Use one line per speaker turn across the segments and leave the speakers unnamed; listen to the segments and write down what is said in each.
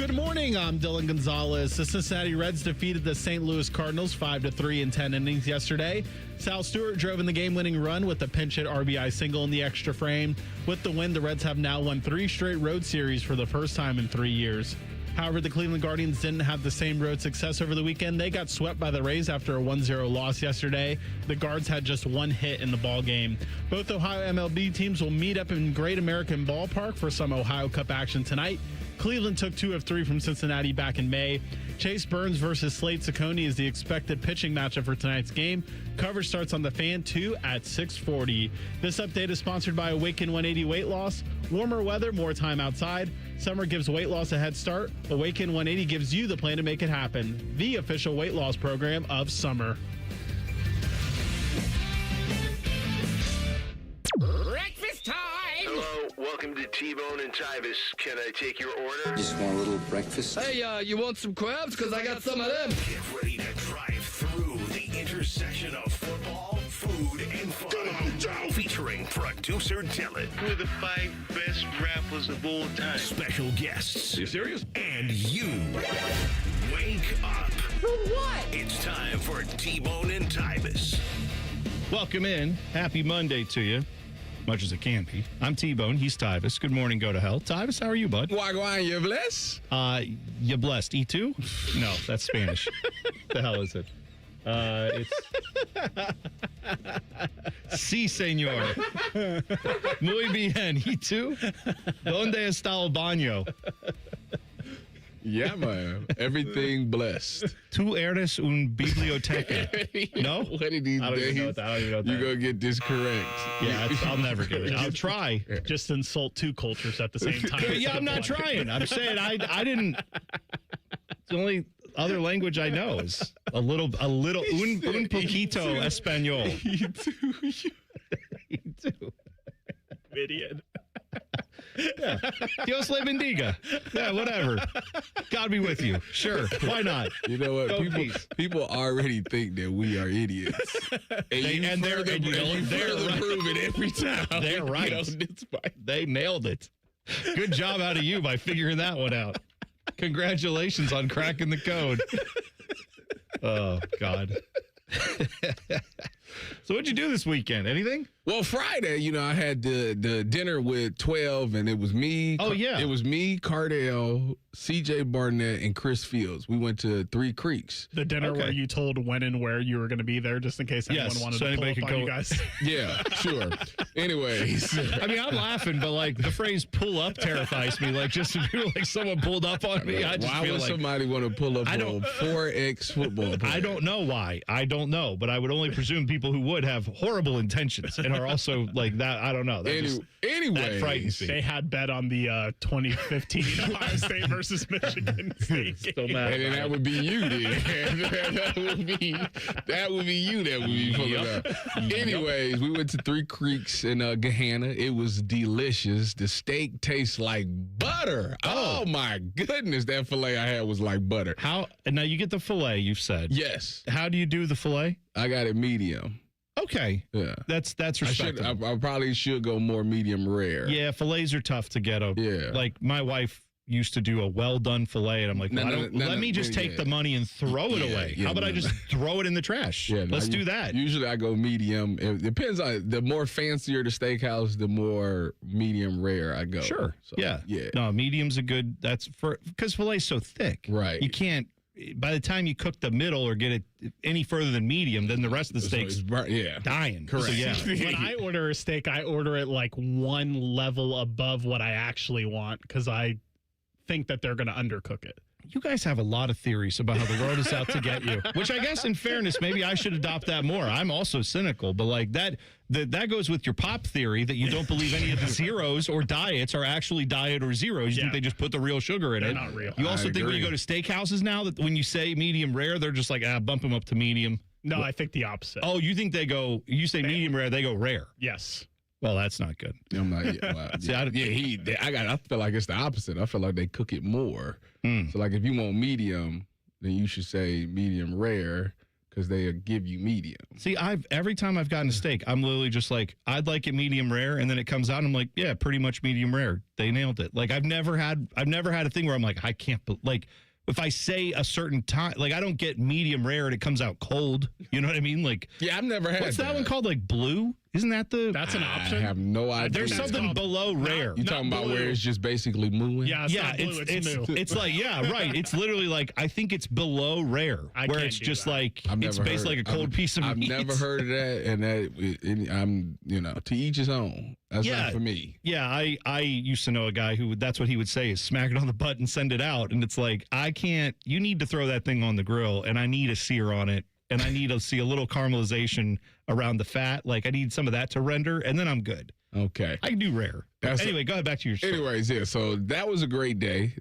Good morning. I'm Dylan Gonzalez. The Cincinnati Reds defeated the St. Louis Cardinals 5-3 in 10 innings yesterday. Sal Stewart drove in the game-winning run with a pinch-hit RBI single in the extra frame. With the win, the Reds have now won 3 straight road series for the first time in 3 years. However, the Cleveland Guardians didn't have the same road success over the weekend. They got swept by the Rays after a 1-0 loss yesterday. The Guards had just 1 hit in the ball game. Both Ohio MLB teams will meet up in Great American Ballpark for some Ohio Cup action tonight. Cleveland took 2 of 3 from Cincinnati back in May. Chase Burns versus Slade Ciccone is the expected pitching matchup for tonight's game. Coverage starts on the Fan 2 at 6:40. This update is sponsored by Awaken 180 Weight Loss. Warmer weather, more time outside. Summer gives weight loss a head start. Awaken 180 gives you the plan to make it happen. The official weight loss program of summer.
Breakfast time!
Hello, welcome to T-Bone and Tyvis. Can I take your order?
Just want a little breakfast.
Hey, you want some crabs? Because I got some of them.
Get ready to drive through the intersection of football, food, and fun. Featuring producer Dylan.
Who are the 5 best rappers of all time?
Special guests.
You serious?
And you. Wake up.
For what?
It's time for T-Bone and Tyvis.
Welcome in. Happy Monday to you. Much as it can be. I'm T-Bone. He's Tyvis. Good morning, go to hell. Tyvis, how are you, bud?
Wagwan, you bless?
You blessed. E2? No, that's Spanish. The hell is it? It's... Sí, señor. Muy bien. ¿Y tú? ¿Dónde está el baño?
Yeah, man. Everything blessed.
Tú eres un biblioteca. No?
One of these
I don't even know
days,
what that- I don't even know what
you're
that
going to get this correct.
Yeah, I'll never get it. I'll try.
Just insult 2 cultures at the same time.
Yeah, I'm not trying. I'm saying I didn't. It's the only other language I know is a little un poquito español.
You too.
You too.
Idiot.
Yeah. Dios le bendiga. Yeah, whatever. God be with you. Sure. Why not?
You know what?
Go peace.
People already think that we are idiots. And
they're
further
right.
prove it every time.
They're right. They nailed it. Good job out of you by figuring that one out. Congratulations on cracking the code. Oh, God. So what'd you do this weekend? Anything?
Well, Friday, I had the dinner with 12, and it was me.
Oh, yeah.
It was me, Cardell, C.J. Barnett, and Chris Fields. We went to Three Creeks.
The dinner
Okay.
where you told when and where you were going to be there, just in case anyone
Yes,
wanted
so
to pull
anybody
up
could
on you
go-
guys.
Yeah, sure. Anyways.
I mean, I'm laughing, but like the phrase "pull up" terrifies me. Like just to feel like someone pulled up on me. I just
Why
feel
would
like
somebody want to pull up
I
on
don't-
4X football player?
I don't know why. I don't know, but I would only presume people who would have horrible intentions and are also like that. I don't know. That
Anyways,
frightens me.
They had bet on the 2015 Ohio State versus Michigan State
Still
game.
mad.
and then that would be you, then. that would be you that would be pulling up. Anyways, we went to Three Creeks in Gahanna. It was delicious. The steak tastes like butter. Oh my goodness, that filet I had was like butter.
How now you get the fillet? You've said
Yes,
How do you do the fillet?
I got it medium.
Okay,
Yeah.
that's respectable.
I probably should go more medium rare.
Yeah, fillets are tough to get.
Yeah.
Like my wife used to do a well done fillet, and I'm like, let me just take the money and throw it away.
yeah,
How about I
no.
just throw it in the trash?
Yeah,
Let's do that.
Usually I go medium. It depends on the more fancier the steakhouse, the more medium rare I go.
Sure.
So,
yeah.
Yeah.
No, medium's a good. That's for because filet's so thick.
Right.
You can't. By the time you cook the middle or get it any further than medium, then the rest of the
So
steak's
it's yeah.
dying.
Correct.
So, yeah.
When I order a steak, I order it like one level above what I actually want because I think that they're going to undercook it.
You guys have a lot of theories about how the world is out to get you, which I guess in fairness, maybe I should adopt that more. I'm also cynical, but like that goes with your pop theory that you don't believe any of the zeros or diets are actually diet or zeros. You think they just put the real sugar in
They're
it.
not real.
You also
I
think when you go
agree.
to steakhouses now that when you say medium rare, they're just like, bump them up to medium.
No, I think the opposite.
Oh, you think you say medium rare, they go rare.
Yes.
Well, that's not good.
I'm like, yeah, well,
See,
I feel like it's the opposite. I feel like they cook it more. So like if you want medium, then you should say medium rare. because they give you medium.
See, every time I've gotten a steak, I'm literally just like, I'd like it medium rare, and then it comes out, and I'm like, yeah, pretty much medium rare. They nailed it. Like I've never had a thing where I'm like, I can't, like if I say a certain time, like I don't get medium rare and it comes out cold. You know what I mean? Like,
Yeah, I've never had
what's that one called? Like blue? Isn't that the?
That's an
I
option.
have no idea.
There's
That's
something
called-
below rare.
You talking about
blue.
where it's just basically mooing?
Yeah, it's
Yeah,
not blue, it's new.
it's like, yeah, right. It's literally like, I think it's below rare,
I
where
can't
it's
do
just
that.
like,
I've
it's
never
basically
heard-
like a cold piece of
I've
meat.
never heard of that, and I'm to each his own. That's
Yeah.
not for me.
Yeah, I used to know a guy who that's what he would say is smack it on the butt and send it out. And it's like, I can't, you need to throw that thing on the grill and I need a sear on it. And I need to see a little caramelization around the fat. Like I need some of that to render and then I'm good.
Okay.
I can do rare.
That's-
Anyway, go ahead back to your story.
Anyways, yeah. So that was a great day.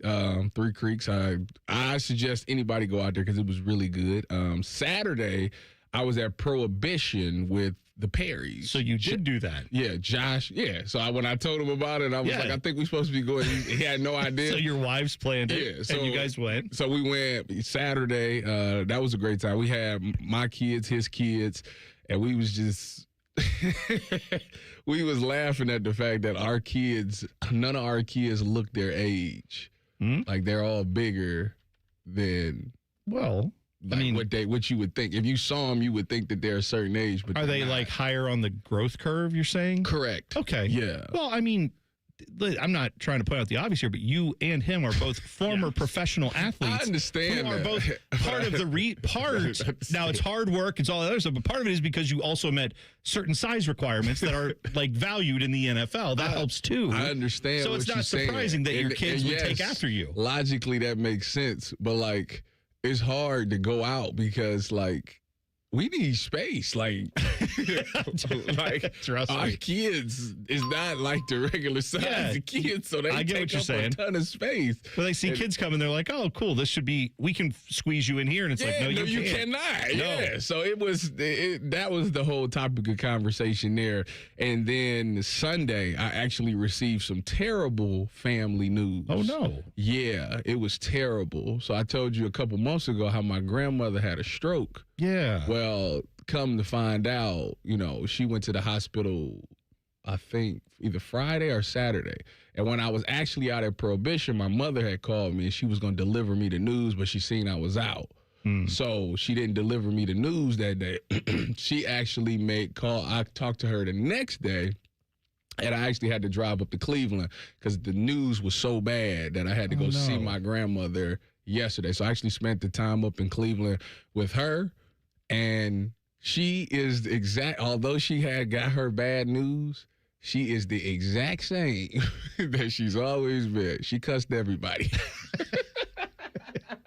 Three Creeks. I suggest anybody go out there because it was really good. Saturday, I was at Prohibition with the Perrys.
So you did do that.
Yeah, Josh. Yeah. So when I told him about it, I was
Yeah.
like, I think we're supposed to be going. He had no idea.
So your wives planned it
Yeah, so-
and you guys went.
So we went Saturday. That was a great time. We had my kids, his kids, and we was just we was laughing at the fact that none of our kids look their age. Like they're all bigger than
Well,
like what you would think. If you saw them, you would think that they're a certain age. But
are
they're
they
not.
like higher on the growth curve, you're saying?
Correct.
Okay.
Yeah.
Well, I mean, I'm not trying to point out the obvious here, but you and him are both former professional athletes.
I understand
who are
that.
both part of the part. Now it's hard work, it's all that other stuff, but part of it is because you also met certain size requirements that are like valued in the NFL. That helps too.
I understand.
So
what
it's
you're
not surprising that your
And-
kids
and
would take
yes,
after you.
Logically, that makes sense, but like it's hard to go out because like we need space. Like, like
Trust
our
me.
kids is not like the regular size
Yeah.
of kids, so they
I get
take
what you're
up
saying.
a ton of space.
But they see kids come and they're like, "Oh, cool! This should be. We can squeeze you in here." And it's like, "No, you can't."
cannot.
No.
Yeah. So that was the whole topic of conversation there. And then Sunday, I actually received some terrible family news.
Oh no!
Yeah, it was terrible. So I told you a couple months ago how my grandmother had a stroke.
Yeah.
Well, come to find out, she went to the hospital, I think either Friday or Saturday. And when I was actually out at Prohibition, my mother had called me and she was going to deliver me the news, but she seen I was out. So she didn't deliver me the news that day. She actually made call. I talked to her the next day. And I actually had to drive up to Cleveland because the news was so bad that I had to go see my grandmother yesterday. So I actually spent the time up in Cleveland with her. And she is the exact, although she had got her bad news, she is the exact same that she's always been. She cussed everybody.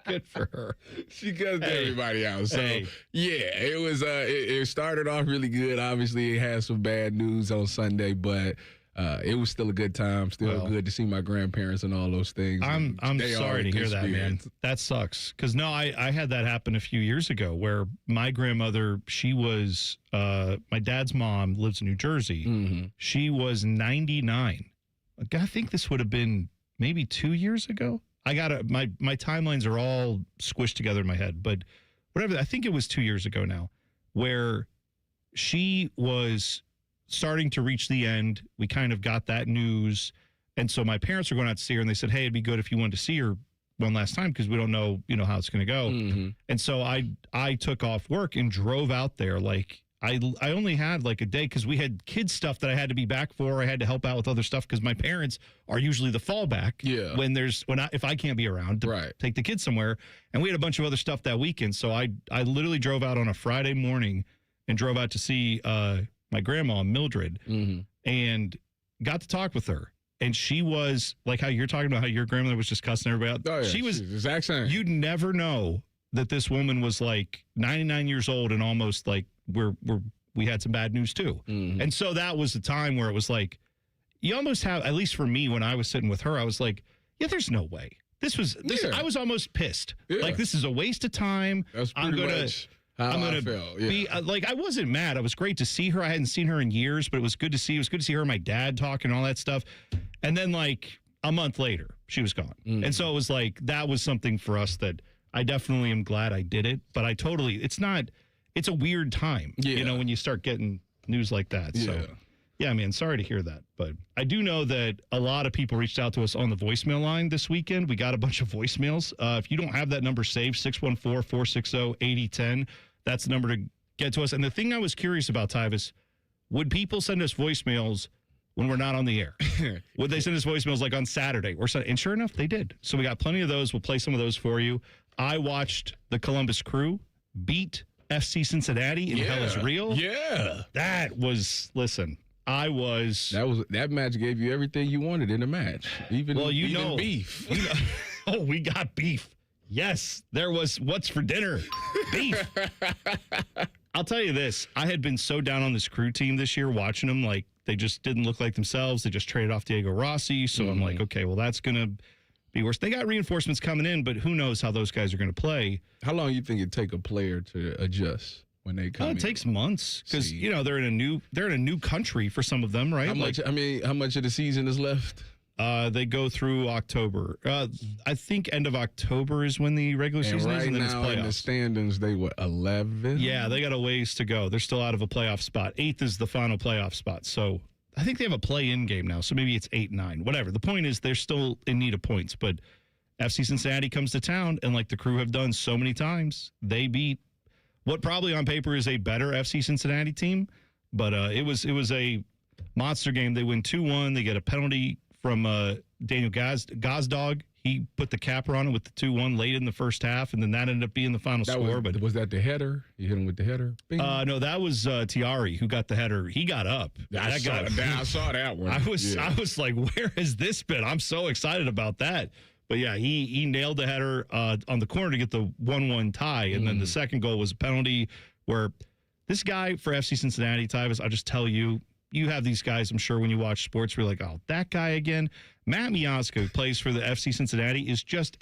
Good for her.
She cussed
Hey.
everybody out. So
Hey.
yeah, it was it started off really good. Obviously, it had some bad news on Sunday, but it was still a good time. Still
Well,
good to see my grandparents and all those things.
I'm
And they are
sorry to
in
hear
good
that, man.
spirits.
That sucks. Because no, I had that happen a few years ago where my grandmother, she was my dad's mom lives in New Jersey.
Mm-hmm.
She was 99. I think this would have been maybe 2 years ago. I got my timelines are all squished together in my head, but whatever. I think it was 2 years ago now, where she was starting to reach the end. We kind of got that news. And so my parents were going out to see her and they said, "Hey, it'd be good if you wanted to see her one last time because we don't know, how it's going to go."
Mm-hmm.
And so I took off work and drove out there. Like I only had like a day because we had kids stuff that I had to be back for. I had to help out with other stuff because my parents are usually the fallback.
Yeah.
If I can't be around to
Right.
take the kids somewhere. And we had a bunch of other stuff that weekend. So I literally drove out on a Friday morning and drove out to see my grandma, Mildred,
Mm-hmm.
and got to talk with her. And she was like how you're talking about how your grandmother was just cussing everybody out.
Oh, yeah.
She was,
She's the exact same.
you'd never know that this woman was like 99 years old and almost like we had some bad news too.
Mhm.
And so that was the time where it was like, you almost have, at least for me, when I was sitting with her, I was like, yeah, there's no way.
Yeah.
I was almost pissed.
Yeah.
Like, this is a waste of time.
That's
I'm
pretty
gonna-
much how
I'm
I
gonna
felt. Yeah.
be like, I wasn't mad. It was great to see her. I hadn't seen her in years, but it was good to see. It was good to see her and my dad talking and all that stuff. And then like a month later, she was gone. And so it was like, that was something for us that I definitely am glad I did it. But it's not, it's a weird time,
Yeah.
when you start getting news like that.
Yeah.
So, yeah, man, sorry to hear that. But I do know that a lot of people reached out to us on the voicemail line this weekend. We got a bunch of voicemails. If you don't have that number saved, 614-460-8010, that's the number to get to us. And the thing I was curious about, Tyvis, would people send us voicemails when we're not on the air? Would they send us voicemails like on Saturday or Sunday? And sure enough, they did. So we got plenty of those. We'll play some of those for you. I watched the Columbus Crew beat FC Cincinnati in Hell is Real.
Yeah.
That was, listen,
That match gave you everything you wanted in a match. Even beef.
Oh, we got beef. Yes, there was what's for dinner? Beef. I'll tell you this. I had been so down on this Crew team this year watching them. Like, they just didn't look like themselves. They just traded off Diego Rossi. So I'm like, okay, well, that's going to be worse. They got reinforcements coming in, but who knows how those guys are going to play.
How long do you think it take a player to adjust when they come in?
It takes months because, they're in a new country for some of them, right?
How much of the season is left?
They go through October. I think end of October is when the regular season is, and then it's
now in the
playoffs.
standings, they 11?
Yeah, they got a ways to go. They're still out of a playoff spot. 8th is the final playoff spot. So I think they have a play-in game now. So maybe it's 8-9, whatever. The point is they're still in need of points. But FC Cincinnati comes to town, and like the Crew have done so many times, they beat what probably on paper is a better FC Cincinnati team. But it was a monster game. They win 2-1. They get a penalty from Daniel Gazdag. He put the capper on it with the 2-1 late in the first half, and then that ended up being the final score. But
was that the header? You hit him with the header?
No, that was Tiari who got the header. He got up.
I saw that one.
I was like, where has this been? I'm so excited about that. But yeah, he nailed the header on the corner to get the 1-1 tie, and then the second goal was a penalty where this guy for FC Cincinnati, Tyvis, I'll just tell you, you have these guys, I'm sure, when you watch sports, where you're like, oh, that guy again. Matt Miazga, who plays for the FC Cincinnati, is just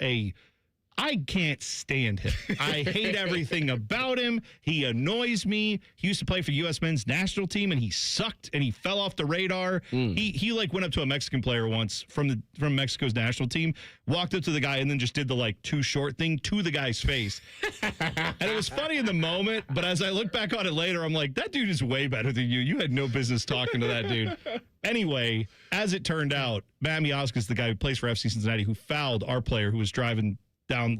I can't stand him. I hate everything about him. He annoys me. He used to play for U.S. men's national team, and he sucked, and he fell off the radar. He went up to a Mexican player once from Mexico's national team, walked up to the guy, and then just did the too short thing to the guy's face. And it was funny in the moment, but as I look back on it later, I'm like, that dude is way better than you. You had no business talking to that dude. Anyway, as it turned out, Matt Miazga is the guy who plays for FC Cincinnati who fouled our player who was driving down,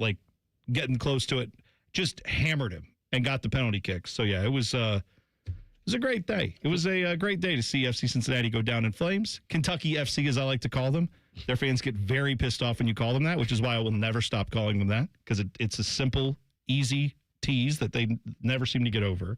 getting close to it, just hammered him and got the penalty kick. So yeah, it was a great day. It was a great day to see FC Cincinnati go down in flames. Kentucky FC, as I like to call them. Their fans get very pissed off when you call them that, which is why I will never stop calling them that, because it's a simple, easy tease that they never seem to get over.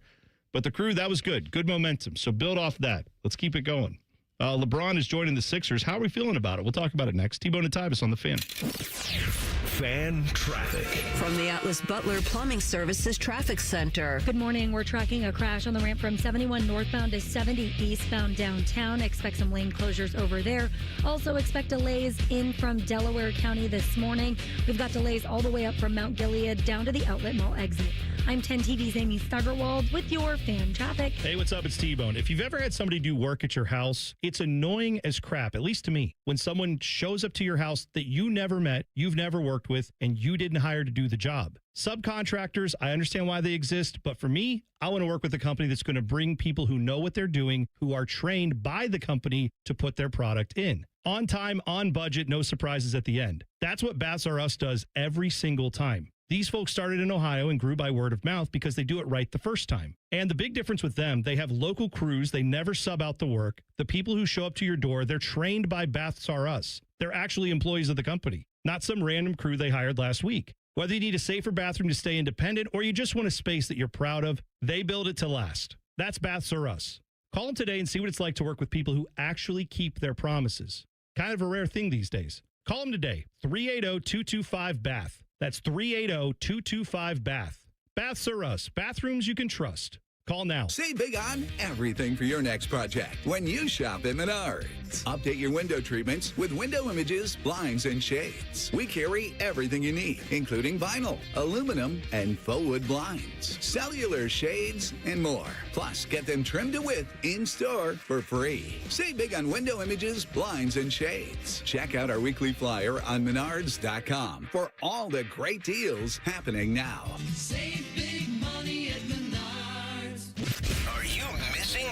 But the Crew, that was good. Good momentum. So build off that. Let's keep it going. LeBron is joining the Sixers. How are we feeling about it? We'll talk about it next. T-Bone and Tyvis on the Fan.
Fan traffic.
From the Atlas Butler Plumbing Services Traffic Center.
Good morning. We're tracking a crash on the ramp from 71 northbound to 70 eastbound downtown. Expect some lane closures over there. Also expect delays in from Delaware County this morning. We've got delays all the way up from Mount Gilead down to the Outlet Mall exit. I'm 10 TV's Amy Steigerwald with your Fan Traffic.
Hey, what's up? It's T-Bone. If you've ever had somebody do work at your house, it's annoying as crap, at least to me, when someone shows up to your house that you never met, you've never worked with, and you didn't hire to do the job. Subcontractors, I understand why they exist, but for me, I want to work with a company that's going to bring people who know what they're doing, who are trained by the company to put their product in. On time, on budget, no surprises at the end. That's what Baths R Us does every single time. These folks started in Ohio and grew by word of mouth because they do it right the first time. And the big difference with them, they have local crews. They never sub out the work. The people who show up to your door, they're trained by Baths R Us. They're actually employees of the company, not some random crew they hired last week. Whether you need a safer bathroom to stay independent or you just want a space that you're proud of, they build it to last. That's Baths R Us. Call them today and see what it's like to work with people who actually keep their promises. Kind of a rare thing these days. Call them today, 380-225-BATH. That's 380-225-BATH. Baths R Us. Bathrooms you can trust. Call now.
Save big on everything for your next project when you shop at Menards. Update your window treatments with window images, blinds, and shades. We carry everything you need, including vinyl, aluminum, and faux wood blinds, cellular shades, and more. Plus, get them trimmed to width in-store for free. Save big on window images, blinds, and shades. Check out our weekly flyer on Menards.com for all the great deals happening now.
Save big money at Menards.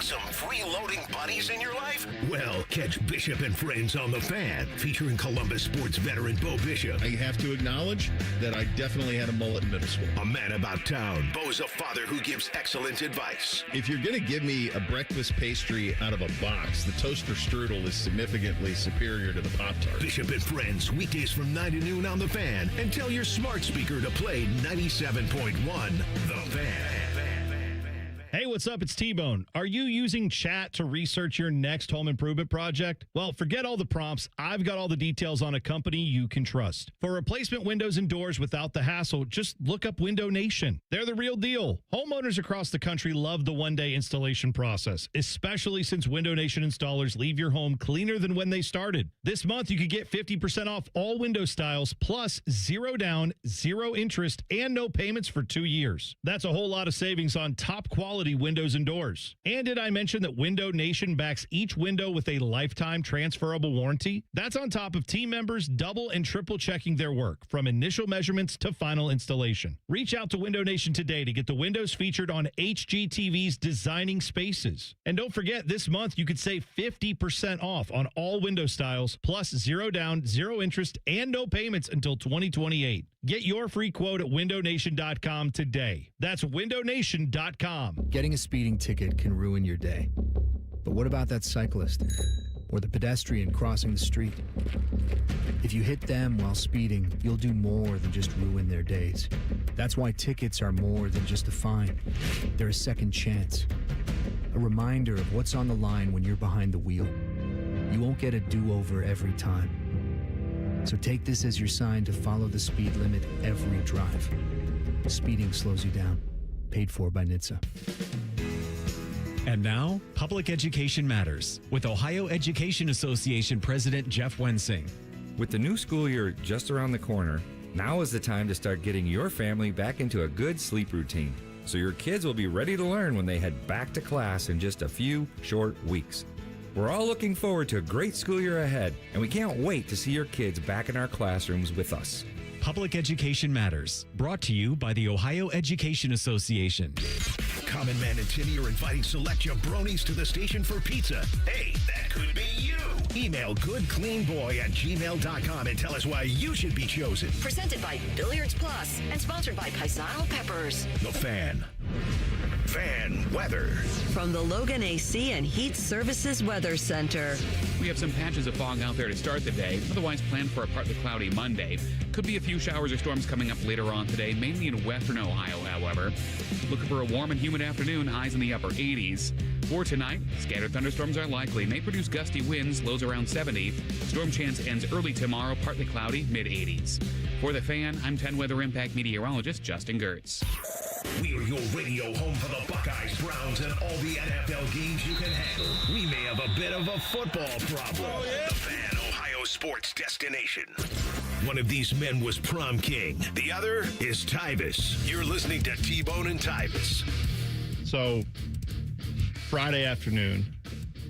some freeloading buddies in your life?
Well, catch Bishop and Friends on The Fan, featuring Columbus sports veteran Bo Bishop.
I have to acknowledge that I definitely had a mullet in middle school.
A man about town.
Bo's a father who gives excellent advice.
If you're going to give me a breakfast pastry out of a box, the toaster strudel is significantly superior to the Pop-Tart.
Bishop and Friends, weekdays from 9 to noon on The Fan. And tell your smart speaker to play 97.1 The Fan.
Hey, what's up? It's T-Bone. Are you using chat to research your next home improvement project? Well, forget all the prompts. I've got all the details on a company you can trust. For replacement windows and doors without the hassle, just look up Window Nation. They're the real deal. Homeowners across the country love the one-day installation process, especially since Window Nation installers leave your home cleaner than when they started. This month, you could get 50% off all window styles, plus 0 down, 0 interest, and no payments for 2 years. That's a whole lot of savings on top quality windows and doors. And did I mention that Window Nation backs each window with a lifetime transferable warranty? That's on top of team members double and triple checking their work from initial measurements to final installation. Reach out to Window Nation today to get the windows featured on HGTV's Designing Spaces. And don't forget, this month you could save 50% off on all window styles, plus 0 down, 0 interest, and no payments until 2028. Get your free quote at windownation.com today. That's windownation.com.
Getting a speeding ticket can ruin your day. But what about that cyclist or the pedestrian crossing the street? If you hit them while speeding, you'll do more than just ruin their days. That's why tickets are more than just a fine. They're a second chance. A reminder of what's on the line when you're behind the wheel. You won't get a do-over every time. So take this as your sign to follow the speed limit every drive. Speeding slows you down. Paid for by NHTSA.
And now, Public Education Matters with Ohio Education Association President Jeff Wensing.
With the new school year just around the corner, now is the time to start getting your family back into a good sleep routine, so your kids will be ready to learn when they head back to class in just a few short weeks. We're all looking forward to a great school year ahead, and we can't wait to see your kids back in our classrooms with us.
Public Education Matters, brought to you by the Ohio Education Association.
Common Man and Timmy are inviting select jabronis to the station for pizza.
Hey, that could be you.
Email goodcleanboy@gmail.com and tell us why you should be chosen.
Presented by Billiards Plus and sponsored by Paisano Peppers.
The Fan. Fan weather.
From the Logan AC and Heat Services Weather Center.
We have some patches of fog out there to start the day. Otherwise, plan for a partly cloudy Monday. Could be a few showers or storms coming up later on today, mainly in western Ohio, however. Looking for a warm and humid afternoon, highs in the upper 80s. For tonight, scattered thunderstorms are likely. May produce gusty winds, lows around 70. Storm chance ends early tomorrow, partly cloudy, mid-80s. For The Fan, I'm 10 Weather Impact meteorologist Justin Gertz.
We are your radio home for the Buckeyes, Browns, and all the NFL games you can handle. We may have a bit of a football problem.
Oh, yeah. The Fan, Ohio sports destination.
One of these men was prom king.
The other
is Tyvis.
You're listening to T-Bone and Tyvis.
So, Friday afternoon,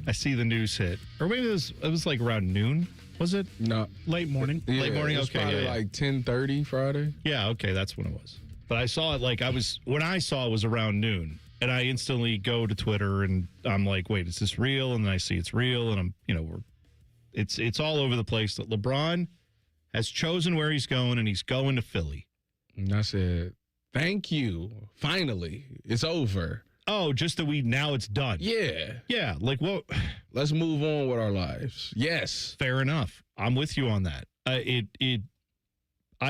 I see the news hit. Or maybe it was like around noon. Was it?
No.
Late morning?
Yeah,
Late morning?
it was
Okay.
probably
Yeah.
like 10:30 Friday.
Yeah, okay, that's when it was. But I saw it when I saw it was around noon. And I instantly go to Twitter and I'm like, wait, is this real? And then I see it's real. And it's all over the place that LeBron has chosen where he's going, and he's going to Philly.
And I said, thank you. Finally, it's over.
Oh, just that now it's done.
Yeah.
Yeah, like what?
Let's move on with our lives. Yes.
Fair enough. I'm with you on that. I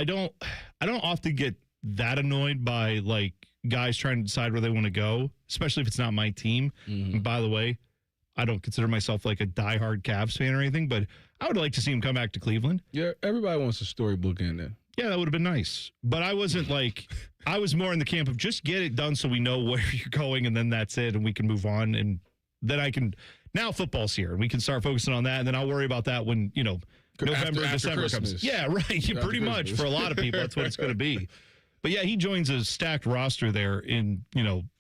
don't often get that annoyed by like guys trying to decide where they want to go, especially if it's not my team. Mm-hmm. And by the way, I don't consider myself like a diehard Cavs fan or anything, but I would like to see him come back to Cleveland.
Yeah, everybody wants a storybook in there.
Yeah, that would have been nice. But I wasn't like, I was more in the camp of just get it done so we know where you're going, and then that's it, and we can move on. And then now football's here, and we can start focusing on that, and then I'll worry about that when, November,
after
December
Christmas.
comes. Yeah, right. Pretty much for a lot of people, that's what it's going to be. But yeah, he joins a stacked roster there in,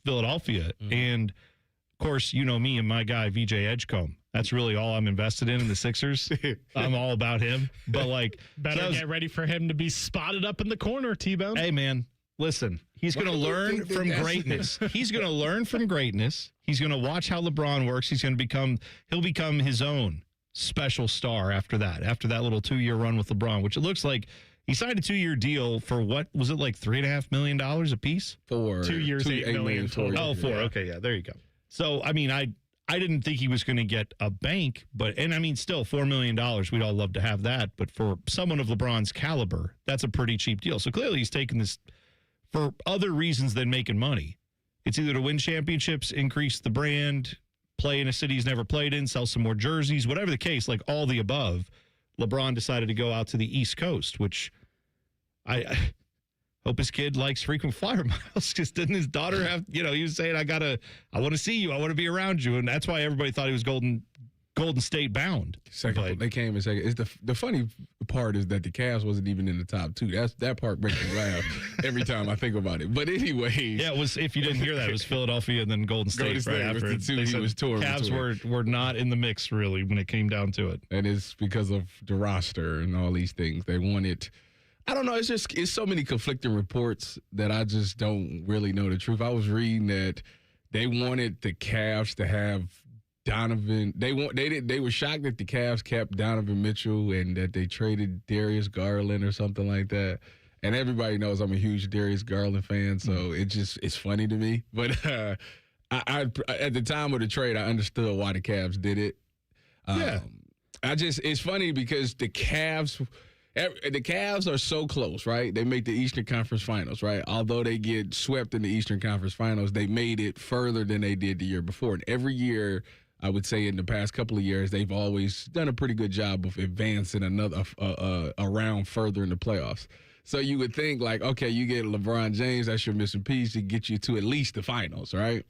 Philadelphia. Mm-hmm. And of course, me and my guy, VJ Edgecombe. That's really all I'm invested in the Sixers. I'm all about him. But better
get ready for him to be spotted up in the corner, T-Bone.
Hey, man.
Listen, he's going to learn from greatness. He's going to learn from greatness. He's going to watch how LeBron works. He'll become his own special star after that little 2-year run with LeBron, which it looks like he signed a 2-year deal for what was it, like $3.5 million a piece?
4
2 years, $8 million total.
Oh, 4. Okay, yeah, there you go. So, I mean, I didn't think he was going to get a bank, and I mean, still $4 million. We'd all love to have that, but for someone of LeBron's caliber, that's a pretty cheap deal. So clearly, he's taking this for other reasons than making money. It's either to win championships, increase the brand, play in a city he's never played in, sell some more jerseys, whatever the case, like all the above. LeBron decided to go out to the East Coast, which I hope his kid likes frequent flyer miles, because didn't his daughter have, he was saying, I want to see you. I want to be around you. And that's why everybody thought he was Golden State bound.
They came in second. It's the funny part is that the Cavs wasn't even in the top 2. That part makes me laugh every time I think about it. But anyway,
yeah, it was. If you didn't hear that, it was Philadelphia and then Golden State right after.
Was the 2 he was torn.
Cavs were not in the mix really when it came down to it.
And it's because of the roster and all these things. They wanted. I don't know. It's so many conflicting reports that I just don't really know the truth. I was reading that they wanted the Cavs to have Donovan. They were shocked that the Cavs kept Donovan Mitchell and that they traded Darius Garland or something like that. And everybody knows I'm a huge Darius Garland fan, so it's funny to me. But I at the time of the trade, I understood why the Cavs did it. It's funny because the Cavs are so close, right? They make the Eastern Conference Finals, right? Although they get swept in the Eastern Conference Finals, they made it further than they did the year before. And every year, I would say in the past couple of years, they've always done a pretty good job of advancing another a round further in the playoffs. So you would think, like, okay, you get LeBron James, that's your missing piece to get you to at least the finals, right?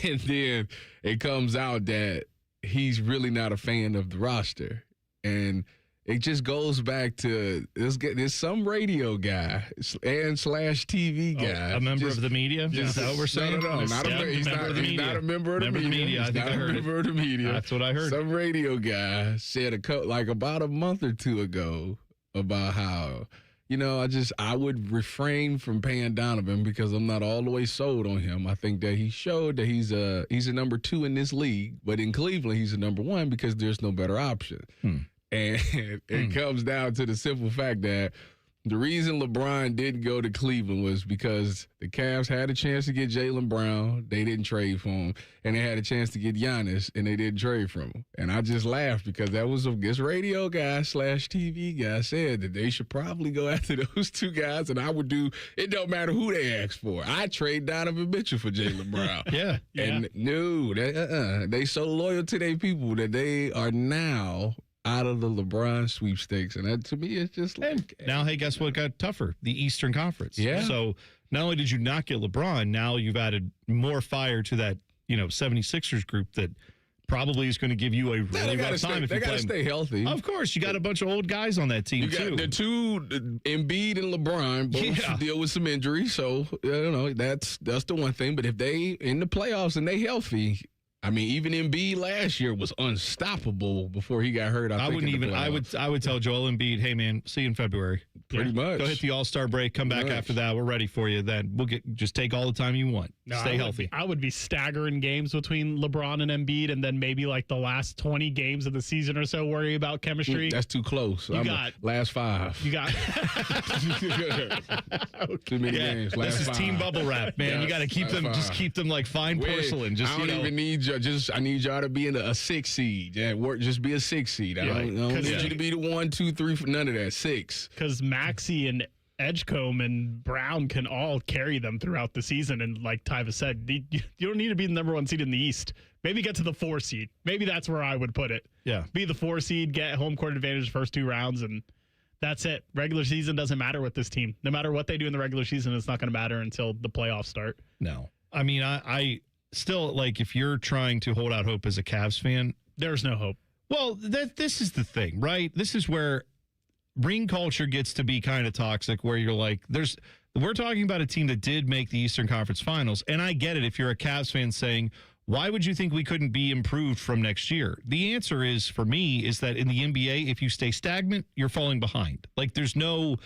And then it comes out that he's really not a fan of the roster. And it just goes back to there's some radio guy and / TV guy.
A member of the media? Is that what we're saying?
No. He's not a member of the media.
I think I heard
member of the media.
That's what I heard.
Some radio guy said about a month or 2 ago about how, I would refrain from paying Donovan because I'm not all the way sold on him. I think that he showed that he's a number 2 in this league, but in Cleveland he's a number 1 because there's no better option. And it comes down to the simple fact that the reason LeBron didn't go to Cleveland was because the Cavs had a chance to get Jaylen Brown. They didn't trade for him. And they had a chance to get Giannis, and they didn't trade for him. And I just laughed because that was this radio guy / TV guy said that they should probably go after those 2 guys. And I would do – it don't matter who they ask for. I trade Donovan Mitchell for Jaylen Brown.
Yeah.
And no, they so loyal to their people that they are now – out of the LeBron sweepstakes. And that, to me, it's just like...
Now, hey, guess what got tougher? The Eastern Conference.
Yeah.
So not only did you not get LeBron, now you've added more fire to that, 76ers group that probably is going to give you a really rough time.
They got to stay healthy.
Of course. You got a bunch of old guys on that team, too.
The 2, Embiid and LeBron, both deal with some injuries. So, that's the one thing. But if they in the playoffs and they healthy... I mean, even Embiid last year was unstoppable before he got hurt. I
would tell Joel Embiid, hey man, see you in February.
Pretty much.
Go hit the All-Star break, come back after that. We're ready for you. Then just take all the time you want. Stay healthy.
I would be staggering games between LeBron and Embiid, and then maybe like the last 20 games of the season or so worry about chemistry.
That's too close. Last 5.
You got
too many games. Last
this is
5.
team bubble wrap, man. You got to keep them. 5. Just keep them like fine porcelain.
I don't even need you. I need y'all to be in a 6 seed. Just be a 6 seed. I don't need you to be the 1, 2, 3 for none of that. 6.
Because Maxey and Edgecombe and Brown can all carry them throughout the season. And like Tyvis said, you don't need to be the number 1 seed in the East. Maybe get to the 4 seed. Maybe that's where I would put it.
Yeah.
Be the 4 seed, get home court advantage first 2 rounds, and that's it. Regular season doesn't matter with this team. No matter what they do in the regular season, it's not going to matter until the playoffs start.
No. I mean, I still, like, if you're trying to hold out hope as a Cavs fan,
there's no hope.
Well, this is the thing, right? This is where ring culture gets to be kind of toxic, where you're like, we're talking about a team that did make the Eastern Conference Finals, and I get it if you're a Cavs fan saying, why would you think we couldn't be improved from next year? The answer is, for me, is that in the NBA, if you stay stagnant, you're falling behind. Like, there's no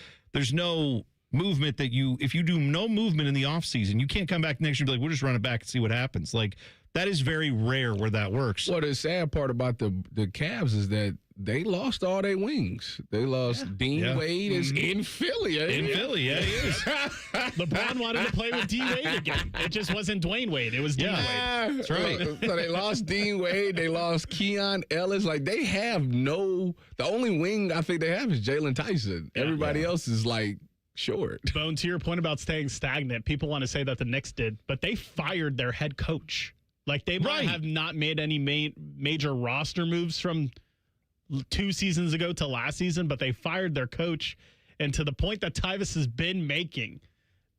movement that if you do no movement in the offseason, you can't come back next year and be like, we'll just run it back and see what happens. Like, that is very rare where that works.
Well, the sad part about the Cavs is that they lost all their wings. They lost Dean Wade is in Philly.
In Philly, yeah, he is.
LeBron wanted to play with D Wade again. It just wasn't Dwayne Wade. It was Dean Wade.
That's right.
So they lost Dean Wade. They lost Keon Ellis. Like, they have the only wing I think they have is Jalen Tyson. Everybody else is like short.
Bone, to your point about staying stagnant, people want to say that the Knicks did, but they fired their head coach. Like, they might have not made any major roster moves from 2 seasons ago to last season, but they fired their coach. And to the point that Tyvis has been making,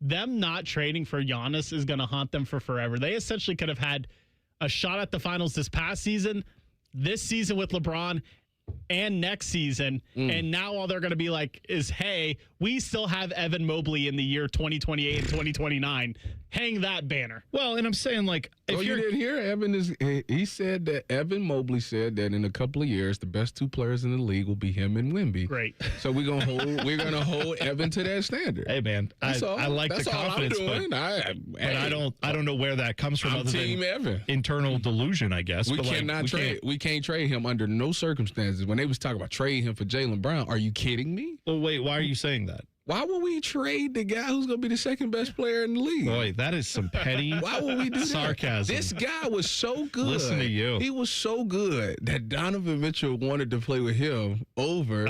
them not trading for Giannis is going to haunt them for forever. They essentially could have had a shot at the finals this past season, this season with LeBron, and next season. And now all they're going to be like is, hey, we still have Evan Mobley in the year 2028 and 2029. Hang that banner.
Well, and I'm saying, like, if
you didn't hear he said that Evan Mobley said that in a couple of years the best 2 players in the league will be him and Wemby.
Great.
So we're gonna hold Evan to that standard.
Hey man, I like the confidence, but I don't know where that comes from. Other
Team
than
Evan.
Internal delusion, I guess.
We cannot trade. We can't trade him under no circumstances. When they was talking about trading him for Jaylen Brown, are you kidding me?
Well, wait, why are you saying that?
Why would we trade the guy who's going to be the second best player in the league?
Boy, that is some petty
Why would we do
sarcasm.
That? This guy was so good.
Listen to you.
He was so good that Donovan Mitchell wanted to play with him over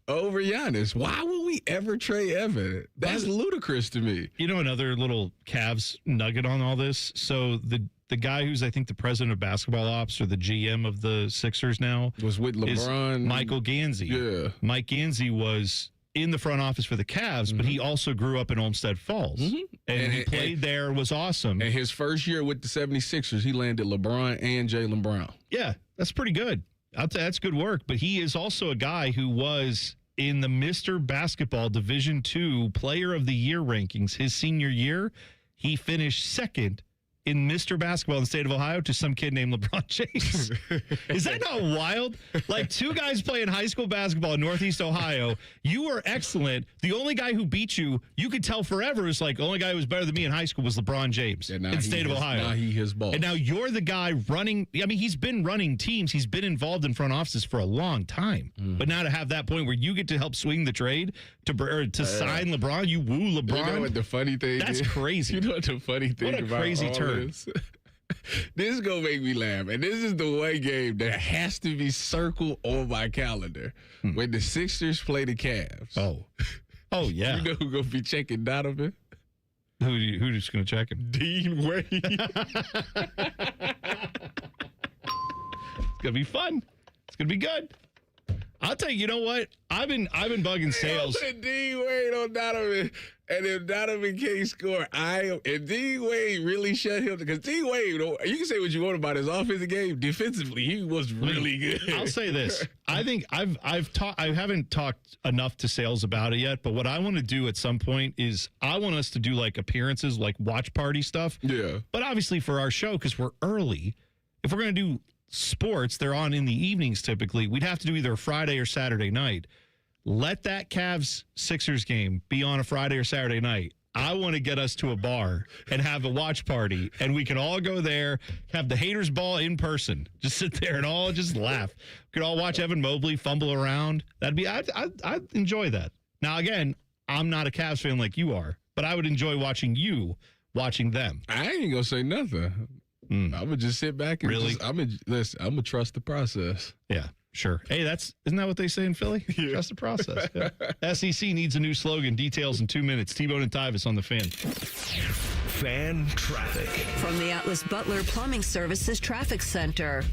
Giannis. Why would we ever trade Evan? That's ludicrous to me.
You know, another little Cavs nugget on all this. So the guy who's, I think, the president of basketball ops or the GM of the Sixers now
was with LeBron.
Michael Ganzi.
Yeah.
Mike Ganzi was in the front office for the Cavs, but he also grew up in Olmsted Falls. And he played there, was awesome.
And his first year with the 76ers, he landed LeBron and Jaylen Brown.
Yeah, that's pretty good. I'll tell you, that's good work. But he is also a guy who was in the Mr. Basketball Division II Player of the Year rankings. His senior year, he finished second in Mr. Basketball in the state of Ohio to some kid named LeBron James. Is that not wild? Like, 2 guys playing high school basketball in Northeast Ohio. You were excellent. The only guy who beat you could tell forever, is like, the only guy who was better than me in high school was LeBron James in the state of Ohio.
Now he his ball.
And now you're the guy running. I mean, he's been running teams. He's been involved in front offices for a long time. But now to have that point where you get to help swing the trade to sign LeBron, you woo LeBron.
You know what the funny thing
That's
is?
crazy.
You know what the funny thing
What a
about
crazy
all
turn.
This? This is going to make me laugh. And this is the one game that has to be circled on my calendar. When the Sixers play the Cavs.
Oh, yeah.
You know who's going to be checking Donovan?
Who's going to check him?
Dean Wade.
It's going to be fun. It's going to be good. I'll tell you, you know what? I've been bugging sales.
Put Dean Wade on Donovan, and if Donovan can't score, if Dean Wade really shut him, because Dean Wade, you can say what you want about his offensive game. Defensively, he was really good.
I'll say this: I think I haven't talked enough to sales about it yet. But what I want to do at some point is I want us to do like appearances, like watch party stuff.
Yeah.
But obviously for our show, because we're early, if we're going to do sports, they're on in the evenings typically. We'd have to do either a Friday or Saturday night. Let that Cavs-Sixers game be on a Friday or Saturday night. I want to get us to a bar and have a watch party, and we can all go there, have the haters ball in person, just sit there and all just laugh. We could all watch Evan Mobley fumble around. I'd enjoy that. Now, again, I'm not a Cavs fan like you are, but I would enjoy watching them.
I ain't going to say nothing. I'm going to just sit back and I'm going to trust the process.
Yeah, sure. Hey, isn't that what they say in Philly? Yeah. Trust the process. Yeah. SEC needs a new slogan. Details in 2 minutes. T-Bone and Tyvis on the Fan.
Fan traffic.
From the Atlas Butler Plumbing Services Traffic Center.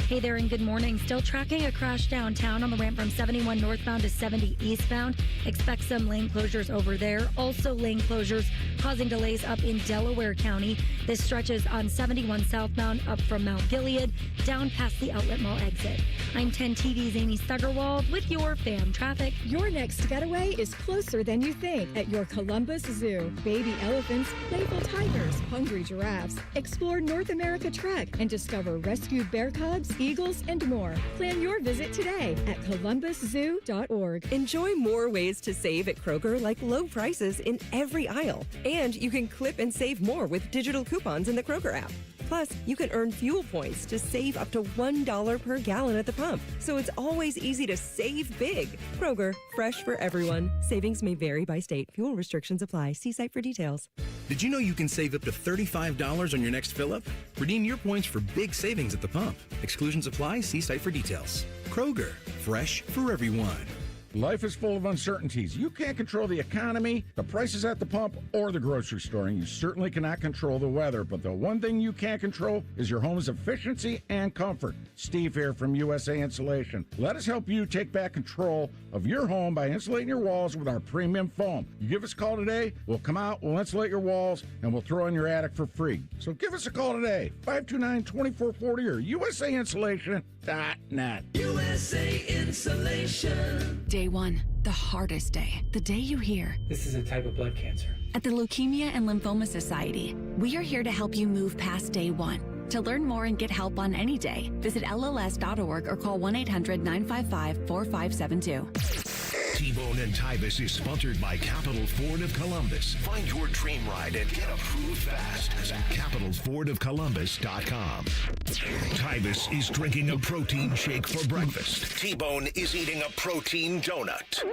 Hey there and good morning. Still tracking a crash downtown on the ramp from 71 northbound to 70 eastbound. Expect some lane closures over there. Also lane closures causing delays up in Delaware County. This stretches on 71 southbound up from Mount Gilead down past the Outlet Mall exit. I'm 10 TV's Amy Stuggerwald with your fan traffic.
Your next getaway is closer than you think at your Columbus Zoo. Baby elephants, playful tigers, hungry giraffes. Explore North America Trek and discover rescued bear cubs Cubs, Eagles, and more. Plan your visit today at columbuszoo.org.
Enjoy more ways to save at Kroger, like low prices in every aisle. And you can clip and save more with digital coupons in the Kroger app. Plus, you can earn fuel points to save up to $1 per gallon at the pump. So it's always easy to save big. Kroger, fresh for everyone. Savings may vary by state. Fuel restrictions apply. See site for details.
Did you know you can save up to $35 on your next fill-up? Redeem your points for big savings at the pump. Exclusions apply. See site for details. Kroger, fresh for everyone.
Life is full of uncertainties. You can't control the economy, the prices at the pump, or the grocery store, and you certainly cannot control the weather. But the one thing you can control is your home's efficiency and comfort. Steve here from USA Insulation. Let us help you take back control of your home by insulating your walls with our premium foam. You give us a call today, we'll come out, we'll insulate your walls, and we'll throw in your attic for free. So give us a call today, 529-2440 or USAinsulation.net.
USA Insulation.
Day one, the hardest day. The day you hear,
this is a type of blood cancer.
At the Leukemia and Lymphoma Society, we are here to help you move past day one. To learn more and get help on any day, visit LLS.org or call 1-800-955-4572.
T-Bone and Tyvis is sponsored by Capital Ford of Columbus. Find your dream ride and get approved fast at capitalfordofcolumbus.com. Tyvis is drinking a protein shake for breakfast. T-Bone is eating a protein donut,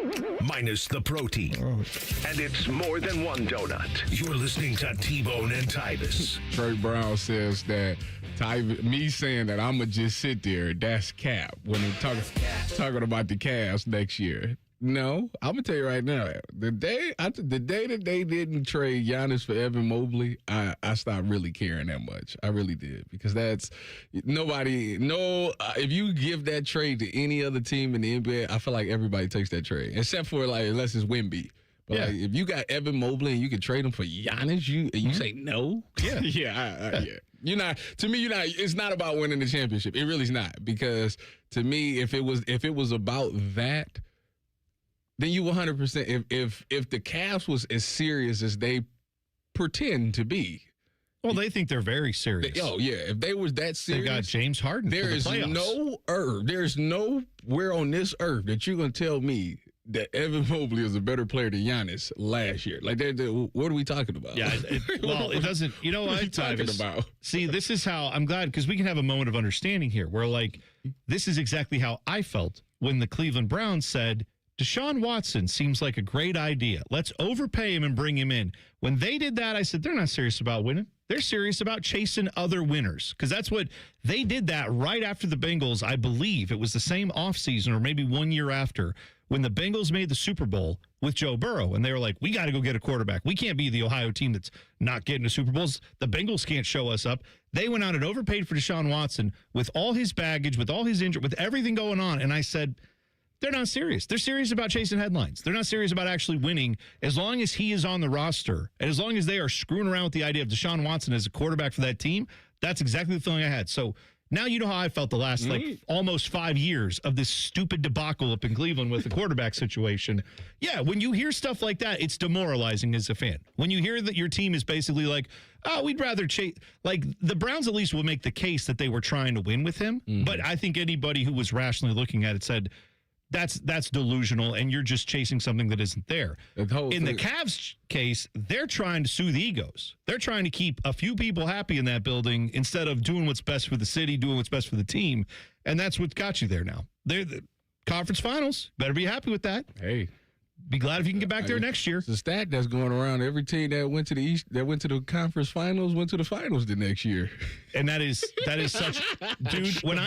minus the protein.
And it's more than one donut.
You're listening to T-Bone and Tyvis.
Trey Brown says that me saying that I'm going to just sit there, that's cap when they're talking about the Cavs next year. No, I'm gonna tell you right now. The day that they didn't trade Giannis for Evan Mobley, I stopped really caring that much. I really did, because that's nobody. No, if you give that trade to any other team in the NBA, I feel like everybody takes that trade, except for unless it's Wemby. But if you got Evan Mobley and you can trade him for Giannis, you say no. Yeah, yeah. You're not. To me, you're not. It's not about winning the championship. It really is not, because to me, if it was about that, then you 100%. If the Cavs was as serious as they pretend to be,
well, they think they're very serious.
If they was that serious,
they got James Harden.
There is there's nowhere on this earth that you're gonna tell me that Evan Mobley is a better player than Giannis last year. Like, what are we talking about?
Yeah, it doesn't. You know what?
What are you talking about?
See, this is how I'm glad, because we can have a moment of understanding here. Where this is exactly how I felt when the Cleveland Browns said, Deshaun Watson seems like a great idea. Let's overpay him and bring him in. When they did that, I said, they're not serious about winning. They're serious about chasing other winners, because that's what they did that right after the Bengals. I believe it was the same offseason or maybe 1 year after, when the Bengals made the Super Bowl with Joe Burrow. And they were like, we got to go get a quarterback. We can't be the Ohio team that's not getting to Super Bowls. The Bengals can't show us up. They went out and overpaid for Deshaun Watson with all his baggage, with all his injury, with everything going on. And I said, they're not serious. They're serious about chasing headlines. They're not serious about actually winning. As long as he is on the roster, and as long as they are screwing around with the idea of Deshaun Watson as a quarterback for that team, that's exactly the feeling I had. So now you know how I felt the last almost 5 years of this stupid debacle up in Cleveland with the quarterback situation. Yeah, when you hear stuff like that, it's demoralizing as a fan. When you hear that your team is basically like, oh, we'd rather chase. Like, the Browns at least will make the case that they were trying to win with him. Mm-hmm. But I think anybody who was rationally looking at it said, that's delusional, and you're just chasing something that isn't there. In the Cavs case, they're trying to soothe egos. They're trying to keep a few people happy in that building instead of doing what's best for the city, doing what's best for the team, and that's what got you there now. They're the conference finals. Better be happy with that.
Hey.
Be glad if you can get back there next year.
It's a stat that's going around. Every team that went to the East, that went to the conference finals, went to the finals the next year.
And that is such, dude. When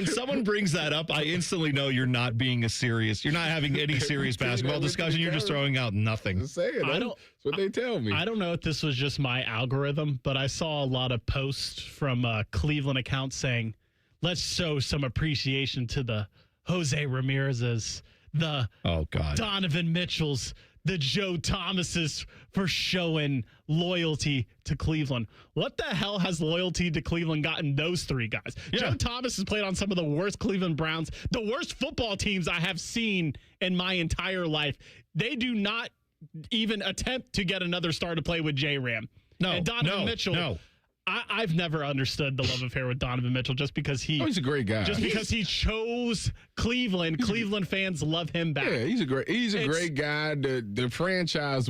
someone brings that up, I instantly know you're not being as serious. You're not having any serious basketball discussion. You're just throwing out nothing.
That's what they tell me.
I don't know if this was just my algorithm, but I saw a lot of posts from Cleveland accounts saying, let's show some appreciation to the Jose Ramirez's, the Donovan Mitchells, the Joe Thomases for showing loyalty to Cleveland. What the hell has loyalty to Cleveland gotten those three guys? Yeah. Joe Thomas has played on some of the worst Cleveland Browns, the worst football teams I have seen in my entire life. They do not even attempt to get another star to play with J-Ram.
No,
and Donovan Mitchell.
No.
I've never understood the love affair with Donovan Mitchell just because
he's a great guy.
Just because he chose Cleveland. Cleveland fans love him back.
Yeah, he's a great guy. The franchise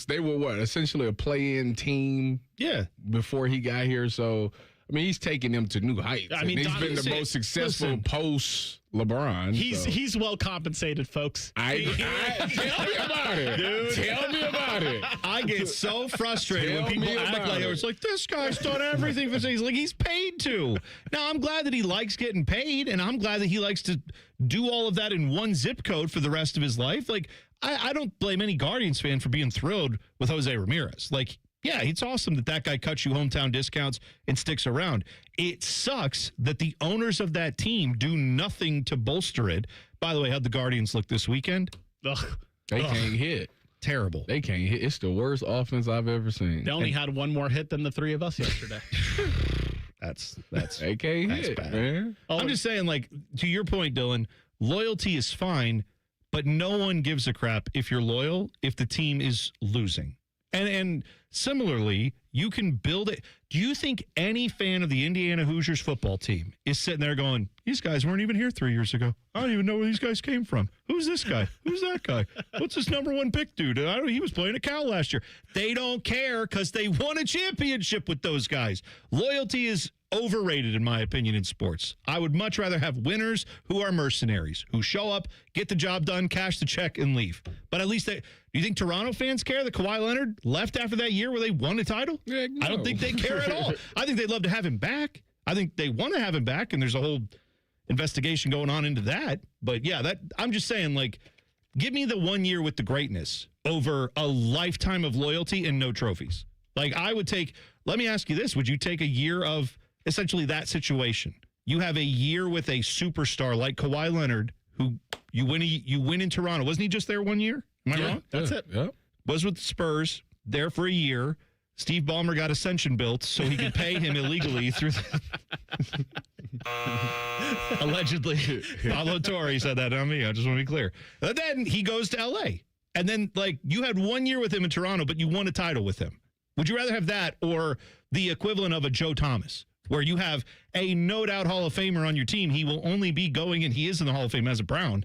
they were essentially a play-in team.
Yeah.
Before he got here. So I mean, he's taking them to new heights.
I mean,
he's been the most successful post LeBron.
He's well compensated, folks.
Tell me about it. Dude. Tell me about it.
I get so frustrated when people act like it's like, this guy's done everything for he's like he's paid to. Now, I'm glad that he likes getting paid, and I'm glad that he likes to do all of that in one zip code for the rest of his life. Like, I don't blame any Guardians fan for being thrilled with Jose Ramirez. Like, yeah, it's awesome that guy cuts you hometown discounts and sticks around. It sucks that the owners of that team do nothing to bolster it. By the way, how'd the Guardians look this weekend?
They can't hit.
Terrible.
They can't hit. It's the worst offense I've ever seen.
They only had one more hit than the three of us yesterday.
That's
they can't hit,
bad,
man.
I'm just saying, like, to your point, Dylan, loyalty is fine, but no one gives a crap if you're loyal if the team is losing. And similarly, you can build it. Do you think any fan of the Indiana Hoosiers football team is sitting there going, these guys weren't even here 3 years ago? I don't even know where these guys came from. Who's this guy? Who's that guy? What's this number one pick dude? He was playing at Cal last year. They don't care because they won a championship with those guys. Loyalty is overrated, in my opinion, in sports. I would much rather have winners who are mercenaries, who show up, get the job done, cash the check, and leave. But at least do you think Toronto fans care that Kawhi Leonard left after that year where they won a title?
No.
I don't think they care at all. I think they'd love to have him back. I think they want to have him back, and there's a whole investigation going on into that. But yeah, I'm just saying, like, give me the 1 year with the greatness over a lifetime of loyalty and no trophies. Like, I would take, let me ask you this, would you take a year of essentially that situation? You have a year with a superstar like Kawhi Leonard, who you win in Toronto. Wasn't he just there 1 year? Am I wrong?
That's it.
Yeah.
Was with the Spurs, there for a year. Steve Ballmer got Ascension built so he could pay him illegally through allegedly. Pablo Torre said that on me. I just want to be clear. But then he goes to L.A. And then, like, you had 1 year with him in Toronto, but you won a title with him. Would you rather have that or the equivalent of a Joe Thomas, where you have a no-doubt Hall of Famer on your team? He will only be going, and he is in the Hall of Fame as a Brown,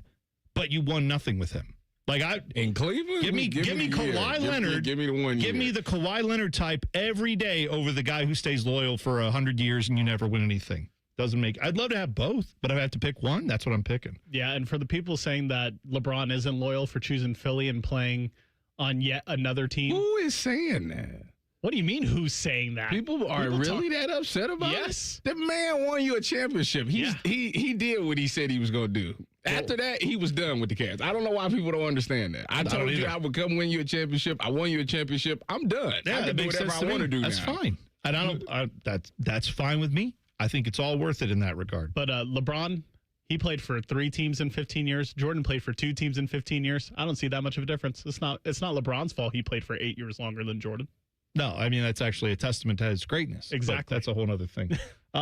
but you won nothing with him. Like,
in Cleveland,
give me Kawhi Leonard.
Give me the 1 year.
Give me the Kawhi Leonard type every day over the guy who stays loyal for 100 years and you never win anything. Doesn't make. I'd love to have both, but if I have to pick one, that's what I'm picking.
Yeah, and for the people saying that LeBron isn't loyal for choosing Philly and playing on yet another team,
who is saying that?
What do you mean? Who's saying that?
People are really that upset about it?
Yes.
The man won you a championship. He did what he said he was going to do. After that, he was done with the Cavs. I don't know why people don't understand that. I told you I would come win you a championship. I won you a championship. I'm done.
Yeah,
I can do whatever I want to do
That's
now.
fine. And that's fine with me. I think it's all worth it in that regard.
But LeBron, he played for 3 teams in 15 years. Jordan played for 2 teams in 15 years. I don't see that much of a difference. It's not LeBron's fault he played for 8 years longer than Jordan.
No, I mean, that's actually a testament to his greatness.
Exactly.
That's a whole other thing.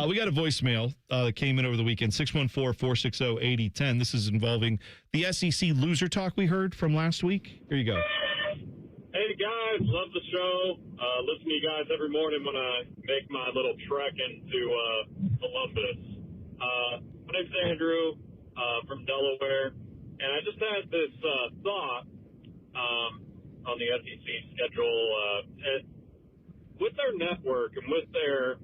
We got a voicemail that came in over the weekend, 614-460-8010. This is involving the SEC loser talk we heard from last week. Here you go.
Hey, guys. Love the show. Listen to you guys every morning when I make my little trek into Columbus. My name's Andrew from Delaware, and I just had this thought on the SEC schedule. With their network and with their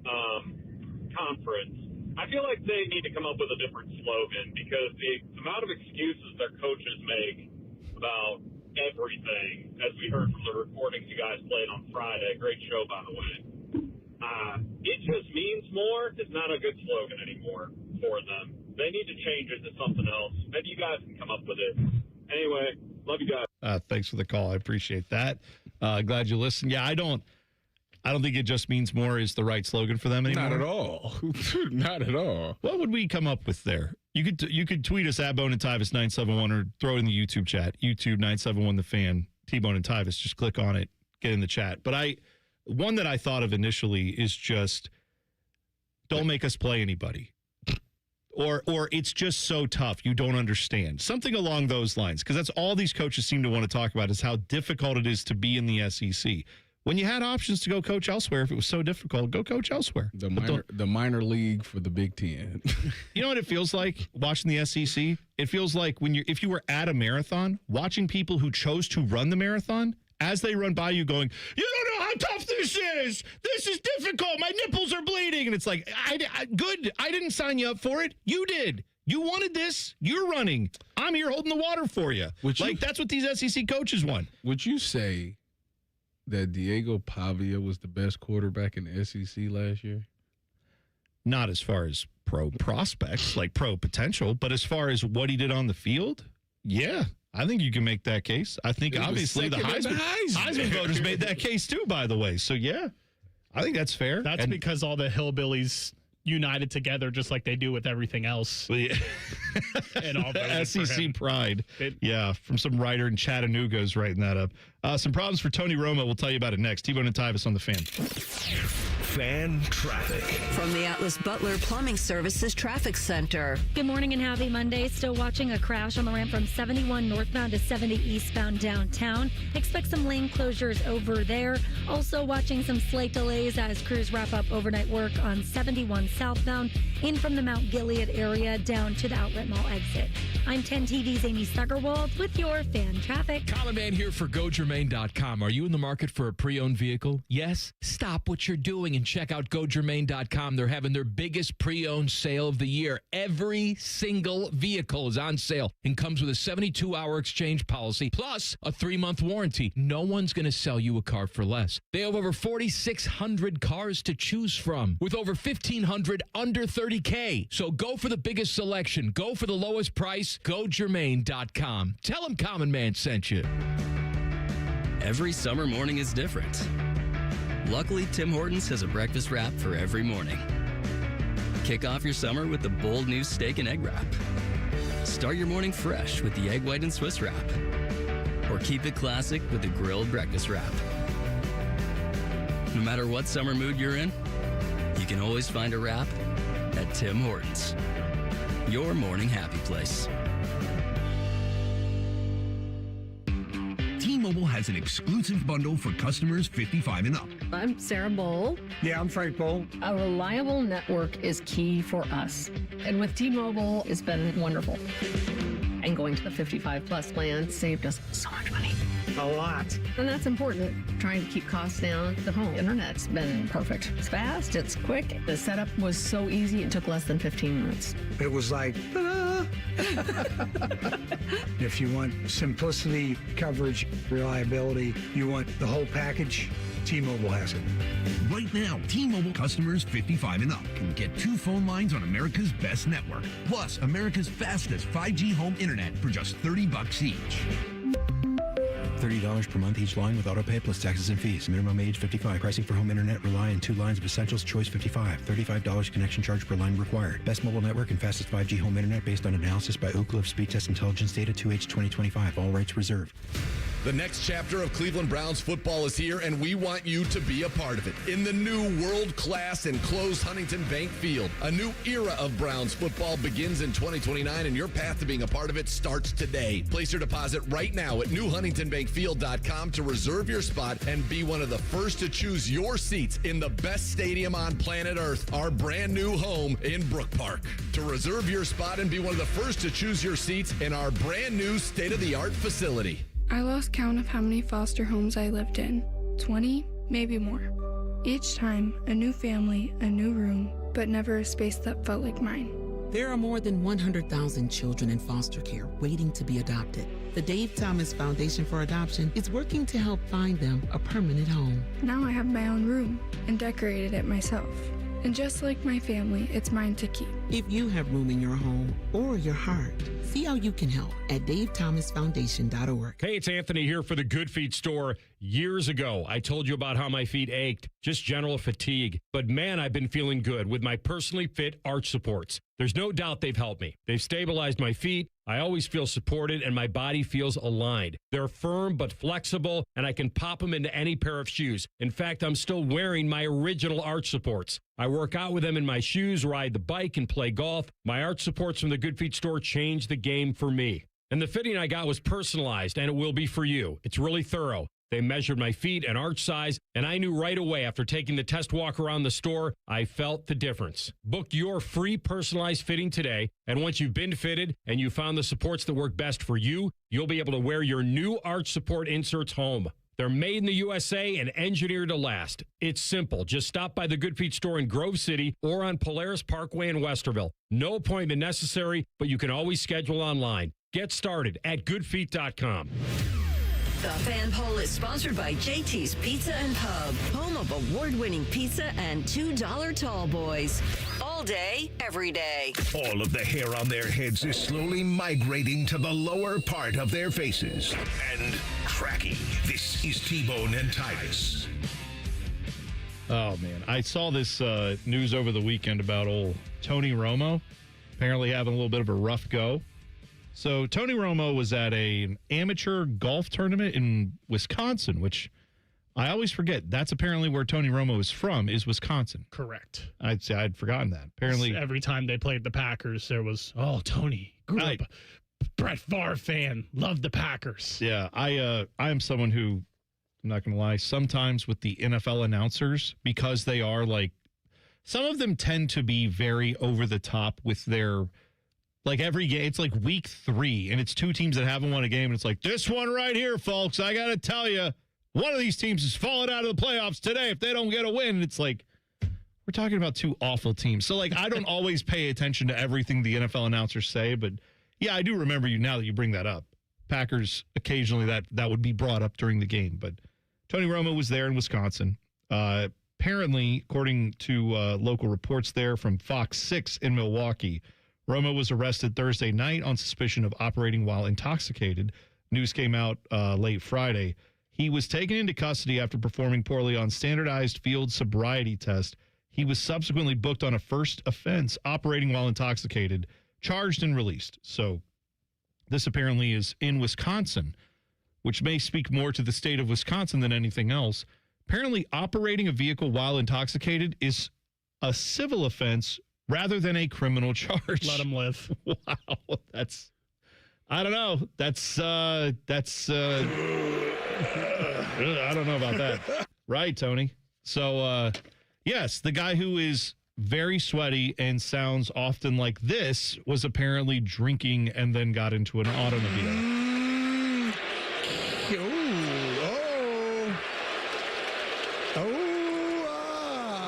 conference, I feel like they need to come up with a different slogan, because the amount of excuses their coaches make about everything, as we heard from the recordings you guys played on Friday, great show, by the way, it just means more. It's not a good slogan anymore for them. They need to change it to something else. Maybe you guys can come up with it. Anyway, love you guys.
Thanks for the call. I appreciate that. Glad you listened. Yeah, I don't think it just means more is the right slogan for them anymore.
Not at all. Not at all.
What would we come up with there? You could tweet us at Bone and Tyvis 971 or throw it in the YouTube chat. YouTube 971 The Fan, T-Bone and Tyvis. Just click on it, get in the chat. But one that I thought of initially is just don't make us play anybody. Or it's just so tough. You don't understand. Something along those lines, because that's all these coaches seem to want to talk about is how difficult it is to be in the SEC. When you had options to go coach elsewhere, if it was so difficult, go coach elsewhere.
The minor league for the Big Ten.
You know what it feels like watching the SEC? It feels like if you were at a marathon, watching people who chose to run the marathon, as they run by you going, you don't know how tough this is. This is difficult. My nipples are bleeding. And it's like, good. I didn't sign you up for it. You did. You wanted this. You're running. I'm here holding the water for you. That's what these SEC coaches want.
Would you say that Diego Pavia was the best quarterback in the SEC last year?
Not as far as pro prospects, like pro potential, but as far as what he did on the field, yeah. I think you can make that case. I think obviously the Heisman voters made that case too, by the way. So, yeah, I think that's fair.
That's because all the hillbillies united together just like they do with everything else.
Yeah.
And all
SEC pride. From some writer in Chattanooga is writing that up. Some problems for Tony Romo. We'll tell you about it next. T-Bone and Tyvis on the Fan.
Fan traffic.
From the Atlas Butler Plumbing Services Traffic Center.
Good morning and happy Monday. Still watching a crash on the ramp from 71 northbound to 70 eastbound downtown. Expect some lane closures over there. Also watching some slight delays as crews wrap up overnight work on 71 southbound in from the Mount Gilead area down to the Outlet Mall exit. I'm 10 TV's Amy Stuggerwald with your fan traffic.
Common Man here for GoGermain.com. Are you in the market for a pre-owned vehicle? Yes? Stop what you're doing and check out GoGermain.com. They're having their biggest pre-owned sale of the year. Every single vehicle is on sale and comes with a 72-hour exchange policy plus a 3-month warranty. No one's going to sell you a car for less. They have over 4,600 cars to choose from with over 1,500 under 30K. So go for the biggest selection. Go for the lowest price. GoGermain.com. Tell them Common Man sent you.
Every summer morning is different. Luckily, Tim Hortons has a breakfast wrap for every morning. Kick off your summer with the bold new steak and egg wrap. Start your morning fresh with the egg white and Swiss wrap. Or keep it classic with the grilled breakfast wrap. No matter what summer mood you're in, you can always find a wrap at Tim Hortons. Your morning happy place.
T-Mobile has an exclusive bundle for customers 55 and up.
I'm Sarah Bowl.
Yeah, I'm Frank Bowl.
A reliable network is key for us. And with T-Mobile, it's been wonderful. And going to the 55 plus plan saved us so much money.
A lot.
And that's important. Trying to keep costs down. The home internet's been perfect. It's fast, it's quick. The setup was so easy, it took less than 15 minutes.
It was like, ta-da! If you want simplicity, coverage, reliability, you want the whole package, T-Mobile has it.
Right now, T-Mobile customers 55 and up can get 2 phone lines on America's best network, plus America's fastest 5G home internet for just $30 each.
$30 per month each line with autopay plus taxes and fees. Minimum age 55. Pricing for home internet rely on 2 lines of essentials. Choice 55. $35 connection charge per line required. Best mobile network and fastest 5G home internet based on analysis by Ookla of Speed Test Intelligence data 2H 2025. All rights reserved.
The next chapter of Cleveland Browns football is here, and we want you to be a part of it. In the new world-class enclosed Huntington Bank Field, a new era of Browns football begins in 2029, and your path to being a part of it starts today. Place your deposit right now at newhuntingtonbankfield.com to reserve your spot and be one of the first to choose your seats in the best stadium on planet Earth, our brand new home in Brook Park. To reserve your spot and be one of the first to choose your seats in our brand new state-of-the-art facility.
I lost count of how many foster homes I lived in. 20, maybe more. Each time, a new family, a new room, but never a space that felt like mine.
There are more than 100,000 children in foster care waiting to be adopted. The Dave Thomas Foundation for Adoption is working to help find them a permanent home.
Now I have my own room and decorated it myself. And just like my family, it's mine to keep.
If you have room in your home or your heart, see how you can help at davethomasfoundation.org.
Hey, it's Anthony here for the Good Feet store. Years ago, I told you about how my feet ached, just general fatigue. But man, I've been feeling good with my personally fit arch supports. There's no doubt they've helped me. They've stabilized my feet. I always feel supported and my body feels aligned. They're firm but flexible, and I can pop them into any pair of shoes. In fact, I'm still wearing my original arch supports. I work out with them in my shoes, ride the bike, and play golf. My arch supports from the Good Feet store changed the game for me. And the fitting I got was personalized, and it will be for you. It's really thorough. They measured my feet and arch size, and I knew right away after taking the test walk around the store, I felt the difference. Book your free personalized fitting today, and once you've been fitted and you found the supports that work best for you, you'll be able to wear your new arch support inserts home. They're made in the USA and engineered to last. It's simple. Just stop by the Good Feet store in Grove City or on Polaris Parkway in Westerville. No appointment necessary, but you can always schedule online. Get started at goodfeet.com.
The Fan Poll is sponsored by JT's Pizza and Pub, home of award-winning pizza and $2 tall boys. All day, every day.
All of the hair on their heads is slowly migrating to the lower part of their faces. And cracking. This is T-Bone and Tyvis.
Oh, man. I saw this news over the weekend about old Tony Romo apparently having a little bit of a rough go. So Tony Romo was at an amateur golf tournament in Wisconsin, which I always forget. That's apparently where Tony Romo is from, is Wisconsin.
Correct.
I'd say I'd forgotten that. Apparently,
every time they played the Packers, there was, Tony, grew up Brett Favre fan, loved the Packers.
Yeah, I am someone who, I'm not going to lie, sometimes with the NFL announcers, because they are like, some of them tend to be very over the top with their, like every game, it's like week 3, and it's 2 teams that haven't won a game, and it's like, this one right here, folks, I got to tell you, one of these teams is falling out of the playoffs today if they don't get a win. And it's like, we're talking about 2 awful teams. So, like, I don't always pay attention to everything the NFL announcers say, but, yeah, I do remember you now that you bring that up. Packers, occasionally that would be brought up during the game. But Tony Romo was there in Wisconsin. Apparently, according to local reports there from Fox 6 in Milwaukee, Romo was arrested Thursday night on suspicion of operating while intoxicated. News came out late Friday. He was taken into custody after performing poorly on standardized field sobriety test. He was subsequently booked on a first offense, operating while intoxicated, charged and released. So this apparently is in Wisconsin, which may speak more to the state of Wisconsin than anything else. Apparently, operating a vehicle while intoxicated is a civil offense rather than a criminal charge.
Let him live.
Wow, that's, I don't know. That's I don't know about that. Right, Tony? So, yes, the guy who is very sweaty and sounds often like this was apparently drinking and then got into an automobile.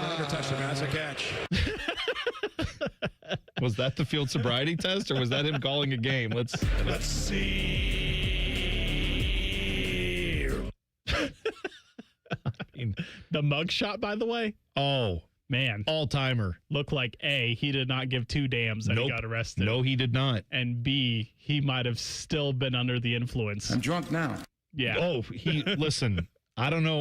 Never touched him. That's a catch.
Was that the field sobriety test, or was that him calling a game? Let's see.
I mean, the mug shot, by the way.
Oh,
man.
All-timer.
Looked like A, he did not give 2 damns that he got arrested.
No, he did not.
And B, he might have still been under the influence.
I'm drunk now.
Yeah.
Oh, listen, I don't know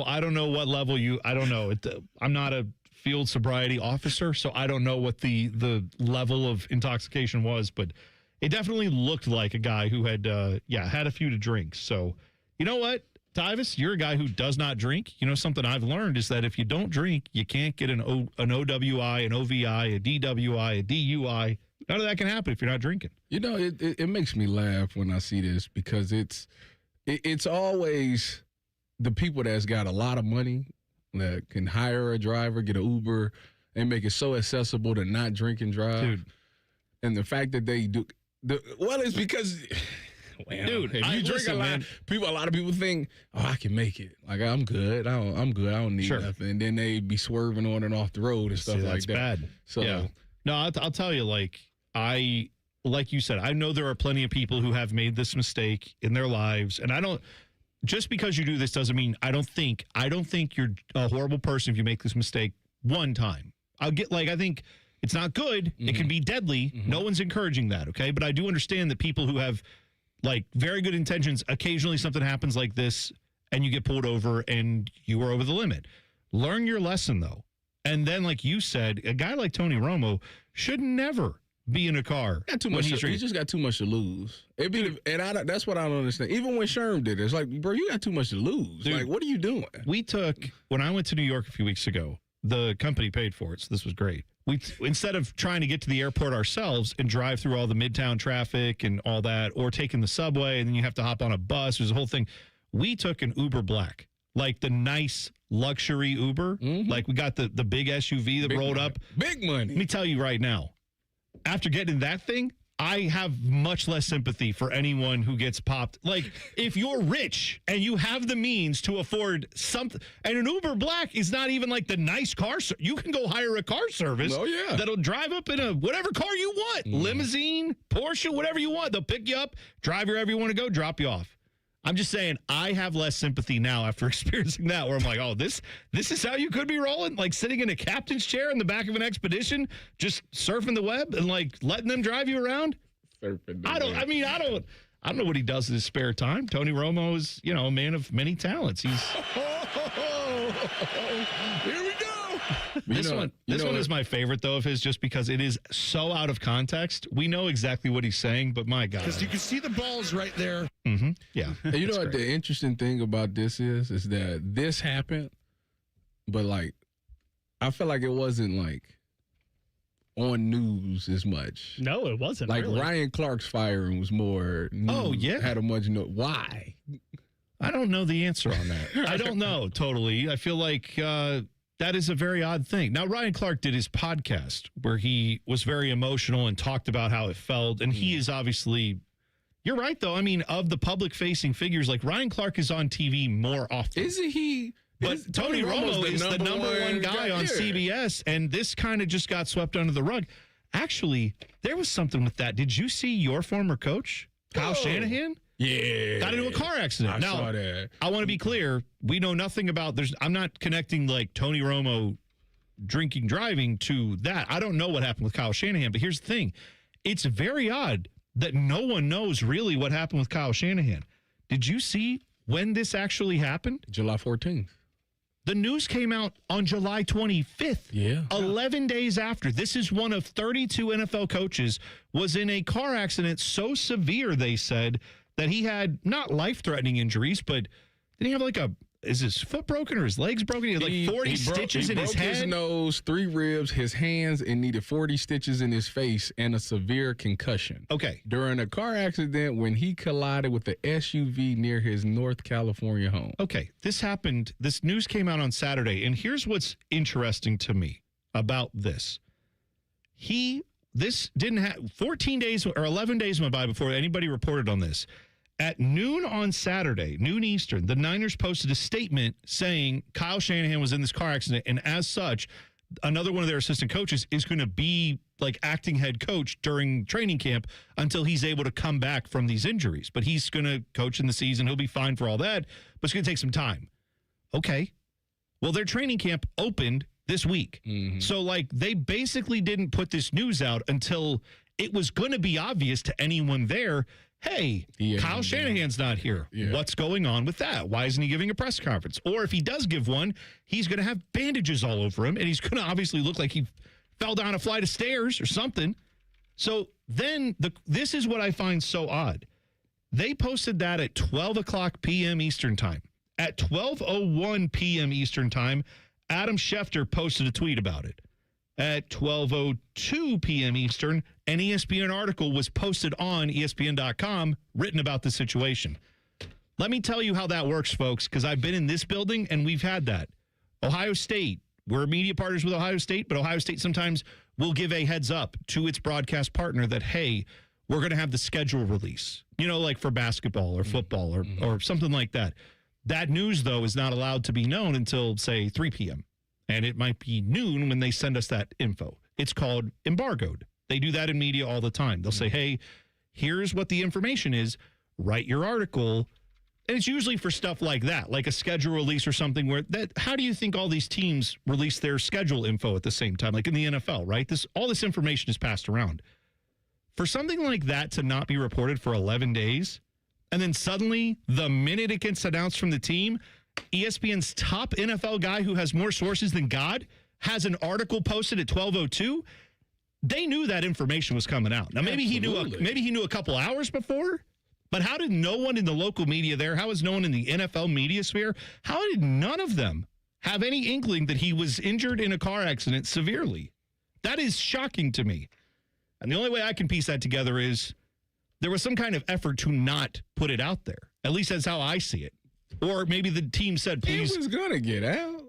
what level I don't know. I'm not a field sobriety officer, so I don't know what the level of intoxication was, but it definitely looked like a guy who had had a few to drink. So, you know what, Tyvis, you're a guy who does not drink. You know, something I've learned is that if you don't drink, you can't get an OWI, an OVI, a DWI, a DUI. None of that can happen if you're not drinking.
You know, it makes me laugh when I see this, because it's always the people that's got a lot of money that can hire a driver, get an Uber, and make it so accessible to not drink and drive.
Dude.
And the fact that they do, it's because,
dude,
if you drink a lot, a lot of people think, I can make it. Like, I'm good. I'm good. I don't need nothing. And then they be swerving on and off the road and stuff like that.
That's bad.
So,
yeah. No, I'll tell you, like you said, I know there are plenty of people who have made this mistake in their lives, and just because you do this doesn't mean I don't think you're a horrible person if you make this mistake one time. I think it's not good. Mm-hmm. It can be deadly. Mm-hmm. No one's encouraging that, okay? But I do understand that people who have like very good intentions, occasionally something happens like this and you get pulled over and you are over the limit. Learn your lesson, though. And then, like you said, a guy like Tony Romo should never be in a car.
He just got too much to lose. That's what I don't understand. Even when Sherm did it, it's like, bro, you got too much to lose. Dude, like, what are you doing?
When I went to New York a few weeks ago, the company paid for it, so this was great. Instead of trying to get to the airport ourselves and drive through all the midtown traffic and all that, or taking the subway and then you have to hop on a bus, there's a whole thing. We took an Uber Black. like the nice luxury Uber. Like we got the big SUV that rolled up.
Big money.
Let me tell you right now, after getting that thing, I have much less sympathy for anyone who gets popped. Like, if you're rich and you have the means to afford something, and an Uber Black is not even like the nice car. You can go hire a car service that'll drive up in a whatever car you want, limousine, Porsche, whatever you want. They'll pick you up, drive you wherever you want to go, drop you off. I'm just saying, I have less sympathy now after experiencing that, where I'm like, oh, this is how you could be rolling? Like sitting in a captain's chair in the back of an expedition, just surfing the web and like letting them drive you around? I don't know what he does in his spare time. Tony Romo is, a man of many talents. He's
Here we go.
This one is my favorite, though, of his, just because it is so out of context. We know exactly what he's saying, but my God.
Because you can see the balls right there.
Mm-hmm. Yeah.
And you know what the interesting thing about this is that this happened, but, like, I feel like it wasn't, like, on news as much.
No, it wasn't.
Like,
really.
Ryan Clark's firing was more news.
Oh, yeah.
Had a much why?
I don't know the answer on that. I don't know, totally. I feel like that is a very odd thing. Now, Ryan Clark did his podcast where he was very emotional and talked about how it felt. And he is obviously, you're right, though. I mean, of the public-facing figures, like Ryan Clark is on TV more often.
Isn't he?
But Tony Romo is the number one guy on CBS, and this kind of just got swept under the rug. Actually, there was something with that. Did you see your former coach, Kyle Shanahan?
Yeah.
Got into a car accident.
I saw that.
I want to be clear. We know nothing about I'm not connecting like Tony Romo drinking, driving to that. I don't know what happened with Kyle Shanahan, but here's the thing. It's very odd that no one knows really what happened with Kyle Shanahan. Did you see when this actually happened?
July 14th.
The news came out on July 25th.
Yeah.
11 days after. This is one of 32 NFL coaches was in a car accident so severe, they said, that he had not life-threatening injuries, but did he have is his foot broken or his legs broken? He had like 40 stitches in his head.
He broke his nose, 3 ribs, his hands, and needed 40 stitches in his face and a severe concussion.
Okay.
During a car accident when he collided with the SUV near his North California home.
Okay. This happened. This news came out on Saturday, and here's what's interesting to me about this. This didn't have 14 days or 11 days went by before anybody reported on this. At noon on Saturday, noon Eastern, the Niners posted a statement saying Kyle Shanahan was in this car accident, and as such, another one of their assistant coaches is going to be like acting head coach during training camp until he's able to come back from these injuries. But he's going to coach in the season. He'll be fine for all that, but it's going to take some time. Okay. Well, their training camp opened this week. Mm-hmm. So, like, they basically didn't put this news out until it was going to be obvious to anyone there, hey, Kyle Shanahan's not here. Yeah. What's going on with that? Why isn't he giving a press conference? Or if he does give one, he's going to have bandages all over him, and he's going to obviously look like he fell down a flight of stairs or something. So then this is what I find so odd. They posted that at 12 o'clock p.m. Eastern time. At 12:01 p.m. Eastern time, Adam Schefter posted a tweet about it. At 12:02 p.m. Eastern, an ESPN article was posted on ESPN.com written about the situation. Let me tell you how that works, folks, because I've been in this building and we've had that. Ohio State, we're media partners with Ohio State, but Ohio State sometimes will give a heads up to its broadcast partner that, hey, we're going to have the schedule release, like for basketball or football or something like that. That news, though, is not allowed to be known until, say, 3 p.m. And it might be noon when they send us that info. It's called embargoed. They do that in media all the time. They'll say, hey, here's what the information is. Write your article. And it's usually for stuff like that, like a schedule release or something how do you think all these teams release their schedule info at the same time? Like in the NFL, right? All this information is passed around. For something like that to not be reported for 11 days, and then suddenly, the minute it gets announced from the team, ESPN's top NFL guy who has more sources than God has an article posted at 12:02. They knew that information was coming out. Now, maybe he knew a couple hours before, but how did no one in the local media there, how was no one in the NFL media sphere, how did none of them have any inkling that he was injured in a car accident severely? That is shocking to me. And the only way I can piece that together is there was some kind of effort to not put it out there. At least that's how I see it. Or maybe the team said, please.
It was going to get out.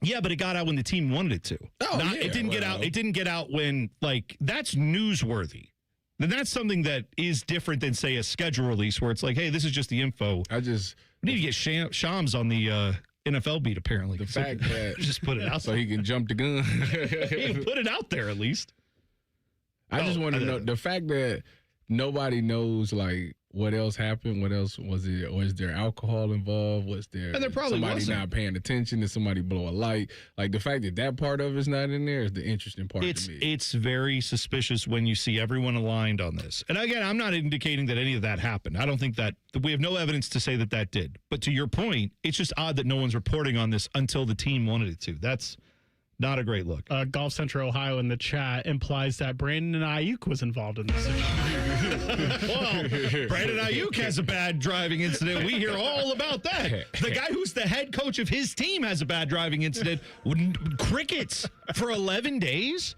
Yeah, but it got out when the team wanted it to. It didn't get out. It didn't get out when, that's newsworthy. Then that's something that is different than, say, a schedule release where it's like, hey, this is just the info. We need to get Shams on the NFL beat, apparently.
The fact that
just put it out
so he can jump the gun.
He can put it out there at least.
I just want to know the fact that nobody knows what else happened. What else was it? Was there alcohol involved? Was there
And there probably
somebody
wasn't.
not paying attention? Did somebody blow a light? The fact that part of it's not in there is the interesting part to me.
It's very suspicious when you see everyone aligned on this. And again, I'm not indicating that any of that happened. I don't think that we have no evidence to say that did. But to your point, it's just odd that no one's reporting on this until the team wanted it to. That's not a great look.
Golf Central Ohio in the chat implies that Brandon Ayuk was involved in this situation.
Well, Brandon Ayuk has a bad driving incident. We hear all about that. The guy who's the head coach of his team has a bad driving incident. Crickets for 11 days?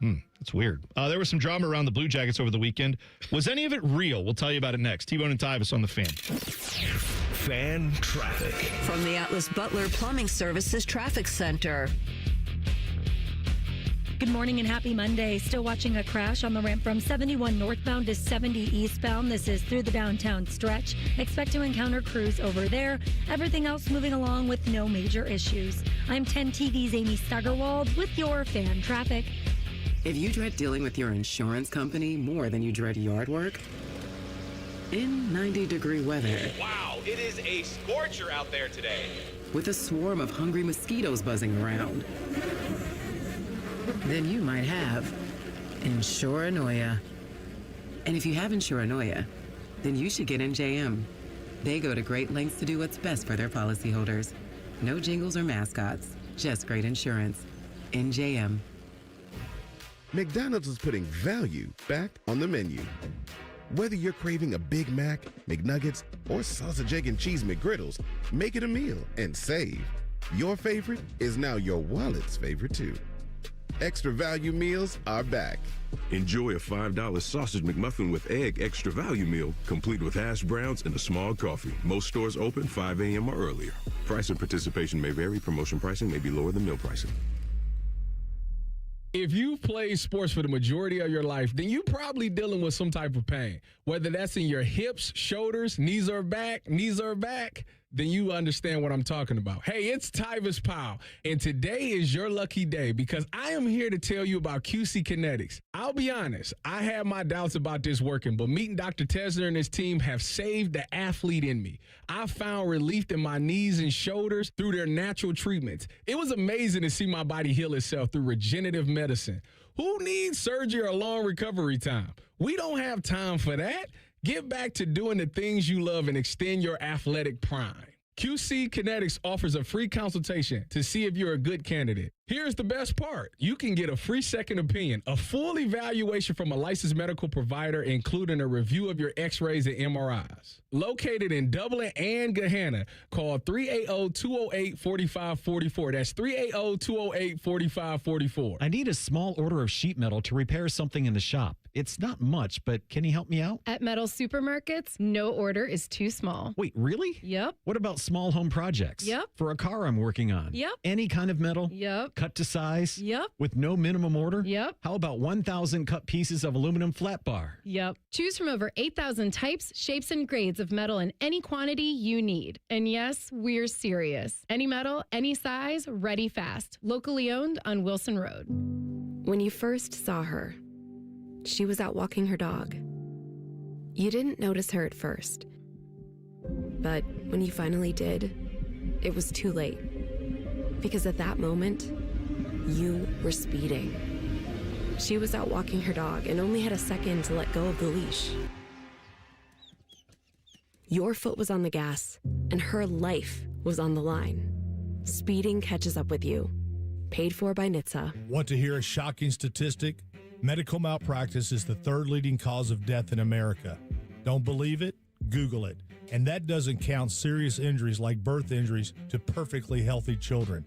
That's weird. There was some drama around the Blue Jackets over the weekend. Was any of it real? We'll tell you about it next. T-Bone and Tyvis on the Fan.
Fan traffic.
From the Atlas Butler Plumbing Services Traffic Center.
Good morning and happy Monday. Still watching a crash on the ramp from 71 northbound to 70 eastbound. This is through the downtown stretch. Expect to encounter crews over there. Everything else moving along with no major issues. I'm 10 TV's Amy Stuggerwald with your Fan Traffic.
If you dread dealing with your insurance company more than you dread yard work, in 90-degree weather.
Wow, it is a scorcher out there today.
With a swarm of hungry mosquitoes buzzing around. Then you might have Insuranoia. And if you have Insuranoia, then you should get NJM. They go to great lengths to do what's best for their policyholders. No jingles or mascots, just great insurance. NJM.
McDonald's is putting value back on the menu. Whether you're craving a Big Mac, McNuggets, or sausage, egg, and cheese McGriddles, make it a meal and save. Your favorite is now your wallet's favorite too. Extra value meals are back.
Enjoy a $5 sausage McMuffin with egg extra value meal, complete with hash browns and a small coffee. Most stores open 5 a.m. or earlier. Price and participation may vary. Promotion pricing may be lower than meal pricing.
If you've played sports for the majority of your life, then you're probably dealing with some type of pain. Whether that's in your hips, shoulders, knees or back, then you understand what I'm talking about. Hey, it's Tyvis Powell, and today is your lucky day because I am here to tell you about QC Kinetics. I'll be honest, I had my doubts about this working, but meeting Dr. Tesner and his team have saved the athlete in me. I found relief in my knees and shoulders through their natural treatments. It was amazing to see my body heal itself through regenerative medicine. Who needs surgery or long recovery time? We don't have time for that. Get back to doing the things you love and extend your athletic prime. QC Kinetics offers a free consultation to see if you're a good candidate. Here's the best part. You can get a free second opinion, a full evaluation from a licensed medical provider, including a review of your x-rays and MRIs. Located in Dublin and Gahanna, call 380-208-4544. That's 380-208-4544.
I need a small order of sheet metal to repair something in the shop. It's not much, but can you help me out?
At Metal Supermarkets, no order is too small.
Wait, really?
Yep.
What about small home projects?
Yep.
For a car I'm working on?
Yep.
Any kind of metal?
Yep.
Cut to size?
Yep.
With no minimum order?
Yep.
How about 1,000 cut pieces of aluminum flat bar?
Yep. Choose from over 8,000 types, shapes, and grades of metal in any quantity you need. And yes, we're serious. Any metal, any size, ready fast. Locally owned on Wilson Road.
When you first saw her, she was out walking her dog. You didn't notice her at first. But when you finally did, it was too late. Because at that moment, you were speeding. She was out walking her dog and only had a second to let go of the leash. Your foot was on the gas, and her life was on the line. Speeding catches up with you. Paid for by NHTSA.
Want to hear a shocking statistic? Medical malpractice is the third leading cause of death in America. Don't believe it? Google it. And that doesn't count serious injuries like birth injuries to perfectly healthy children.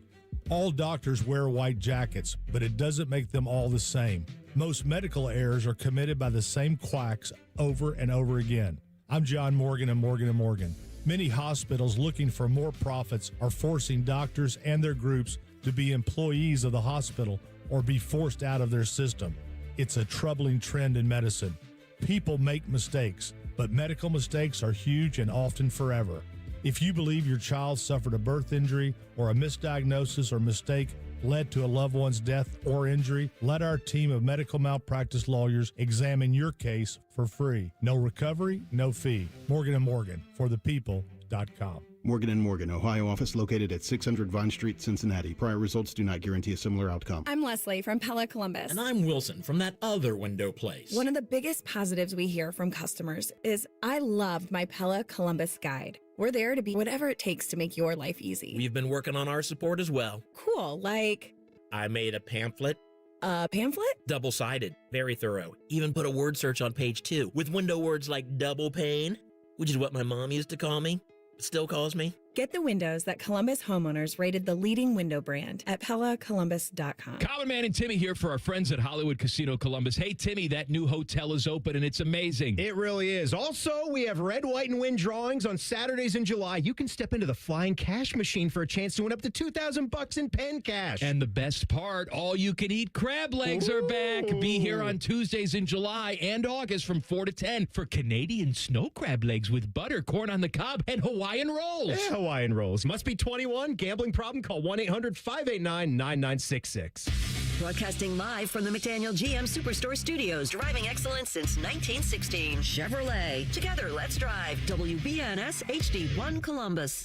All doctors wear white jackets, but it doesn't make them all the same. Most medical errors are committed by the same quacks over and over again. I'm John Morgan of Morgan & Morgan. Many hospitals looking for more profits are forcing doctors and their groups to be employees of the hospital or be forced out of their system. It's a troubling trend in medicine. People make mistakes, but medical mistakes are huge and often forever. If you believe your child suffered a birth injury or a misdiagnosis or mistake led to a loved one's death or injury, let our team of medical malpractice lawyers examine your case for free. No recovery, no fee. Morgan & Morgan, for the people.com.
Morgan & Morgan, Ohio office located at 600 Vine Street, Cincinnati. Prior results do not guarantee a similar outcome.
I'm Leslie from Pella Columbus.
And I'm Wilson from that other window place.
One of the biggest positives we hear from customers is, I loved my Pella Columbus guide. We're there to be whatever it takes to make your life easy.
We've been working on our support as well.
Cool, like...
I made a pamphlet.
A pamphlet?
Double-sided, very thorough. Even put a word search on page 2 with window words like double pane, which is what my mom used to call me, still calls me.
Get the windows that Columbus homeowners rated the leading window brand at PellaColumbus.com.
Common Man and Timmy here for our friends at Hollywood Casino Columbus. Hey, Timmy, that new hotel is open and it's amazing.
It really is. Also, we have red, white, and win drawings on Saturdays in July. You can step into the flying cash machine for a chance to win up to $2,000 in pen cash.
And the best part, all you can eat crab legs are back. Be here on Tuesdays in July and August from 4 to 10 for Canadian snow crab legs with butter, corn on the cob, and Hawaiian rolls.
Yeah, Hawaiian rolls. Must be 21. Gambling problem? Call 1-800-589-9966.
Broadcasting live from the McDaniel GM Superstore Studios. Driving excellence since 1916. Chevrolet. Together, let's drive. WBNS HD1 Columbus.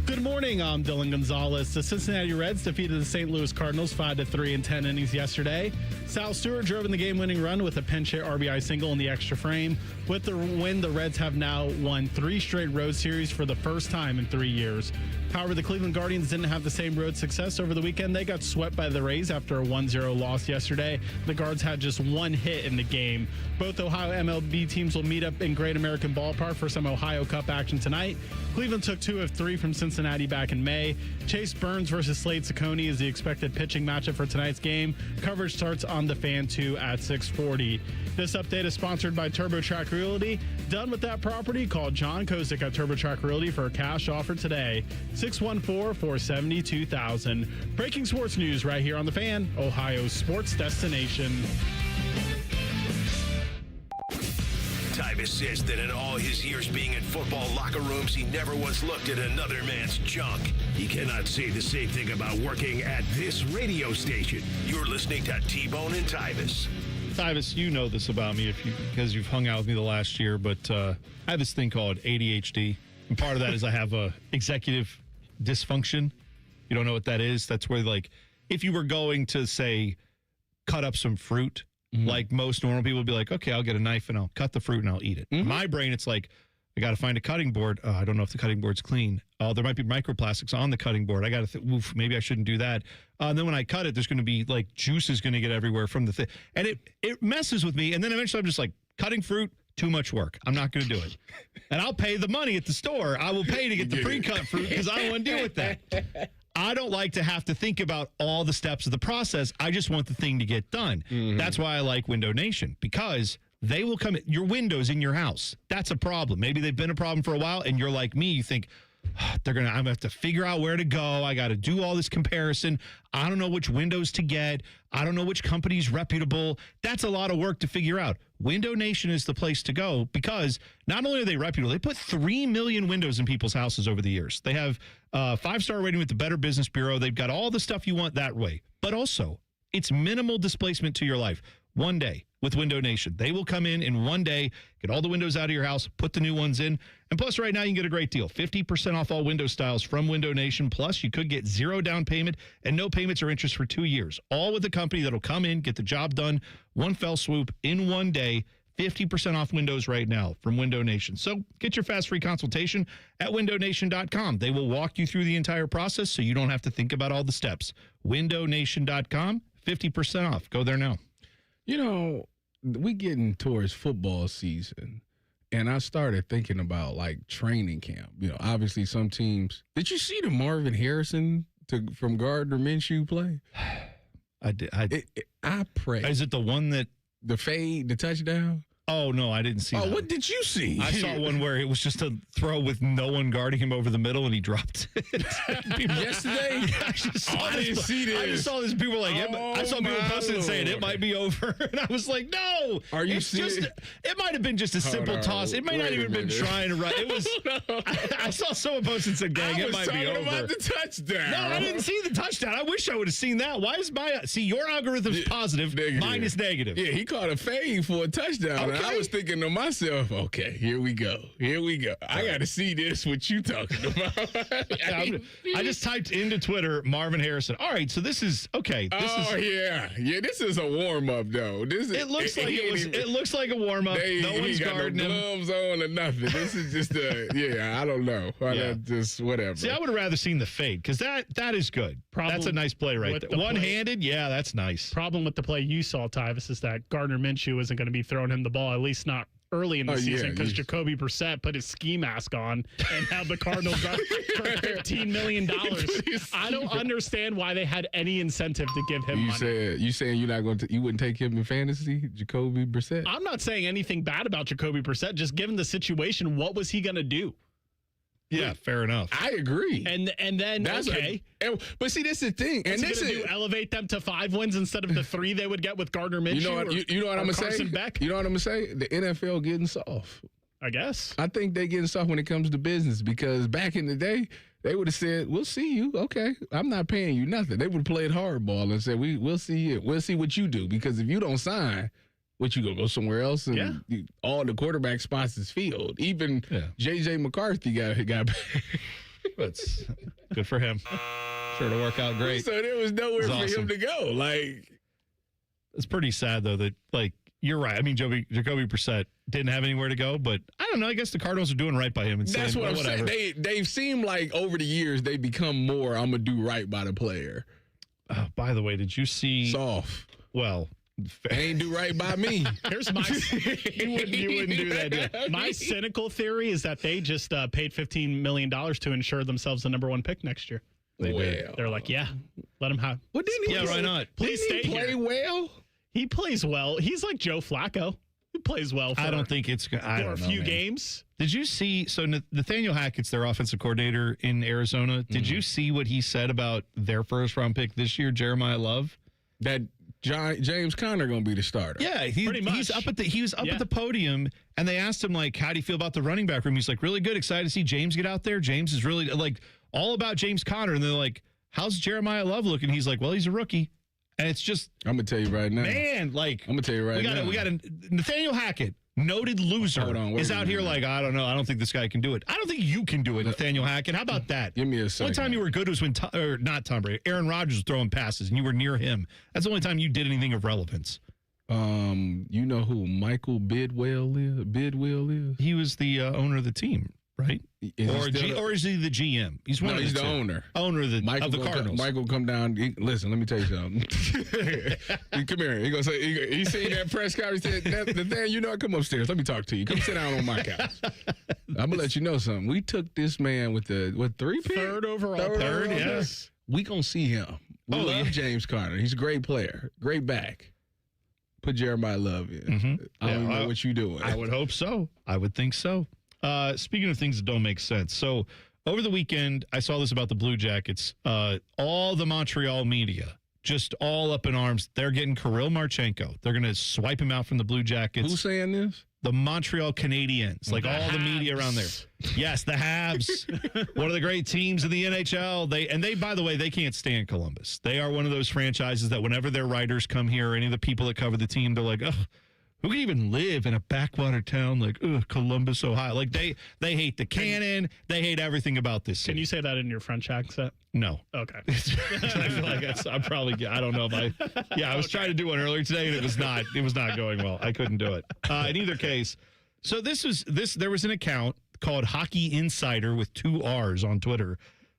Good morning, I'm Dylan Gonzalez. The Cincinnati Reds defeated the St. Louis Cardinals 5-3 in 10 innings yesterday. Sal Stewart drove in the game-winning run with a pinch hit RBI single in the extra frame. With the win, the Reds have now won 3 straight road series for the first time in 3 years. However, the Cleveland Guardians didn't have the same road success over the weekend. They got swept by the Rays after a 1-0 loss yesterday. The Guards had just 1 hit in the game. Both Ohio MLB teams will meet up in Great American Ballpark for some Ohio Cup action tonight. Cleveland took 2 of 3 from Cincinnati back in May. Chase Burns versus Slade Ciccone is the expected pitching matchup for tonight's game. Coverage starts on The Fan 2 at 6:40. This update is sponsored by TurboTrack Realty. Done with that property? Call John Kosick at TurboTrack Realty for a cash offer today. 614-472-2000. Breaking sports news right here on The Fan, Ohio's sports destination.
Tyvis says that in all his years being in football locker rooms, he never once looked at another man's junk. He cannot say the same thing about working at this radio station. You're listening to T-Bone and Tyvis.
Tyvis, you know this about me because you've hung out with me the last year, but I have this thing called ADHD. And part of that is I have a executive dysfunction. You don't know what that is? That's where, like, if you were going to, say, cut up some fruit, like most normal people would be like, okay, I'll get a knife and I'll cut the fruit and I'll eat it. My brain, it's like, I got to find a cutting board. I don't know if the cutting board's clean. There might be microplastics on the cutting board. I got to oof, maybe I shouldn't do that. And then when I cut it, there's going to be like juice is going to get everywhere from the thing. And it messes with me. And then eventually I'm just like, cutting fruit, too much work. I'm not going to do it. And I'll pay the money at the store. I will pay to get the pre-cut fruit because I don't want to deal with that. I don't like to have to think about all the steps of the process. I just want the thing to get done. That's why I like Window Nation, because they will come in your windows in your house. That's a problem. Maybe they've been a problem for a while and you're like me, you think, I'm going to have to figure out where to go. I got to do all this comparison. I don't know which windows to get. I don't know which company's reputable. That's a lot of work to figure out. Window Nation is the place to go because not only are they reputable, they put 3 million windows in people's houses over the years. They have a 5-star rating with the Better Business Bureau. They've got all the stuff you want that way. But also, it's minimal displacement to your life. One day with Window Nation. They will come in one day, get all the windows out of your house, put the new ones in. And plus, right now, you can get a great deal. 50% off all window styles from Window Nation. Plus, you could get 0 down payment and no payments or interest for 2 years. All with a company that'll come in, get the job done, one fell swoop in one day. 50% off windows right now from Window Nation. So get your fast free consultation at windownation.com. They will walk you through the entire process so you don't have to think about all the steps. Windownation.com, 50% off. Go there now.
You know, we getting towards football season, and I started thinking about, like, training camp. You know, obviously some teams. Did you see the Marvin Harrison from Gardner Minshew play?
I did.
I pray.
Is it the one that
the fade, the touchdown?
Oh, no, I didn't see that.
What did you see?
I saw one where it was just a throw with no one guarding him over the middle, and he dropped it.
Yesterday?
I
didn't see this.
I just saw this. People were like, I saw people posting saying it might be over. And I was like, no.
Are you serious?
It might have been just a simple toss. It might not even been trying to run. It was. I saw someone post and said, gang, it might be over.
I was talking about the touchdown.
No, I didn't see the touchdown. I wish I would have seen that. Why is see, your algorithm's positive, mine is negative.
Yeah, he caught a fade for a touchdown.
Okay.
And I was thinking to myself, okay, here we go. I got to see this, what you talking about.
I just typed into Twitter, Marvin Harrison. All right, so this is, okay.
Yeah, this is a warm-up, though. It
looks like a warm-up. No one's guarding him.
Gloves on or nothing. This is just I don't know. Just whatever.
See, I would have rather seen the fade, because that is good. That's a nice play right there. One-handed, yeah, that's nice.
Problem with the play you saw, Tyvis, is that Gardner Minshew isn't going to be throwing him the ball, at least not early in the season, because Jacoby Brissett put his ski mask on and had the Cardinals for $15 million. I don't understand why they had any incentive to give him money.
You saying you're not going to? You wouldn't take him in fantasy, Jacoby Brissett?
I'm not saying anything bad about Jacoby Brissett. Just given the situation, what was he going to do?
Yeah, fair enough.
I agree.
And then
but see, this is the thing.
And this is elevate them to 5 wins instead of the 3 they would get with Gardner Minshew.
You know what I'm gonna say?
Beck?
You know what I'm gonna say? The NFL getting soft.
I guess.
I think they getting soft when it comes to business, because back in the day, they would have said, "We'll see you. Okay, I'm not paying you nothing." They would have played hardball and said, "We'll see you. We'll see what you do, because if you don't sign." What, you go somewhere else, and all the quarterback spots is filled. Even J.J. McCarthy got
That's good for him. Sure to work out great.
So there was nowhere for him to go. Like,
it's pretty sad though that, like, you're right. I mean, Jacoby Brissett didn't have anywhere to go, but I don't know. I guess the Cardinals are doing right by him. And
that's
saying,
what I'm
whatever.
saying. They've seemed like over the years they become more. I'm gonna do right by the player.
By the way, did you see
soft?
Well.
They ain't do right by me.
Here's my. You wouldn't do that. Deal. My cynical theory is that they just paid $15 million to ensure themselves the #1 pick next year. They're like, yeah, let him have.
Well, didn't he?
Yeah, why not?
Please stay
play
here.
Well.
He plays well. He's like Joe Flacco. He plays well.
I don't think it's for
a few games.
Did you see? So Nathaniel Hackett's their offensive coordinator in Arizona. Did you see what he said about their first-round pick this year, Jeremiah Love?
That James Conner gonna be the starter.
Yeah, he was up at the podium, and they asked him, like, how do you feel about the running back room? He's like, really good, excited to see James get out there. James is really, like, all about James Conner. And they're like, how's Jeremiah Love looking? He's like, well, he's a rookie. And it's just,
I'm gonna tell you right now,
man, like,
I'm gonna tell you right now,
we got a Nathaniel Hackett, noted loser, is out here like, I don't know, I don't think this guy can do it. I don't think you can do it, Nathaniel Hackett. How about that?
Give me a second.
One time you were good was when, not Tom Brady, Aaron Rodgers was throwing passes, and you were near him. That's the only time you did anything of relevance.
You know who Michael Bidwell is?
He was the owner of the team, right? Or is he the GM? He's one.
He's the owner.
Owner of the Cardinals.
Michael come down. Listen, let me tell you something. Come here. He gonna say he seen that press conference. He said, Nathaniel, come upstairs. Let me talk to you. Come sit down on my couch. I'm gonna let you know something. We took this man with the 3 pick?
Third overall.
Third, yes.
We gonna see him. We love James Conner. He's a great player, great back. Put Jeremiah Love in.
Mm-hmm.
I don't know what you doing.
I would hope so. I would think so. Speaking of things that don't make sense. So over the weekend, I saw this about the Blue Jackets. All the Montreal media, just all up in arms. They're getting Kirill Marchenko. They're going to swipe him out from the Blue Jackets.
Who's saying this?
The Montreal Canadiens. Like all the media around there. Yes, the Habs. One of the great teams in the NHL. They, by the way, they can't stand Columbus. They are one of those franchises that whenever their writers come here, or any of the people that cover the team, they're like, ugh. Who can even live in a backwater town like Columbus, Ohio? Like they hate the cannon. They hate everything about this city.
Can you say that in your French accent?
No.
Okay.
I feel like I don't know if I was trying to do one earlier today and it was not going well. I couldn't do it. In either case, so there was an account called Hockey Insider with 2 R's on Twitter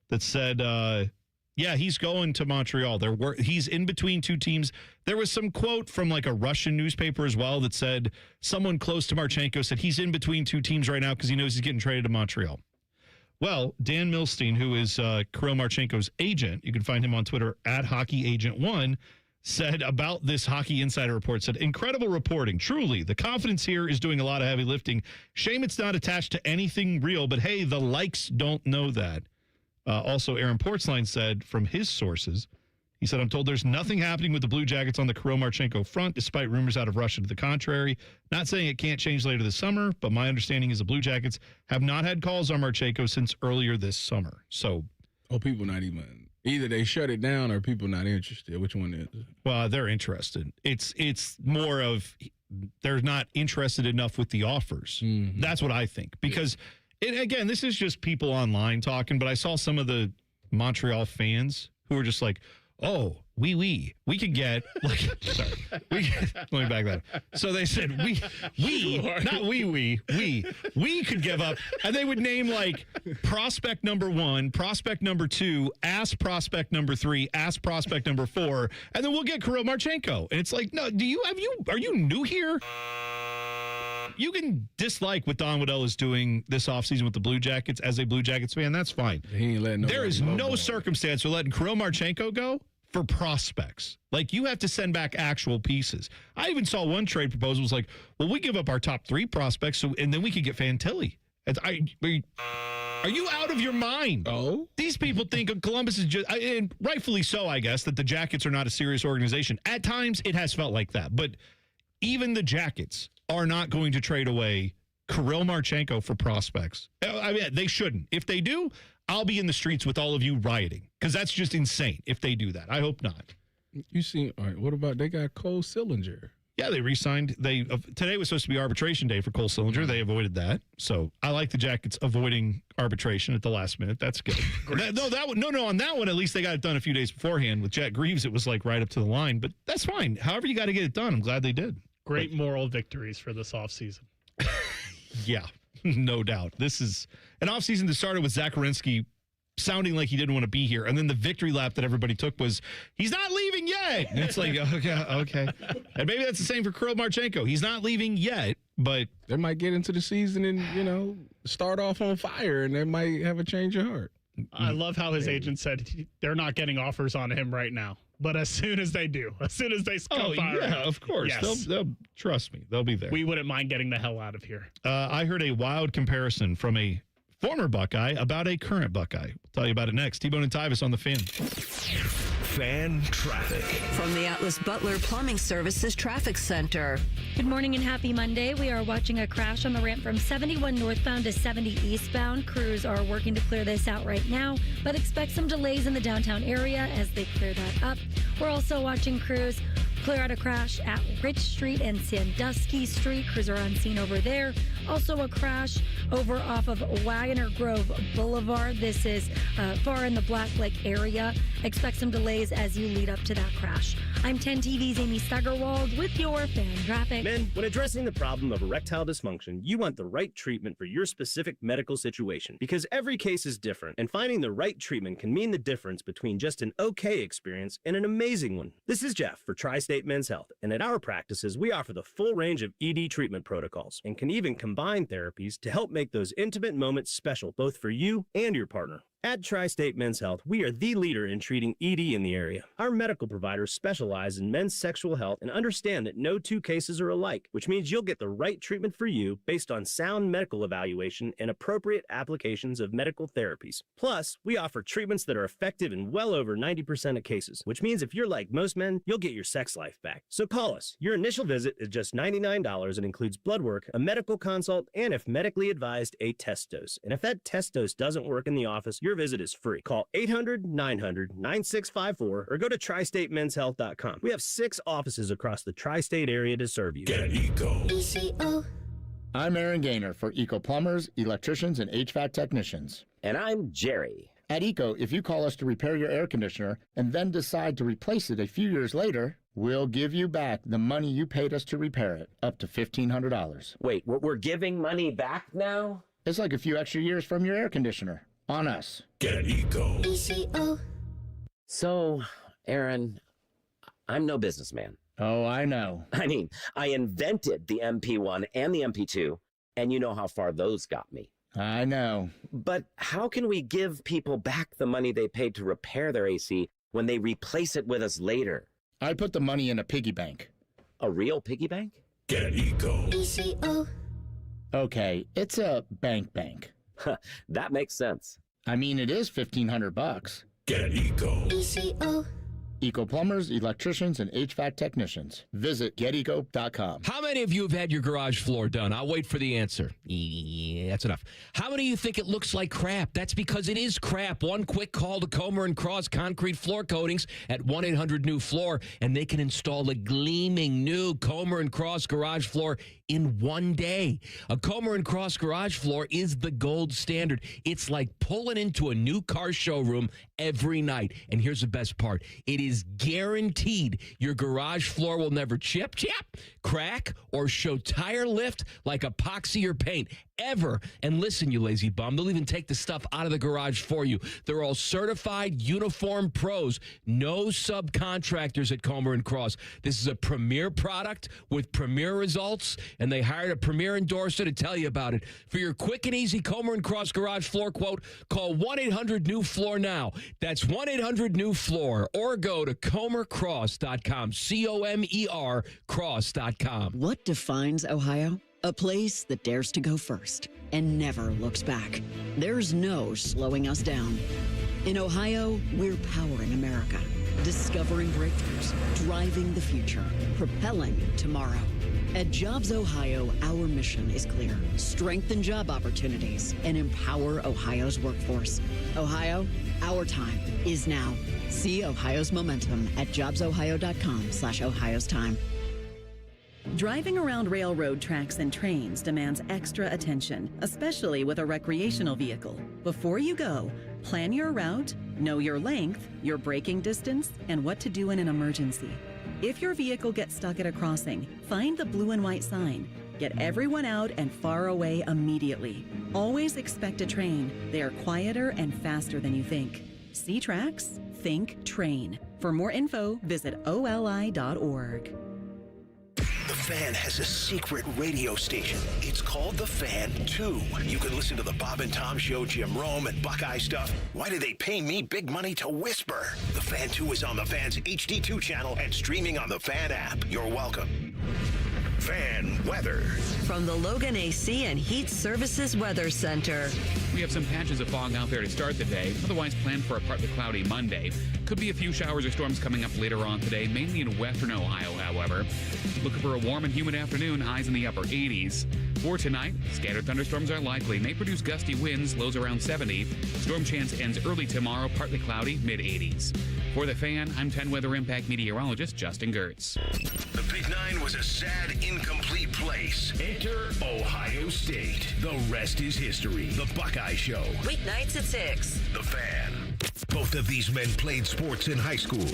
that said, yeah, he's going to Montreal. He's in between 2 teams. There was some quote from like a Russian newspaper as well that said someone close to Marchenko said he's in between 2 teams right now because he knows he's getting traded to Montreal. Well, Dan Milstein, who is Kirill Marchenko's agent, you can find him on Twitter at HockeyAgent1, said about this Hockey Insider report, said, incredible reporting. Truly, the confidence here is doing a lot of heavy lifting. Shame it's not attached to anything real, but hey, the likes don't know that. Also, Aaron Portzline said from his sources, he said, I'm told there's nothing happening with the Blue Jackets on the Kirill Marchenko front, despite rumors out of Russia to the contrary. Not saying it can't change later this summer, but my understanding is the Blue Jackets have not had calls on Marchenko since earlier this summer. So,
people not even... Either they shut it down or people not interested. Which one is it?
Well, they're interested. It's more of they're not interested enough with the offers. Mm-hmm. That's what I think. Because, again, this is just people online talking, but I saw some of the Montreal fans who were just like, oh, we could get, like, sorry, let me back that up. So they said, we could give up, and they would name, like, prospect number 1, prospect number 2, ass prospect number 3, ass prospect number 4, and then we'll get Kirill Marchenko. And it's like, no, are you new here? You can dislike what Don Waddell is doing this offseason with the Blue Jackets as a Blue Jackets fan. That's fine.
He ain't letting
there is no circumstance for letting Kirill Marchenko go for prospects. Like, you have to send back actual pieces. I even saw one trade proposal was like, well, we give up our top 3 prospects, and then we could get Fantilli. Are you out of your mind?
Oh?
These people think of Columbus is just, and rightfully so, I guess, that the Jackets are not a serious organization. At times, it has felt like that. But even the Jackets are not going to trade away Kirill Marchenko for prospects. I mean, they shouldn't. If they do, I'll be in the streets with all of you rioting, because that's just insane if they do that. I hope not.
You see, all right, what about they got Cole Sillinger?
Yeah, they re-signed. Today was supposed to be arbitration day for Cole Sillinger. They avoided that. So I like the Jackets avoiding arbitration at the last minute. That's good. On that one, at least they got it done a few days beforehand. With Jack Greaves, it was like right up to the line. But that's fine. However you got to get it done, I'm glad they did.
Great moral victories for this offseason.
Yeah, no doubt. This is an offseason that started with Zach Werenski sounding like he didn't want to be here. And then the victory lap that everybody took was, he's not leaving yet. And it's like, okay. And maybe that's the same for Kirill Marchenko. He's not leaving yet, but
they might get into the season and, start off on fire, and they might have a change of heart.
I love how his agent said they're not getting offers on him right now. But as soon as they do, as soon as they come fire,
yeah, of course.
Yes.
They'll trust me. They'll be there.
We wouldn't mind getting the hell out of here.
I heard a wild comparison from a former Buckeye about a current Buckeye. We'll tell you about it next. T-Bone and Tyvis on the Fan.
Fan traffic.
From the Atlas Butler Plumbing Services Traffic Center.
Good morning and happy Monday. We are watching a crash on the ramp from 71 northbound to 70 eastbound. Crews are working to clear this out right now, but expect some delays in the downtown area as they clear that up. We're also watching crews clear out a crash at Rich Street and Sandusky Street. Crews are on scene over there. Also a crash over off of Wagoner Grove Boulevard. This is far in the Black Lake area. Expect some delays as you lead up to that crash. I'm 10 TV's Amy Steigerwald with your fan traffic.
Men, when addressing the problem of erectile dysfunction, you want the right treatment for your specific medical situation, because every case is different, and finding the right treatment can mean the difference between just an okay experience and an amazing one. This is Jeff for Tri-State Men's Health, and at our practices, we offer the full range of ED treatment protocols and can even combine therapies to help make those intimate moments special, both for you and your partner. At Tri-State Men's Health, we are the leader in treating ED in the area. Our medical providers specialize in men's sexual health and understand that no two cases are alike, which means you'll get the right treatment for you based on sound medical evaluation and appropriate applications of medical therapies. Plus, we offer treatments that are effective in well over 90% of cases, which means if you're like most men, you'll get your sex life back. So call us. Your initial visit is just $99 and includes blood work, a medical consult, and if medically advised, a test dose. And if that test dose doesn't work in the office, your visit is free. Call 800-900-9654 or go to tristatemenshealth.com. We have 6 offices across the tri-state area to serve you.
Get Eco.
I'm Aaron Gaynor for Eco Plumbers, Electricians, and HVAC Technicians.
And I'm Jerry.
At Eco, if you call us to repair your air conditioner and then decide to replace it a few years later, we'll give you back the money you paid us to repair it, up to $1,500.
Wait, we're giving money back now?
It's like a few extra years from your air conditioner. On us.
Get Eco.
So, Aaron, I'm no businessman.
Oh, I know.
I mean, I invented the MP1 and the MP2, and you know how far those got me.
I know.
But how can we give people back the money they paid to repair their AC when they replace it with us later?
I put the money in a piggy bank.
A real piggy bank?
Get Eco.
ECO. Okay, it's a bank.
That makes sense.
I mean, it is $1,500.
Get Eco.
ECO. Eco plumbers, electricians, and HVAC technicians. Visit geteco.com.
How many of you have had your garage floor done? I'll wait for the answer. Yeah, that's enough. How many of you think it looks like crap? That's because it is crap. One quick call to Comer & Cross Concrete Floor Coatings at 1-800-NEW-FLOOR, and they can install a gleaming new Comer & Cross garage floor in one day. A Comer & Cross garage floor is the gold standard. It's like pulling into a new car showroom every night. And here's the best part. It is guaranteed your garage floor will never chip, crack, or show tire lift like epoxy or paint ever. And listen, you lazy bum, they'll even take the stuff out of the garage for you. They're all certified uniform pros, no subcontractors at Comer & Cross. This is a premier product with premier results, and they hired a premier endorser to tell you about it. For your quick and easy Comer & Cross garage floor quote, call 1-800-NEW-FLOOR now. That's 1-800-NEW-FLOOR, or go to comercross.com, COMER cross.com.
What defines Ohio? A place that dares to go first and never looks back. There's no slowing us down. In Ohio, we're powering America, discovering breakthroughs, driving the future, propelling tomorrow. At Jobs Ohio, our mission is clear. Strengthen job opportunities and empower Ohio's workforce. Ohio, our time is now. See Ohio's momentum at jobsohio.com/Ohio's time.
Driving around railroad tracks and trains demands extra attention, especially with a recreational vehicle. Before you go, plan your route, know your length, your braking distance, and what to do in an emergency. If your vehicle gets stuck at a crossing, find the blue and white sign. Get everyone out and far away immediately. Always expect a train. They are quieter and faster than you think. See tracks? Think train. For more info, visit oli.org.
The Fan has a secret radio station. It's called The Fan 2. You can listen to the Bob and Tom Show, Jim Rome, and Buckeye stuff. Why do they pay me big money to whisper? The Fan 2 is on the Fan's HD2 channel and streaming on the Fan app. You're welcome. Fan weather.
From the Logan AC and Heat Services Weather Center.
We have some patches of fog out there to start the day. Otherwise, plan for a partly cloudy Monday. Could be a few showers or storms coming up later on today, mainly in western Ohio, however. Looking for a warm and humid afternoon, highs in the upper 80s. For tonight, scattered thunderstorms are likely. May produce gusty winds, lows around 70. Storm chance ends early tomorrow, partly cloudy, mid-80s. For the Fan, I'm 10 Weather Impact meteorologist Justin Gertz.
The Big Nine was a sad, incomplete place. Enter Ohio State. The rest is history. The Buckeye Show.
Weeknights at 6.
The Fan. Both of these men played sports in high school.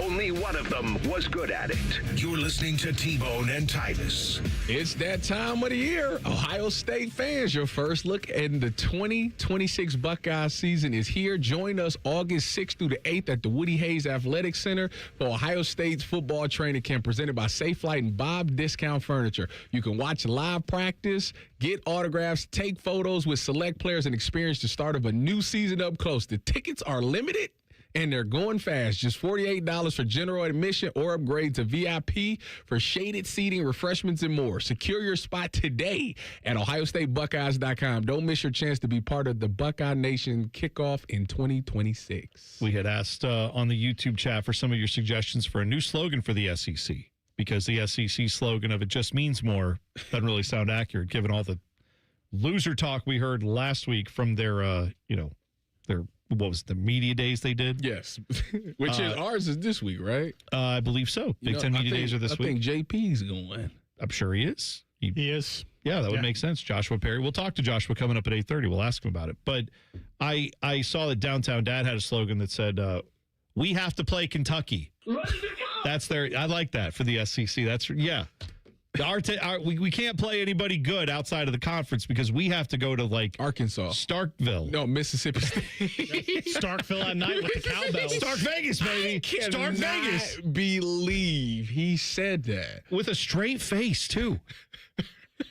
Only one of them was good at it. You're listening to T-Bone and Tyvis.
It's that time of the year. Ohio State fans, your first look at the 2026 Buckeye season is here. Join us August 6th through the 8th at the Woody Hayes Athletic Center for Ohio State's football training camp presented by Safe Flight and Bob Discount Furniture. You can watch live practice, get autographs, take photos with select players, and experience the start of a new season up close. The tickets are limited, and they're going fast. Just $48 for general admission or upgrade to VIP for shaded seating, refreshments, and more. Secure your spot today at OhioStateBuckeyes.com. Don't miss your chance to be part of the Buckeye Nation kickoff in 2026.
We had asked on the YouTube chat for some of your suggestions for a new slogan for the SEC, because the SEC slogan of "it just means more" doesn't really sound accurate given all the loser talk we heard last week from their what was it, the media days they did?
Yes. Which is ours is this week, right?
I believe so. Big Ten media days are this week.
I think JP's going to win.
I'm sure he is.
He is.
Yeah, that would make sense. Joshua Perry. We'll talk to Joshua coming up at 8:30. We'll ask him about it. But I saw that Downtown Dad had a slogan that said, "We have to play Kentucky." That's their. I like that for the SEC. That's we can't play anybody good outside of the conference because we have to go to like
Arkansas,
Starkville,
no, Mississippi State,
Starkville at night with the cowbells.
Stark Vegas, baby. Stark Vegas.
Believe he said that
with a straight face too.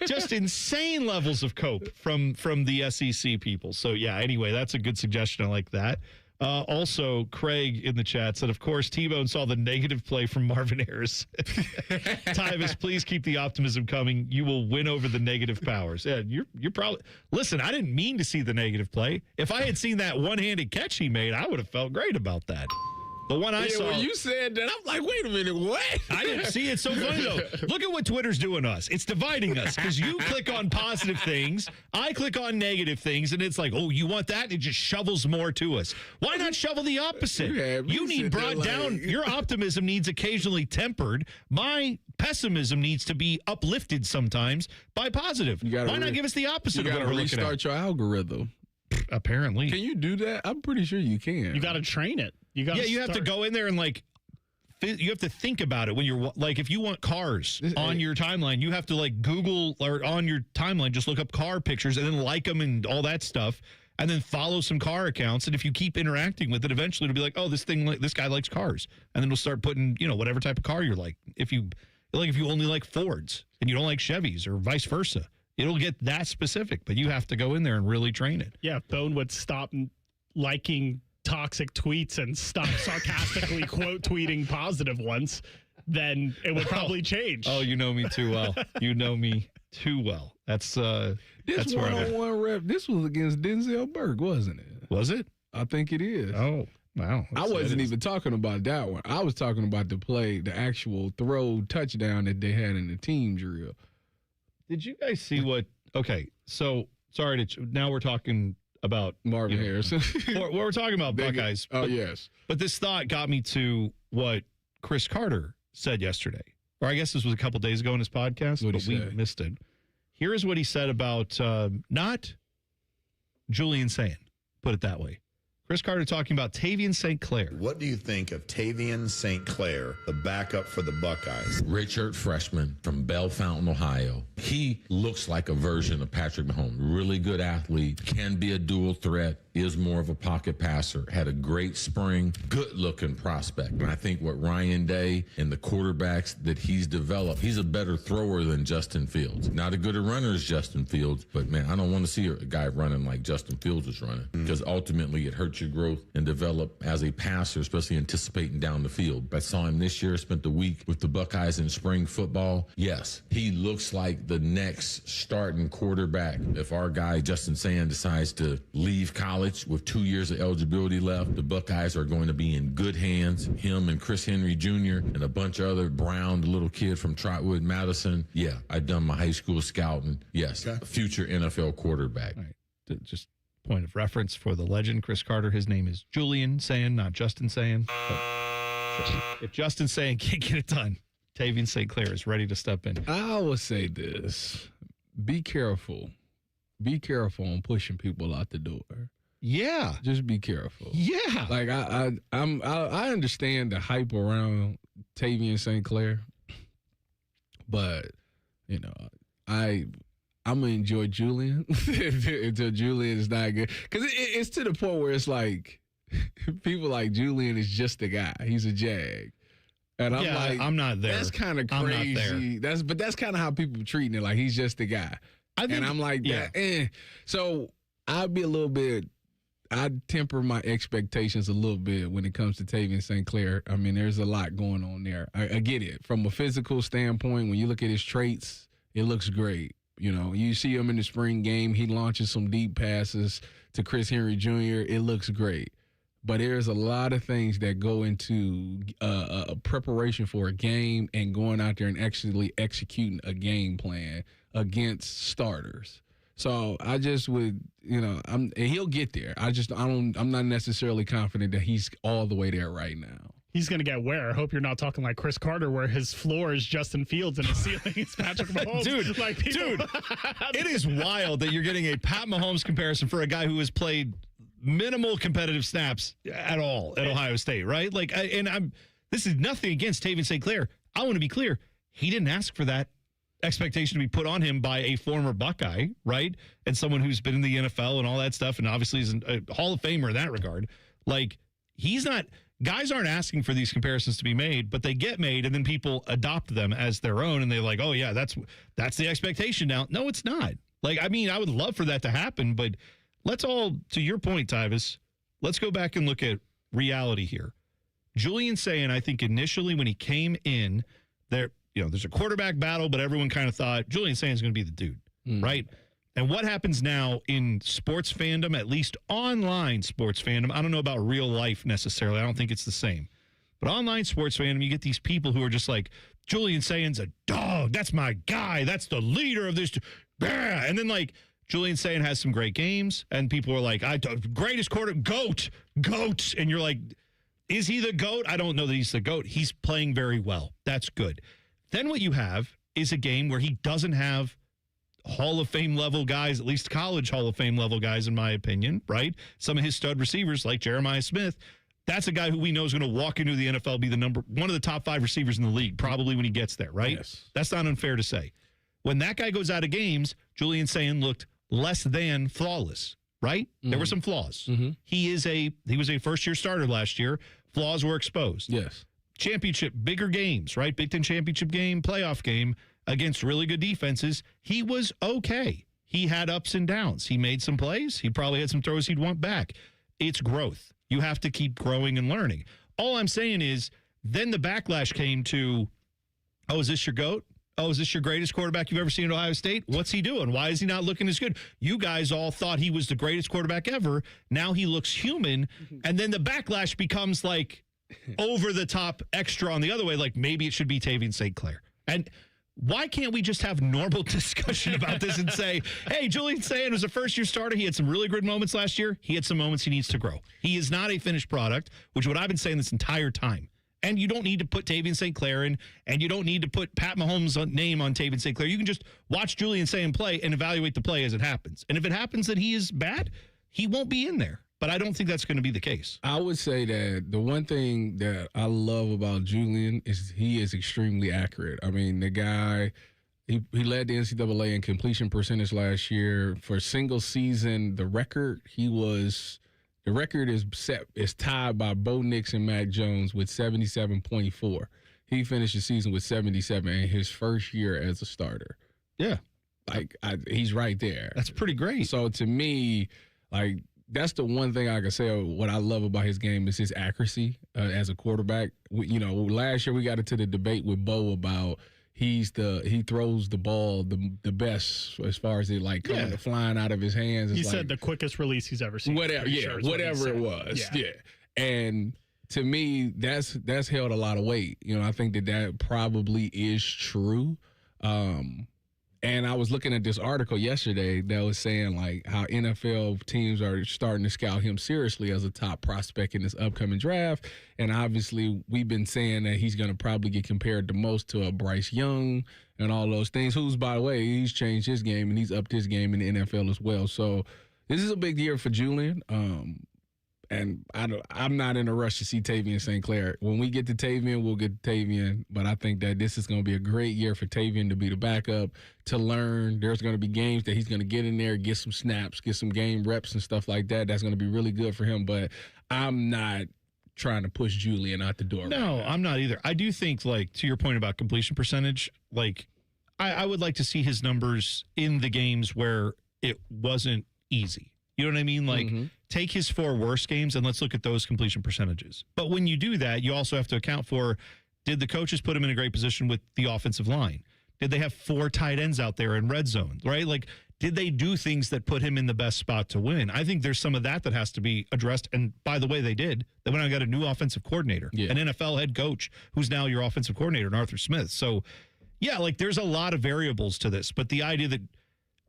Just insane levels of cope from the SEC people. So yeah. Anyway, that's a good suggestion. I like that. Also, Craig in the chat said, of course, T-Bone saw the negative play from Marvin Harris. Tyvis, please keep the optimism coming. You will win over the negative powers. Yeah, you're probably... Listen, I didn't mean to see the negative play. If I had seen that one-handed catch he made, I would have felt great about that. The one I saw.
When you said that, I'm like, wait a minute, what?
I didn't see it. So funny, though. Look at what Twitter's doing to us. It's dividing us because you click on positive things. I click on negative things, and it's like, oh, you want that? It just shovels more to us. Why not shovel the opposite? You need brought down. Your optimism needs occasionally tempered. My pessimism needs to be uplifted sometimes by positive. Why not give us the opposite?
You got to restart your algorithm.
Apparently.
Can you do that? I'm pretty sure you can.
You got to train it. You have
to go in there and you have to think about it when you're like, if you want cars on your timeline, you have to like Google or on your timeline, just look up car pictures and then like them and all that stuff. And then follow some car accounts. And if you keep interacting with it, eventually it'll be like, oh, this guy likes cars. And then it'll start putting, whatever type of car you're like. If you only like Fords and you don't like Chevys or vice versa, it'll get that specific, but you have to go in there and really train it.
Yeah, if Bone would stop liking toxic tweets and stop sarcastically quote tweeting positive ones, then it would probably change.
Oh, you know me too well. You know me too well. That's where
one-on-one rep. This was against Denzel Burke, wasn't it?
Was it?
I think it is.
Oh, wow.
I wasn't even talking about that one. I was talking about the actual throw touchdown that they had in the team drill.
Did you guys see what? Okay, so sorry to. Now we're talking about
Marvin Harrison.
We're talking about Buckeyes.
Yes.
But this thought got me to what Chris Carter said yesterday, or I guess this was a couple days ago in his podcast, but we missed it. Here is what he said about not Julian Sayin, put it that way. Chris Carter talking about Tavian St. Clair.
What do you think of Tavian St. Clair, the backup for the Buckeyes?
Redshirt freshman from Bell Fountain, Ohio. He looks like a version of Patrick Mahomes. Really good athlete, can be a dual threat, is more of a pocket passer, had a great spring, good-looking prospect. And I think what Ryan Day and the quarterbacks that he's developed, he's a better thrower than Justin Fields. Not as good a runner as Justin Fields, but, man, I don't want to see a guy running like Justin Fields is running because ultimately it hurts your growth and develop as a passer, especially anticipating down the field. I saw him this year, spent the week with the Buckeyes in spring football. Yes, he looks like the next starting quarterback. If our guy, Justin Sand, decides to leave college with 2 years of eligibility left, the Buckeyes are going to be in good hands. Him and Chris Henry Jr. and a bunch of other Brown, the little kid from Trotwood, Madison. Yeah, I've done my high school scouting. Yes, a future NFL quarterback.
All right. Just point of reference for the legend, Chris Carter. His name is Julian Sayin, not Justin Sayin. If Justin Sayin can't get it done, Tavian St. Clair is ready to step in.
I will say this. Be careful. Be careful on pushing people out the door.
Yeah.
Just be careful.
Yeah.
Like I understand the hype around Tavian St. Clair, but I'm gonna enjoy Julian until Julian is not good. Because it's to the point where it's like people like Julian is just a guy. He's a jag. And I'm like,
I'm not there.
That's kind of crazy. That's kind of how people treating it. Like he's just a guy. And I'm like, that. So I'd temper my expectations a little bit when it comes to Tavian St. Clair. I mean, there's a lot going on there. I get it. From a physical standpoint, when you look at his traits, it looks great. You see him in the spring game. He launches some deep passes to Chris Henry Jr. It looks great. But there's a lot of things that go into a preparation for a game and going out there and actually executing a game plan against starters. So I just would, he'll get there. I'm not necessarily confident that he's all the way there right now.
He's going to get where? I hope you're not talking like Chris Carter, where his floor is Justin Fields and his ceiling is Patrick Mahomes.
Dude, it is wild that you're getting a Pat Mahomes comparison for a guy who has played minimal competitive snaps at all at Ohio State, right? This is nothing against Tavian St. Clair. I want to be clear. He didn't ask for that expectation to be put on him by a former Buckeye, right? And someone who's been in the NFL and all that stuff, and obviously is a Hall of Famer in that regard. Guys aren't asking for these comparisons to be made, but they get made, and then people adopt them as their own, and they're like, oh, yeah, that's the expectation now. No, it's not. I would love for that to happen, but let's all, to your point, Tyvis, let's go back and look at reality here. Julian Sayin, I think initially when he came in, there's a quarterback battle, but everyone kind of thought Julian Sayin's going to be the dude, right? And what happens now in sports fandom, at least online sports fandom, I don't know about real life necessarily. I don't think it's the same. But online sports fandom, you get these people who are just like, Julian Sayin's a dog. That's my guy. That's the leader of this. And then, like, Julian Sayin has some great games, and people are like, greatest GOAT. And you're like, is he the GOAT? I don't know that he's the GOAT. He's playing very well. That's good. Then what you have is a game where he doesn't have Hall of Fame level guys, at least college Hall of Fame level guys, in my opinion, right? Some of his stud receivers like Jeremiah Smith, that's a guy who we know is going to walk into the NFL, be one of the top 5 receivers in the league, probably when he gets there, right? Yes. That's not unfair to say. When that guy goes out of games, Julian Sayin looked less than flawless, right? There were some flaws. He was a first-year starter last year. Flaws were exposed.
Yes.
Championship, bigger games, right? Big Ten championship game, playoff game against really good defenses. He was okay. He had ups and downs. He made some plays. He probably had some throws he'd want back. It's growth. You have to keep growing and learning. All I'm saying is then the backlash came to, oh, is this your GOAT? Oh, is this your greatest quarterback you've ever seen at Ohio State? What's he doing? Why is he not looking as good? You guys all thought he was the greatest quarterback ever. Now he looks human. And then the backlash becomes like over the top extra on the other way, like maybe it should be Tavian St. Clair. And why can't we just have normal discussion about this and say, hey, Julian Sayin was a first-year starter. He had some really good moments last year. He had some moments he needs to grow. He is not a finished product, which is what I've been saying this entire time. And you don't need to put Tavian St. Clair in, and you don't need to put Pat Mahomes' name on Tavian St. Clair. You can just watch Julian Sayin play and evaluate the play as it happens. And if it happens that he is bad, he won't be in there. But I don't think that's going to be the case.
I would say that the one thing that I love about Julian is he is extremely accurate. I mean, the guy, he led the NCAA in completion percentage last year. For single season, the record is tied by Bo Nix and Mac Jones with 77.4. He finished the season with 77 in his first year as a starter.
Yeah.
He's right there.
That's pretty great.
So to me, that's the one thing I can say what I love about his game is his accuracy as a quarterback. Last year we got into the debate with Bo about he throws the ball the best as far as it coming flying out of his hands.
He said the quickest release he's ever seen.
Whatever it was. Yeah. And to me, that's held a lot of weight. I think that probably is true. And I was looking at this article yesterday that was saying how NFL teams are starting to scout him seriously as a top prospect in this upcoming draft. And obviously we've been saying that he's going to probably get compared the most to a Bryce Young and all those things, who's, by the way, he's changed his game and he's upped his game in the NFL as well. So this is a big year for Julian. And I'm not in a rush to see Tavian St. Clair. When we get to Tavian, we'll get to Tavian. But I think that this is going to be a great year for Tavian to be the backup, to learn. There's going to be games that he's going to get in there, get some snaps, get some game reps and stuff like that. That's going to be really good for him. But I'm not trying to push Julian out the door.
No, I'm not either. I do think, to your point about completion percentage, I would like to see his numbers in the games where it wasn't easy. You know what I mean? Take his 4 worst games and let's look at those completion percentages. But when you do that, you also have to account for, did the coaches put him in a great position with the offensive line? Did they have 4 tight ends out there in red zone, right? Did they do things that put him in the best spot to win? I think there's some of that has to be addressed. And by the way, they did. They went out and got a new offensive coordinator, an NFL head coach, who's now your offensive coordinator, Arthur Smith. So, yeah, there's a lot of variables to this. But the idea that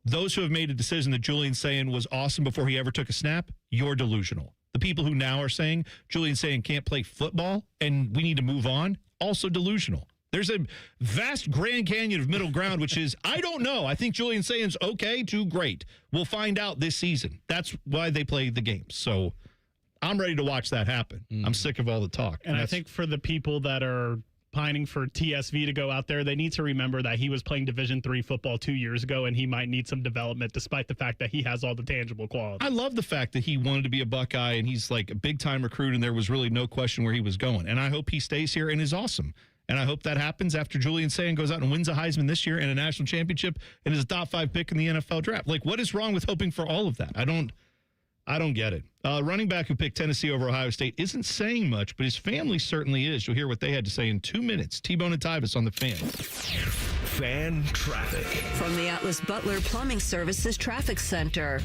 those who have made a decision that Julian Sayin was awesome before he ever took a snap, you're delusional. The people who now are saying Julian Sayin can't play football and we need to move on, also delusional. There's a vast Grand Canyon of middle ground, which is, I don't know. I think Julian Sayin's okay to great. We'll find out this season. That's why they play the games. So I'm ready to watch that happen. I'm sick of all the talk.
And I think for the people that are pining for TSV to go out there, they need to remember that he was playing Division III football 2 years ago, and he might need some development despite the fact that he has all the tangible qualities.
I love the fact that he wanted to be a Buckeye, and he's a big-time recruit, and there was really no question where he was going. And I hope he stays here and is awesome. And I hope that happens after Julian Sayin goes out and wins a Heisman this year and a national championship and is a top 5 pick in the NFL draft. What is wrong with hoping for all of that? I don't get it. Running back who picked Tennessee over Ohio State isn't saying much, but his family certainly is. You'll hear what they had to say in 2 minutes. T-Bone and Tyvis on the Fan.
Fan traffic.
From the Atlas Butler Plumbing Services Traffic Center.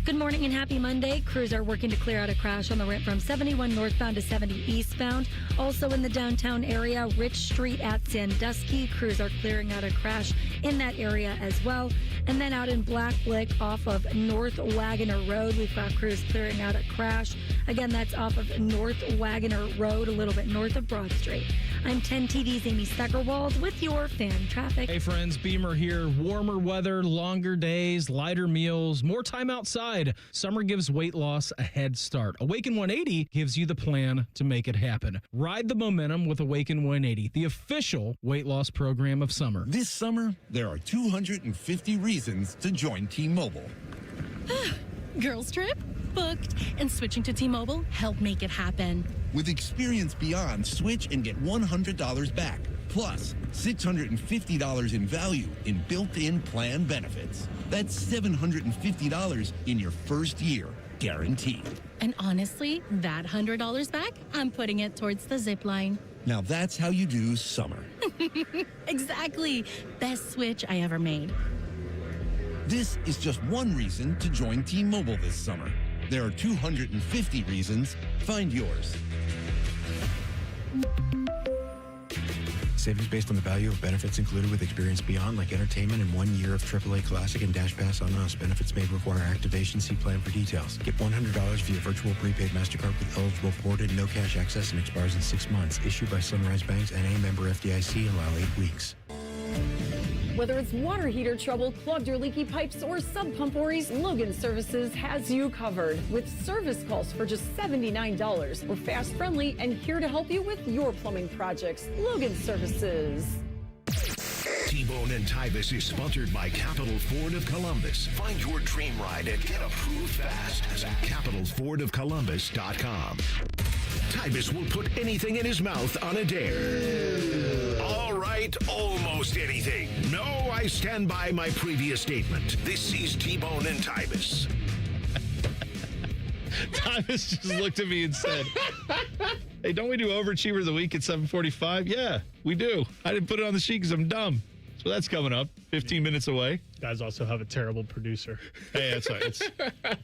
Good morning and happy Monday. Crews are working to clear out a crash on the ramp from 71 northbound to 70 eastbound. Also in the downtown area, Rich Street at Sandusky. Crews are clearing out a crash in that area as well. And then out in Black Lick off of North Wagoner Road, we've got crews clearing out a crash. Again, that's off of North Wagoner Road, a little bit north of Broad Street. I'm 10 TD's Amy Steckerwald with your fan traffic.
Hey friends, Beamer here. Warmer weather, longer days, lighter meals, more time outside. Summer gives weight loss a head start. Awaken 180 gives you the plan to make it happen. Ride the momentum with Awaken 180, the official weight loss program of summer.
This summer, there are 250 reasons to join T-Mobile.
Girls trip? Booked. And switching to T-Mobile helped make it happen.
With Experience Beyond, switch and get $100 back. Plus, $650 in value in built-in plan benefits. That's $750 in your first year, guaranteed.
And honestly, that $100 back, I'm putting it towards the zip line.
Now that's how you do summer.
Exactly. Best switch I ever made.
This is just one reason to join T-Mobile this summer. There are 250 reasons. Find yours.
Savings based on the value of benefits included with Experience Beyond, like entertainment and 1 year of AAA Classic and Dash Pass on us. Benefits may require activation. See plan for details. Get $100 via virtual prepaid MasterCard with eligible ported, no cash access, and expires in 6 months. Issued by Sunrise Banks and a member FDIC. Allow 8 weeks.
Whether it's water heater trouble, clogged or leaky pipes, or sub pump worries, Logan Services has you covered. With service calls for just $79. We're fast, friendly, and here to help you with your plumbing projects. Logan Services.
T-Bone and Tyvis is sponsored by Capital Ford of Columbus. Find your dream ride and get approved fast at CapitalFordOfColumbus.com. Tyvis will put anything in his mouth on a dare. All right, almost anything. No, I stand by my previous statement. This is T-Bone and Tyvis.
Tyvis just looked at me and said, hey, don't we do Overachiever of the Week at 7:45? Yeah, we do. I didn't put it on the sheet because I'm dumb. So that's coming up 15 minutes away.
You guys also have a terrible producer.
Hey, that's all right. It's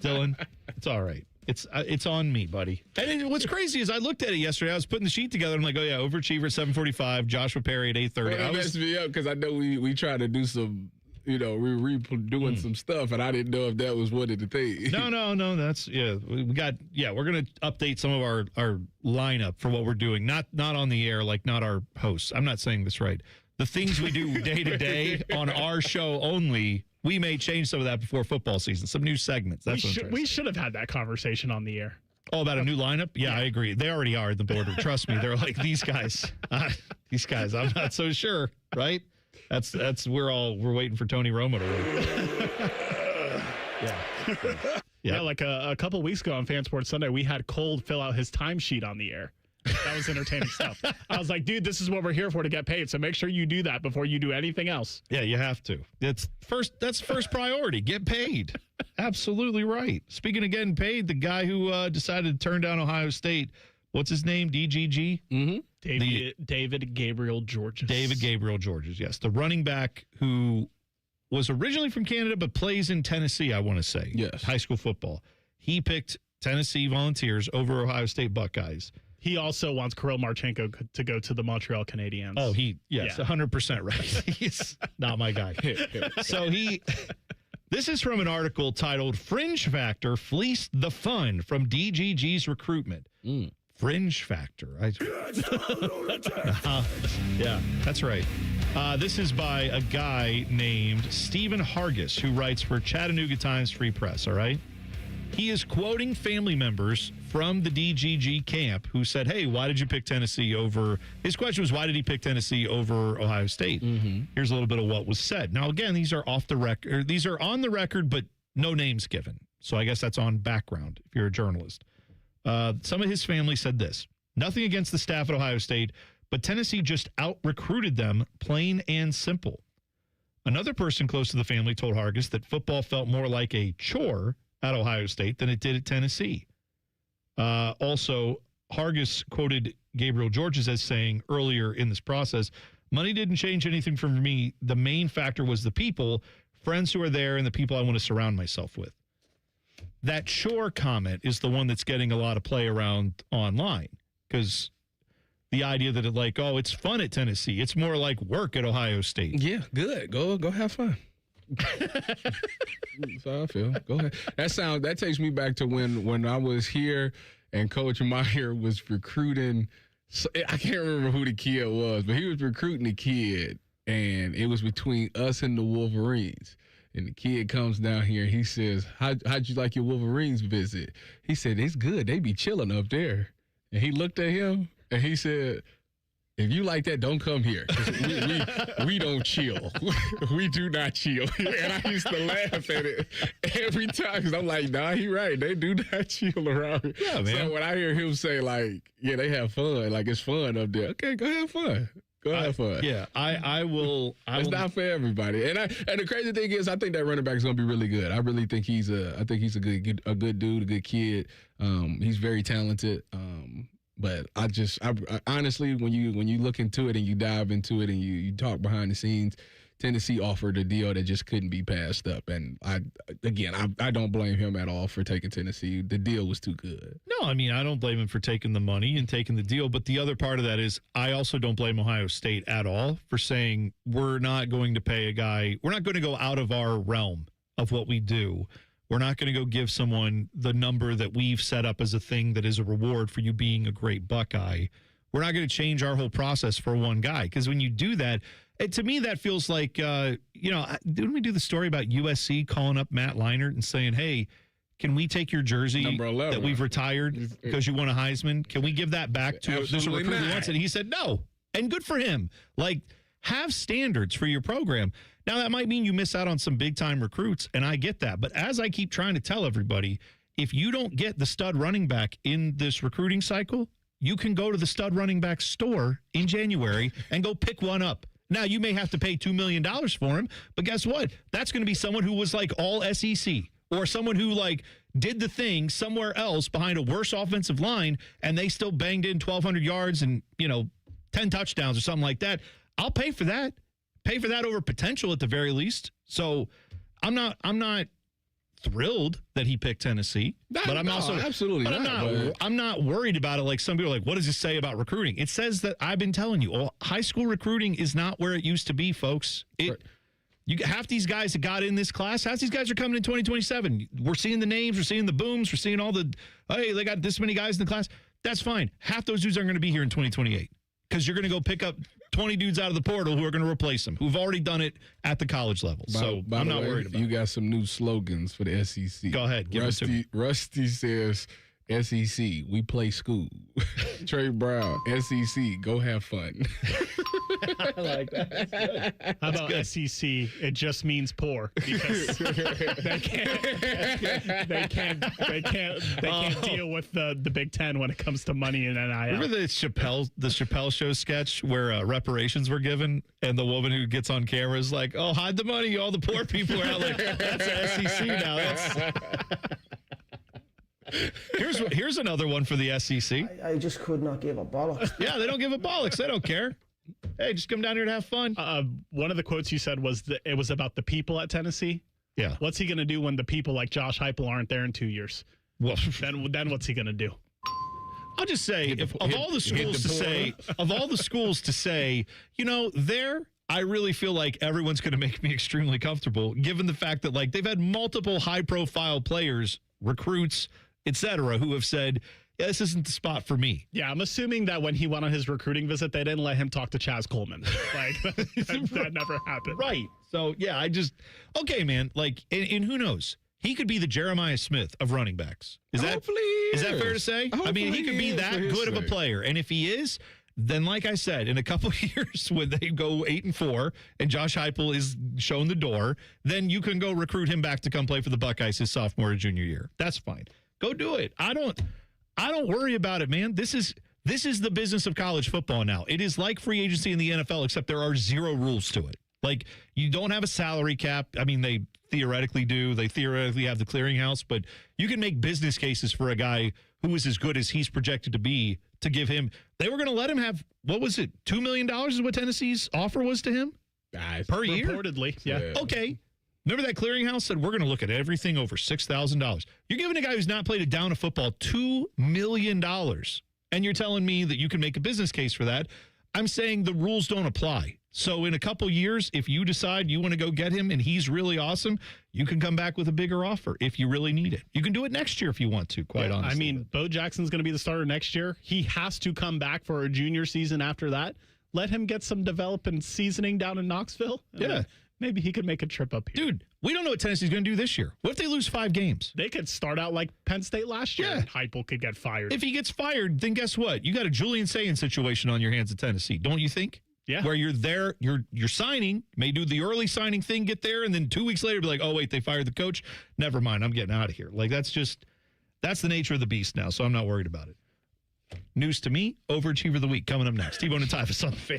Dylan. It's all right. It's on me, buddy. And what's crazy is I looked at it yesterday. I was putting the sheet together. I'm like, oh, yeah, Overachiever at 7:45, Joshua Perry at 8:30.
Well, that messed me up because I know we tried to do some, we were doing some stuff, and I didn't know if that was one of the things.
No. That's, we're going to update some of our lineup for what we're doing. Not on the air, like not our hosts. I'm not saying this right. The things we do day to day on our show only, we may change some of that before football season. Some new segments. That's
we should have had that conversation on the air.
Oh, about a new lineup? Yeah, I agree. They already are at the border. Trust me. They're like, these guys, I'm not so sure, right? We're waiting for Tony Romo to win.
Yeah, like a couple weeks ago on Fan Sports Sunday, we had Cole fill out his timesheet on the air. That was entertaining stuff. I was like, dude, this is what we're here for, to get paid. So make sure you do that before you do anything else.
Yeah, you have to. That's first priority. Get paid. Absolutely right. Speaking of getting paid, the guy who decided to turn down Ohio State, what's his name? DGG?
Mm-hmm. David Gabriel Georges.
David Gabriel Georges, yes. The running back who was originally from Canada but plays in Tennessee, I want to say.
Yes.
High school football. He picked Tennessee Volunteers over Ohio State Buckeyes.
He also wants Kirill Marchenko to go to the Montreal Canadiens.
Oh, 100% right. He's not my guy. So this is from an article titled Fringe Factor Fleeced the Fun from DGG's Recruitment. Fringe Factor. Yeah, that's right. This is by a guy named Stephen Hargis, who writes for Chattanooga Times Free Press, all right? He is quoting family members from the DGG camp who said, hey, why did you pick Tennessee over? His question was, why did he pick Tennessee over Ohio State? Here's a little bit of what was said. Now, again, these are off the record. These are on the record, but no names given. So I guess that's on background if you're a journalist. Some of his family said this: nothing against the staff at Ohio State, but Tennessee just out-recruited them, plain and simple. Another person close to the family told Hargis that football felt more like a chore at Ohio State than it did at Tennessee. Also, Hargis quoted Gabriel Georges as saying earlier in this process, money didn't change anything for me. The main factor was the people, friends who are there, and the people I want to surround myself with. That Shore comment is the one that's getting a lot of play around online because the idea that it's fun at Tennessee. It's more like work at Ohio State.
Yeah, good. Go have fun. That's how I feel. Go ahead. That takes me back to when I was here and Coach Meyer was recruiting. I can't remember who the kid was, but he was recruiting a kid, and it was between us and the Wolverines. And the kid comes down here and he says, how'd you like your Wolverines visit? He said, it's good. They be chilling up there. And he looked at him and he said, if you like that, don't come here. We don't chill. We do not chill. And I used to laugh at it every time because I'm like, nah, he right. They do not chill around here.
Yeah, man.
So when I hear him say, they have fun, it's fun up there. Okay, go have fun. Go have fun.
Yeah, I will.
It's not for everybody. And the crazy thing is, I think that running back is going to be really good. I really think he's a good dude, a good kid. He's very talented. But I honestly, when you look into it and you dive into it and you talk behind the scenes, Tennessee offered a deal that just couldn't be passed up. And I don't blame him at all for taking Tennessee. The deal was too good.
No, I mean, I don't blame him for taking the money and taking the deal. But the other part of that is I also don't blame Ohio State at all for saying we're not going to pay a guy. We're not going to go out of our realm of what we do. We're not going to go give someone the number that we've set up as a thing that is a reward for you being a great Buckeye. We're not going to change our whole process for one guy. Because when you do that, to me, that feels like, didn't we do the story about USC calling up Matt Leinart and saying, hey, can we take your jersey
Number 11.
that we've retired because you won a Heisman? Can we give that back to this recruit who wants it? And he said no. And good for him. Have standards for your program. Now, that might mean you miss out on some big-time recruits, and I get that. But as I keep trying to tell everybody, if you don't get the stud running back in this recruiting cycle, you can go to the stud running back store in January and go pick one up. Now, you may have to pay $2 million for him, but guess what? That's going to be someone who was all SEC or someone who did the thing somewhere else behind a worse offensive line, and they still banged in 1,200 yards and, 10 touchdowns or something like that. I'll pay for that. Pay for that over potential at the very least. So I'm not thrilled that he picked Tennessee, but I'm also
absolutely not.
I'm not worried about it. Like some people are like, what does this say about recruiting? It says that I've been telling you, high school recruiting is not where it used to be, folks. Half these guys that got in this class, half these guys are coming in 2027. We're seeing the names, we're seeing the booms, we're seeing all they got this many guys in the class. That's fine. Half those dudes aren't going to be here in 2028 because you're going to go pick up 20 dudes out of the portal who are going to replace them, who've already done it at the college level.
By
I'm
the
not
way,
worried about it.
You got some new slogans for the SEC.
Go ahead. Give it to me.
Rusty says, SEC, we play school. Trey Brown, SEC, go have fun.
I like that. That's good.
How about SEC? It just means poor because they can't deal with the Big Ten when it comes to money and NIL.
Remember the Chappelle Show sketch where reparations were given, and the woman who gets on camera is like, "Oh, hide the money! All the poor people are out." That's the SEC now. Here's another one for the SEC.
I just could not give a bollocks.
Yeah, they don't give a bollocks. They don't care. Hey, just come down here to have fun.
One of the quotes you said was that it was about the people at Tennessee.
Yeah.
What's he going to do when the people like Josh Heupel aren't there in 2 years? Well, then what's he going to do?
I'll just say, of all the schools to say, I really feel like everyone's going to make me extremely comfortable, given the fact that they've had multiple high-profile players, recruits, etc., who have said, yeah, this isn't the spot for me.
Yeah, I'm assuming that when he went on his recruiting visit, they didn't let him talk to Chaz Coleman. That never happened.
Right. So, yeah, okay, man. And who knows? He could be the Jeremiah Smith of running backs. Is that fair to say? I mean, he could be that good of a player. And if he is, then like I said, in a couple of years when they go 8-4 and Josh Heupel is shown the door, then you can go recruit him back to come play for the Buckeyes his sophomore or junior year. That's fine. Go do it. I don't worry about it, man. This is the business of college football now. It is like free agency in the NFL, except there are zero rules to it. Like, you don't have a salary cap. I mean, they theoretically do. They theoretically have the clearinghouse, but you can make business cases for a guy who is as good as he's projected to be to give him. They were going to let him have, what was it, $2 million is what Tennessee's offer was to him? Per year?
Reportedly, yeah.
Okay. Remember that clearinghouse said, we're going to look at everything over $6,000. You're giving a guy who's not played a down of football $2 million, and you're telling me that you can make a business case for that. I'm saying the rules don't apply. So in a couple years, if you decide you want to go get him and he's really awesome, you can come back with a bigger offer if you really need it. You can do it next year if you want to, quite honestly.
I mean, Bo Jackson's going to be the starter next year. He has to come back for a junior season after that. Let him get some development seasoning down in Knoxville.
Yeah.
Maybe he could make a trip up here.
Dude, we don't know what Tennessee's going to do this year. What if they lose 5 games?
They could start out like Penn State last year.
Yeah.
And Heupel could get fired.
If he gets fired, then guess what? You got a Julian Sayin situation on your hands at Tennessee, don't you think?
Yeah.
Where you're there, you're signing, may do the early signing thing, get there, and then 2 weeks later be like, oh, wait, they fired the coach. Never mind, I'm getting out of here. Like, that's the nature of the beast now, so I'm not worried about it. News to me, overachiever of the week coming up next. T-Bone and Tyvis on the Fan.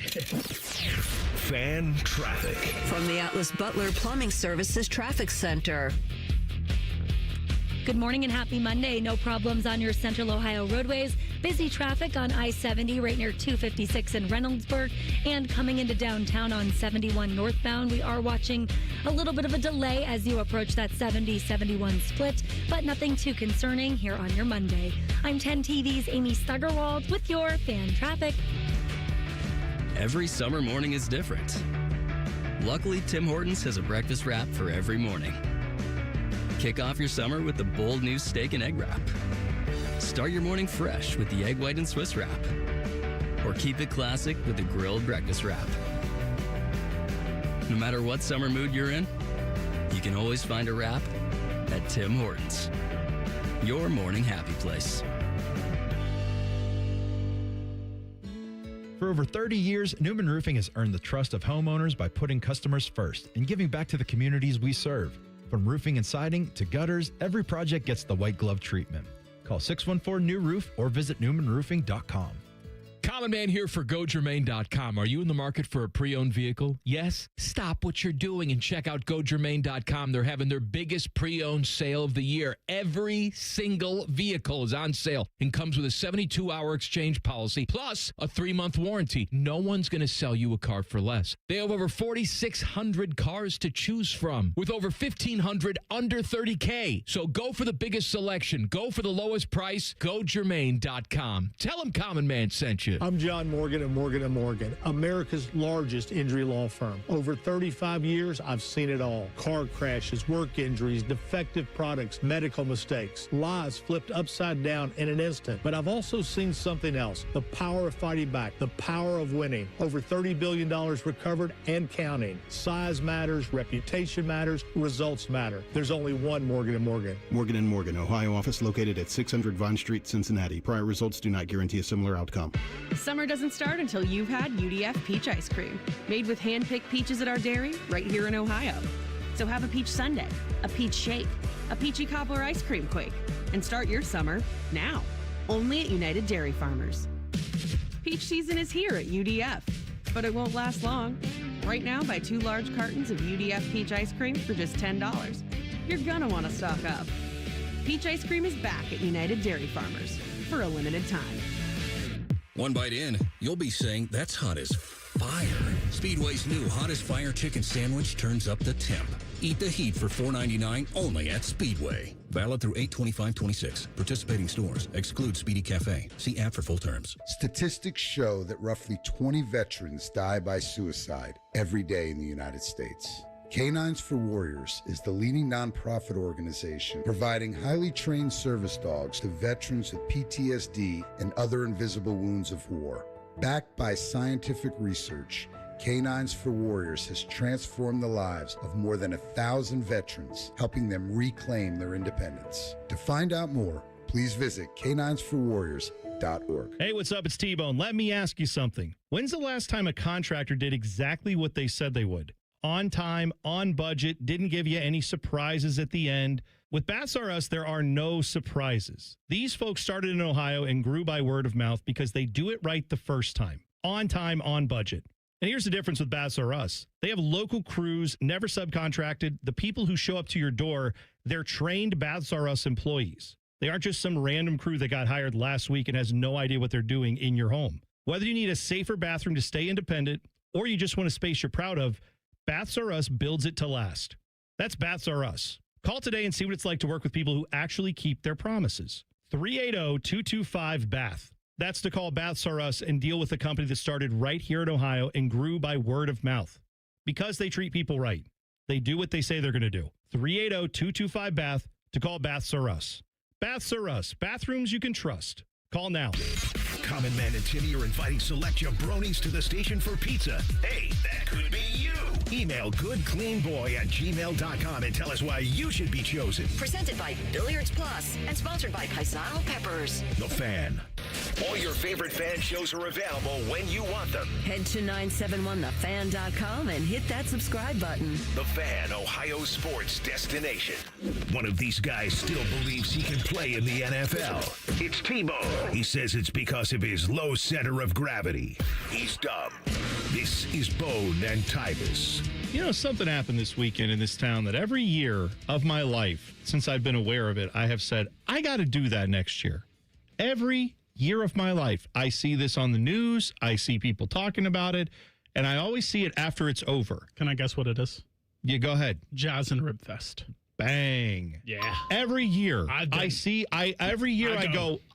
Fan traffic.
From the Atlas Butler Plumbing Services Traffic Center.
Good morning and happy Monday. No problems on your Central Ohio roadways. Busy traffic on I-70 right near 256 in Reynoldsburg. And coming into downtown on 71 northbound, we are watching a little bit of a delay as you approach that 70-71 split, but nothing too concerning here on your Monday. I'm 10 TV's Amy Stuggerwald with your fan traffic.
Every summer morning is different. Luckily, Tim Hortons has a breakfast wrap for every morning. Kick off your summer with the bold new steak and egg wrap. Start your morning fresh with the egg white and Swiss wrap. Or keep it classic with the grilled breakfast wrap. No matter what summer mood you're in, you can always find a wrap at Tim Hortons. Your morning happy place.
For over 30 years, Newman Roofing has earned the trust of homeowners by putting customers first and giving back to the communities we serve. From roofing and siding to gutters, every project gets the white glove treatment. Call 614-NEW-ROOF or visit newmanroofing.com.
Common Man here for GoGermain.com. Are you in the market for a pre-owned vehicle? Yes? Stop what you're doing and check out GoGermain.com. They're having their biggest pre-owned sale of the year. Every single vehicle is on sale and comes with a 72-hour exchange policy plus a 3-month warranty. No one's going to sell you a car for less. They have over 4,600 cars to choose from with over 1,500 under $30K. So go for the biggest selection. Go for the lowest price. GoGermain.com. Tell them Common Man sent you.
I'm John Morgan of Morgan & Morgan, America's largest injury law firm. Over 35 years, I've seen it all. Car crashes, work injuries, defective products, medical mistakes, lives flipped upside down in an instant. But I've also seen something else, the power of fighting back, the power of winning. Over $30 billion recovered and counting. Size matters, reputation matters, results matter. There's only one Morgan & Morgan.
Morgan & Morgan, Ohio office located at 600 Vine Street, Cincinnati. Prior results do not guarantee a similar outcome.
Summer doesn't start until you've had UDF peach ice cream, made with hand-picked peaches at our dairy right here in Ohio. So have a peach sundae, a peach shake, a peachy cobbler ice cream quake, and start your summer now, only at United Dairy Farmers. Peach season is here at UDF, but it won't last long. Right now, buy 2 large cartons of UDF peach ice cream for just $10. You're gonna want to stock up. Peach ice cream is back at United Dairy Farmers for a limited time.
One bite in, you'll be saying, that's hot as fire. Speedway's new Hot as Fire chicken sandwich turns up the temp. Eat the heat for $4.99 only at Speedway. Valid through 8/25/26. Participating stores. Exclude Speedy Cafe. See app for full terms.
Statistics show that roughly 20 veterans die by suicide every day in the United States. Canines for Warriors is the leading nonprofit organization providing highly trained service dogs to veterans with PTSD and other invisible wounds of war. Backed by scientific research, Canines for Warriors has transformed the lives of more than 1,000 veterans, helping them reclaim their independence. To find out more, please visit caninesforwarriors.org.
Hey, what's up? It's T-Bone. Let me ask you something. When's the last time a contractor did exactly what they said they would? On time, on budget, didn't give you any surprises at the end. With Bats R Us, there are no surprises. These folks started in Ohio and grew by word of mouth because they do it right the first time. On time, on budget. And here's the difference with Baths R Us. They have local crews, never subcontracted. The people who show up to your door, they're trained Baths R Us employees. They aren't just some random crew that got hired last week and has no idea what they're doing in your home. Whether you need a safer bathroom to stay independent or you just want a space you're proud of, Baths R Us builds it to last. That's Baths R Us. Call today and see what it's like to work with people who actually keep their promises. 380-225-BATH. That's to call Baths R Us and deal with a company that started right here in Ohio and grew by word of mouth. Because they treat people right. They do what they say they're going to do. 380-225-BATH to call Baths R Us. Baths R Us. Bathrooms you can trust. Call now.
Common Man and Timmy are inviting select jabronis to the station for pizza. Hey, that could be you. Email goodcleanboy@gmail.com and tell us why you should be chosen.
Presented by Billiards Plus and sponsored by Paisano Peppers.
The Fan. All your favorite fan shows are available when you want them.
Head to 971thefan.com and hit that subscribe button.
The Fan, Ohio sports destination. One of these guys still believes he can play in the NFL. It's T-Bone. He says it's because of his low center of gravity. He's dumb. This is Bone and Tyvis.
You know, something happened this weekend in this town that every year of my life, since I've been aware of it, I have said, I got to do that next year. Every year of my life, I see this on the news. I see people talking about it, and I always see it after it's over.
Can I guess what it is?
Yeah, go ahead.
Jazz and Rib Fest.
Bang.
Yeah.
Every year I go,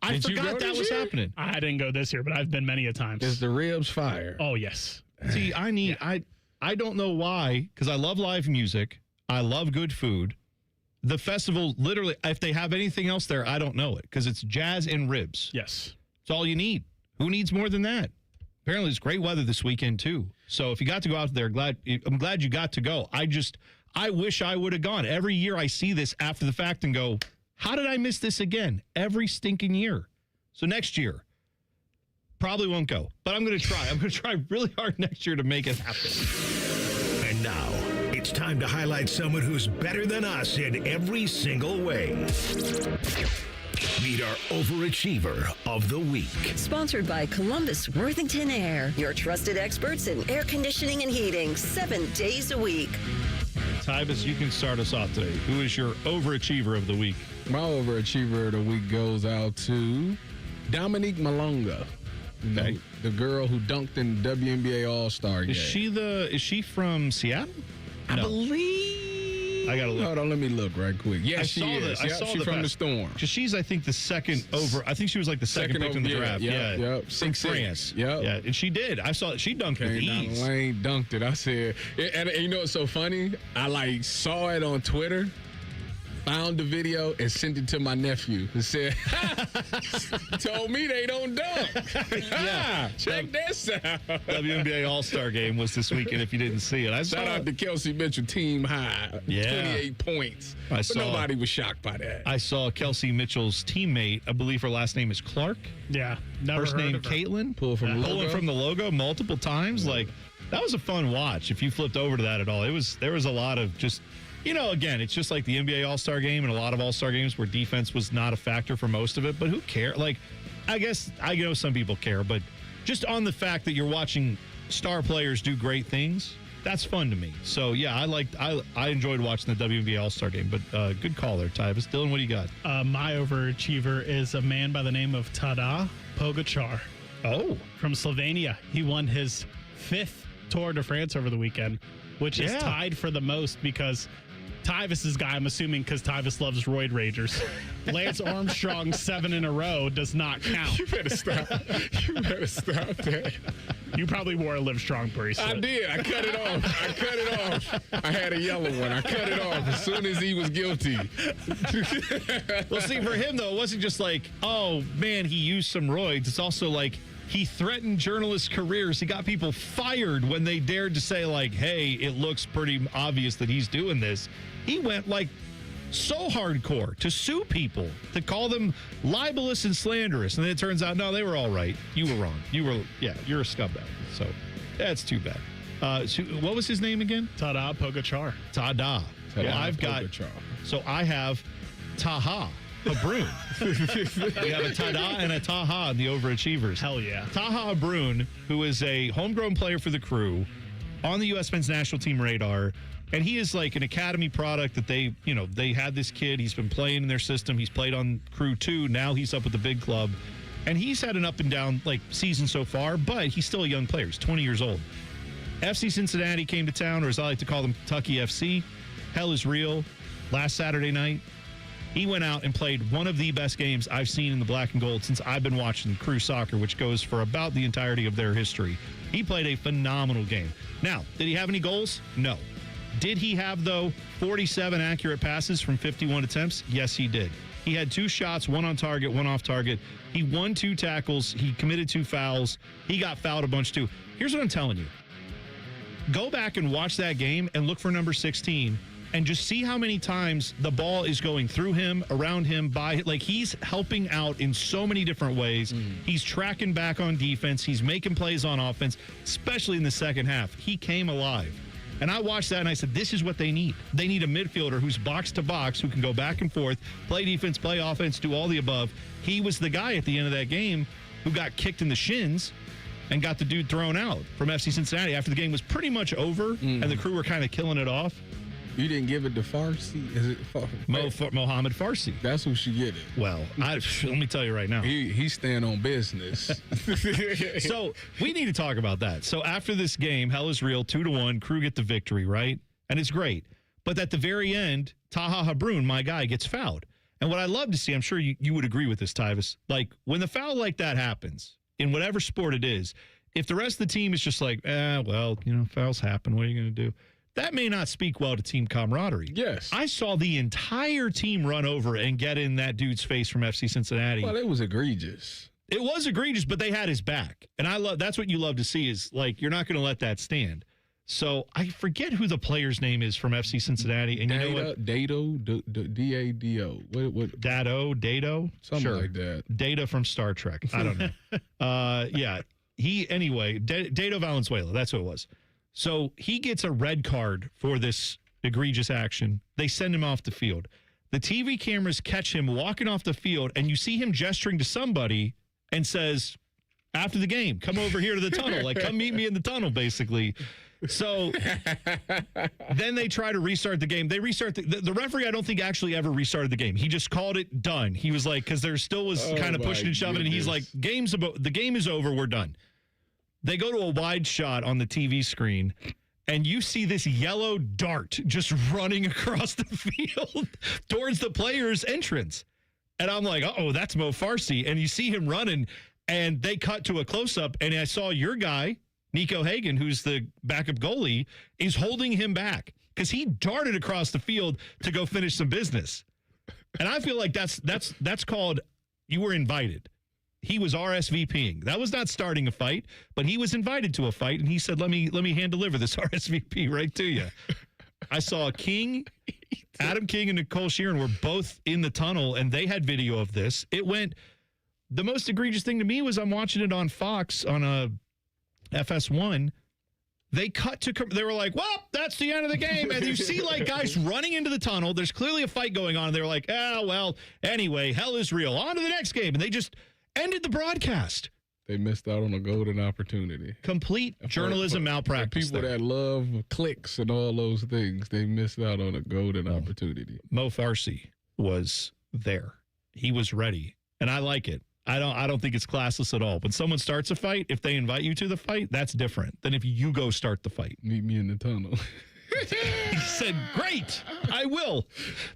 I forgot that was happening.
I didn't go this year, but I've been many a times.
Is the ribs fire?
Oh, yes.
See, I don't know why, because I love live music. I love good food. The festival, literally, if they have anything else there, I don't know it, because it's jazz and ribs.
Yes.
It's all you need. Who needs more than that? Apparently, it's great weather this weekend, too. So if you got to go out there, I'm glad you got to go. I wish I would have gone. Every year I see this after the fact and go, how did I miss this again? Every stinking year. So next year, probably won't go. But I'm going to try. I'm going to try really hard next year to make it happen.
And now, it's time to highlight someone who's better than us in every single way. Meet our overachiever of the week.
Sponsored by Columbus Worthington Air, your trusted experts in air conditioning and heating 7 days a week.
Tyvis, you can start us off today. Who is your overachiever of the week?
My overachiever of the week goes out to Dominique Malonga. Okay. The girl who dunked in the WNBA All-Star game.
Is she from Seattle?
I
No.
believe.
I got to look.
Hold on, let me look right quick. Yes, she is. She's from the Storm.
Because she's, I think, the second over. I think she was like the second pick in the draft.
Yep.
From France.
Yep.
Yeah, and she did. I saw it. She dunked with ease.
Lane dunked it. I said, and you know what's so funny? I saw it on Twitter, found the video, and sent it to my nephew. And said, told me they don't dunk. Check this out.
WNBA All-Star game was this weekend if you didn't see it.
Shout out to Kelsey Mitchell, team high. 28 points. But nobody was shocked by that.
I saw Kelsey Mitchell's teammate, I believe her last name is Clark.
Yeah. Never
First
heard
name
of her.
Caitlin.
Pulling
from the logo multiple times. Like, that was a fun watch. If you flipped over to that at all, there was a lot of just, you know, again, it's just like the NBA All-Star game and a lot of All-Star games where defense was not a factor for most of it. But who cares? Like, I guess I know some people care, but just on the fact that you're watching star players do great things, that's fun to me. So, yeah, I enjoyed watching the WNBA All-Star game. But good call there, Tyvis. Dylan, what do you got?
My overachiever is a man by the name of Tadej Pogačar.
Oh.
From Slovenia. He won his 5th Tour de France over the weekend, which is tied for the most because Tyvis's guy, I'm assuming because Tyvis loves roid ragers. Lance Armstrong 7 in a row does not count.
You better stop. You better stop that.
You probably wore a Livestrong bracelet.
I did. I cut it off. I had a yellow one. I cut it off as soon as he was guilty.
Well, see, for him, though, it wasn't just like, oh, man, he used some roids. It's also like he threatened journalists' careers. He got people fired when they dared to say, like, hey, it looks pretty obvious that he's doing this. He went, like, so hardcore to sue people, to call them libelous and slanderous. And then it turns out, no, they were all right. You were wrong. You're a scumbag. So that's too bad. So what was his name again?
Tadej Pogačar.
Tada. Well, I've got,
Pogačar.
so I have Taha Habrun. We have a Tada and a Taha in the overachievers.
Hell yeah.
Taha Habrun, who is a homegrown player for the Crew, on the U.S. men's national team radar. And he is like an academy product that they had this kid. He's been playing in their system. He's played on Crew 2. Now he's up with the big club. And he's had an up and down season so far, but he's still a young player. He's 20 years old. FC Cincinnati came to town, or as I like to call them, Kentucky FC. Hell is real. Last Saturday night, he went out and played one of the best games I've seen in the black and gold since I've been watching Crew soccer, which goes for about the entirety of their history. He played a phenomenal game. Now, did he have any goals? No. Did he have, though, 47 accurate passes from 51 attempts? Yes, he did. He had 2 shots, 1 on target, 1 off target. He won 2 tackles. He committed 2 fouls. He got fouled a bunch, too. Here's what I'm telling you. Go back and watch that game and look for number 16 and just see how many times the ball is going through him, around him, by, he's helping out in so many different ways. He's tracking back on defense. He's making plays on offense, especially in the second half. He came alive. And I watched that and I said, this is what they need. They need a midfielder who's box to box, who can go back and forth, play defense, play offense, do all the above. He was the guy at the end of that game who got kicked in the shins and got the dude thrown out from FC Cincinnati after the game was pretty much over and the Crew were kind of killing it off.
You didn't give it to Farsi? Is it
Mohamed Farsi?
That's who should get it.
Well, let me tell you right now.
He's staying on business.
So we need to talk about that. So after this game, hell is real, 2-1, Crew get the victory, right? And it's great. But at the very end, Taha Habrun, my guy, gets fouled. And what I love to see, I'm sure you would agree with this, Tyvis, when the foul like that happens, in whatever sport it is, if the rest of the team is just fouls happen, what are you going to do? That may not speak well to team camaraderie.
Yes.
I saw the entire team run over and get in that dude's face from FC Cincinnati.
Well, it was egregious.
It was egregious, but they had his back. And that's what you love to see is, you're not going to let that stand. So I forget who the player's name is from FC Cincinnati. And you know what?
Dado, D-A-D-O. What?
Dado?
Something like that.
Data from Star Trek. I don't know. Yeah. Dado Valenzuela. That's who it was. So he gets a red card for this egregious action. They send him off the field. The TV cameras catch him walking off the field, and you see him gesturing to somebody and says, after the game, come over here to the tunnel. Come meet me in the tunnel, basically. So then they try to restart the game. They restart the referee, I don't think actually ever restarted the game. He just called it done. He was because there still was kind of pushing and shoving, and he's like, the game is over, we're done. They go to a wide shot on the TV screen, and you see this yellow dart just running across the field towards the player's entrance. And I'm like, uh-oh, that's Mo Farsi. And you see him running, and they cut to a close-up, and I saw your guy, Nico Hagen, who's the backup goalie, is holding him back because he darted across the field to go finish some business. And I feel like that's called you were invited. He was RSVPing. That was not starting a fight, but he was invited to a fight, and he said, let me hand deliver this RSVP right to you. I saw Adam King and Nicole Sheeran were both in the tunnel, and they had video of this. The most egregious thing to me was I'm watching it on Fox on a FS1. They were like, well, that's the end of the game. And you see guys running into the tunnel. There's clearly a fight going on. And they're like, anyway, hell is real. On to the next game. And they just ended the broadcast.
They missed out on a golden opportunity.
Complete journalism malpractice.
People that love clicks and all those things, they missed out on a golden opportunity.
Mo Farsi was there. He was ready. And I like it. I don't think it's classless at all. When someone starts a fight, if they invite you to the fight, that's different than if you go start the fight.
Meet me in the tunnel.
He said, great, I will.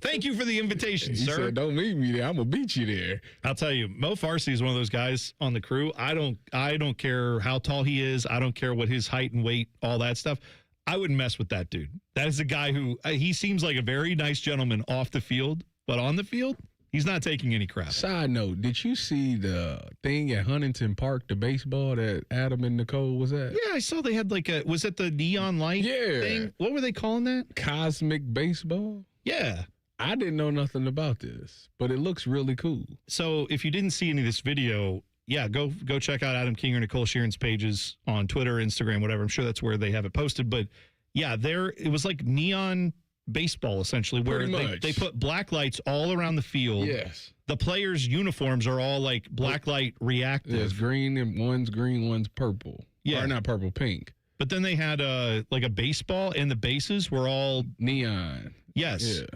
Thank you for the invitation, sir.
He said, don't meet me there. I'm going to beat you there.
I'll tell you, Mo Farsi is one of those guys on the Crew. I don't care how tall he is. I don't care what his height and weight, all that stuff. I wouldn't mess with that dude. That is a guy who, he seems like a very nice gentleman off the field, but on the field, he's not taking any crap.
Side note, did you see the thing at Huntington Park, the baseball that Adam and Nicole was at?
Yeah, I saw they had was it the neon light thing? What were they calling that?
Cosmic baseball?
Yeah.
I didn't know nothing about this, but it looks really cool.
So if you didn't see any of this video, yeah, go check out Adam King or Nicole Sheeran's pages on Twitter, Instagram, whatever. I'm sure that's where they have it posted. But yeah, it was like neon baseball, essentially, where
Pretty much.
they put black lights all around the field.
Yes.
The players' uniforms are all like black light reactive.
There's green, and one's green, one's purple.
Yeah.
Or not purple, pink.
But then they had like a baseball, and the bases were all
neon.
Yes.
Yeah.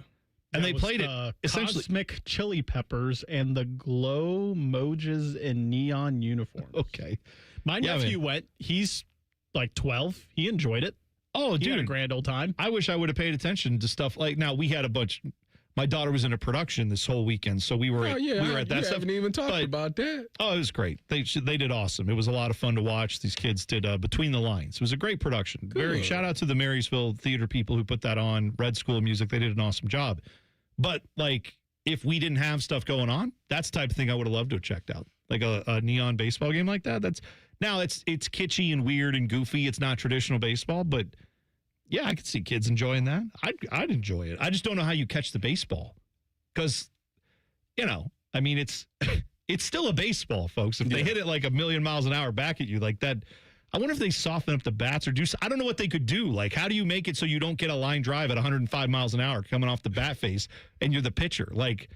And they
was
played it
the
essentially.
Cosmic Chili Peppers and the Glow Mojas in neon uniforms.
Okay.
My
Yeah,
nephew
man.
went. He's like 12. He enjoyed it.
Oh,
He
dude.
had a grand old time.
I wish I would have paid attention to stuff like now. We had a bunch. My daughter was in a production this whole weekend, so we were at, we were at that
you
stuff.
haven't even talked about that.
Oh, it was great. They did awesome. It was a lot of fun to watch. These kids did Between the Lines. It was a great production. Very shout out to the Marysville theater people who put that on. Red School of Music. They did an awesome job. But like, if we didn't have stuff going on, that's the type of thing I would have loved to have checked out. Like a neon baseball game like that. That's now it's kitschy and weird and goofy. It's not traditional baseball, but yeah, I could see kids enjoying that. I'd enjoy it. I just don't know how you catch the baseball. Because, I mean, it's still a baseball, folks. If they hit it like a million miles an hour back at you like that, I wonder if they soften up the bats or I don't know what they could do. Like, how do you make it so you don't get a line drive at 105 miles an hour coming off the bat face and you're the pitcher? Like,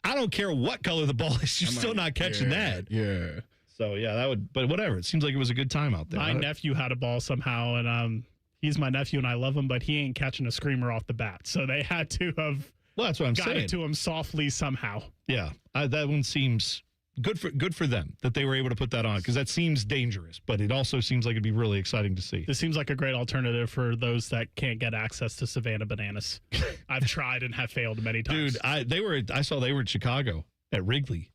I don't care what color the ball is. You're still not catching that.
Yeah.
So, yeah, but whatever. It seems like it was a good time out there.
My nephew had a ball somehow, and he's my nephew, and I love him, but he ain't catching a screamer off the bat. So they had to have
that's what I'm
got
saying.
it to him softly somehow.
Yeah, that one seems good for them that they were able to put that on because that seems dangerous, but it also seems like it'd be really exciting to see.
This seems like a great alternative for those that can't get access to Savannah bananas. I've tried and have failed many times.
Dude, I saw they were in Chicago at Wrigley.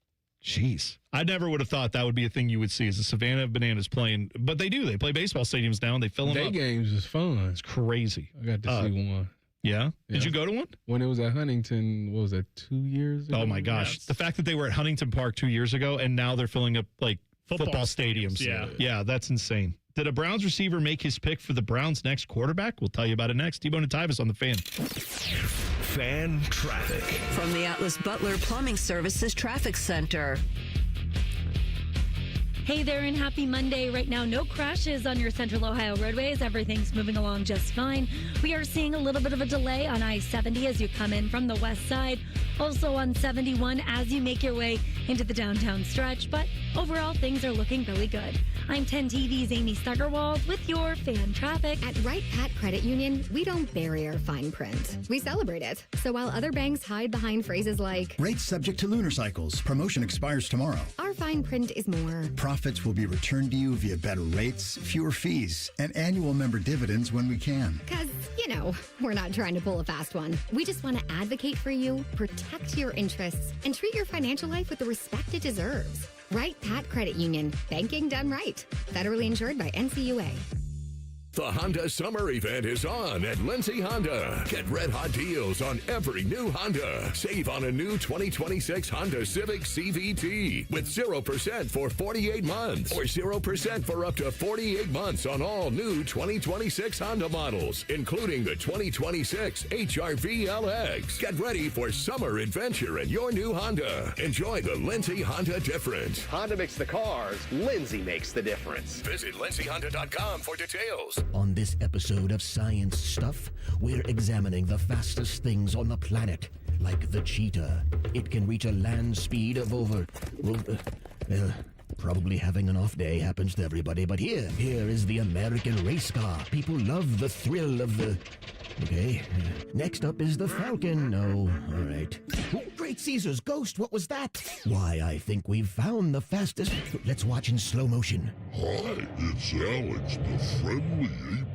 Jeez. I never would have thought that would be a thing you would see as the Savannah Bananas playing, but they do. They play baseball stadiums now and they fill them
Day
up.
games is fun.
It's crazy.
I got to see one.
Yeah? Did you go to one?
When it was at Huntington, what was that, 2 years ago?
Oh my gosh.
Yes.
The fact that they were at Huntington Park 2 years ago and now they're filling up like football stadiums.
Yeah.
Yeah, that's insane. Did a Browns receiver make his pick for the Browns' next quarterback? We'll tell you about it next. T-Bone and Tyvis on the Fan.
Fan traffic.
From the Atlas Butler Plumbing Services Traffic Center.
Hey there and happy Monday. Right now, no crashes on your Central Ohio roadways. Everything's moving along just fine. We are seeing a little bit of a delay on I-70 as you come in from the west side. Also on 71 as you make your way into the downtown stretch. But overall, things are looking really good. I'm 10 TV's Amy Stuggerwald with your fan traffic.
At Wright Pat Credit Union, we don't bury our fine print. We celebrate it. So while other banks hide behind phrases like,
rates subject to lunar cycles, promotion expires tomorrow,
our fine print is more.
Profits will be returned to you via better rates, fewer fees, and annual member dividends when we can.
Because, we're not trying to pull a fast one. We just want to advocate for you, protect your interests, and treat your financial life with the respect it deserves. Wright Pat Credit Union. Banking done right. Federally insured by NCUA.
The Honda Summer Event is on at Lindsay Honda. Get red-hot deals on every new Honda. Save on a new 2026 Honda Civic CVT with 0% for 48 months or 0% for up to 48 months on all new 2026 Honda models, including the 2026 HR-V LX. Get ready for summer adventure in your new Honda. Enjoy the Lindsay Honda difference.
Honda makes the cars. Lindsay makes the difference.
Visit lindsayhonda.com for details.
On this episode of Science Stuff, we're examining the fastest things on the planet, like the cheetah. It can reach a land speed of over... probably having an off day happens to everybody, but here is the American race car. People love the thrill of the... Okay. Next up is the Falcon. Oh, all right. Oh, Great Caesar's ghost, what was that? Why, I think we've found the fastest... Let's watch in slow motion.
Hi, it's Alex, the friendly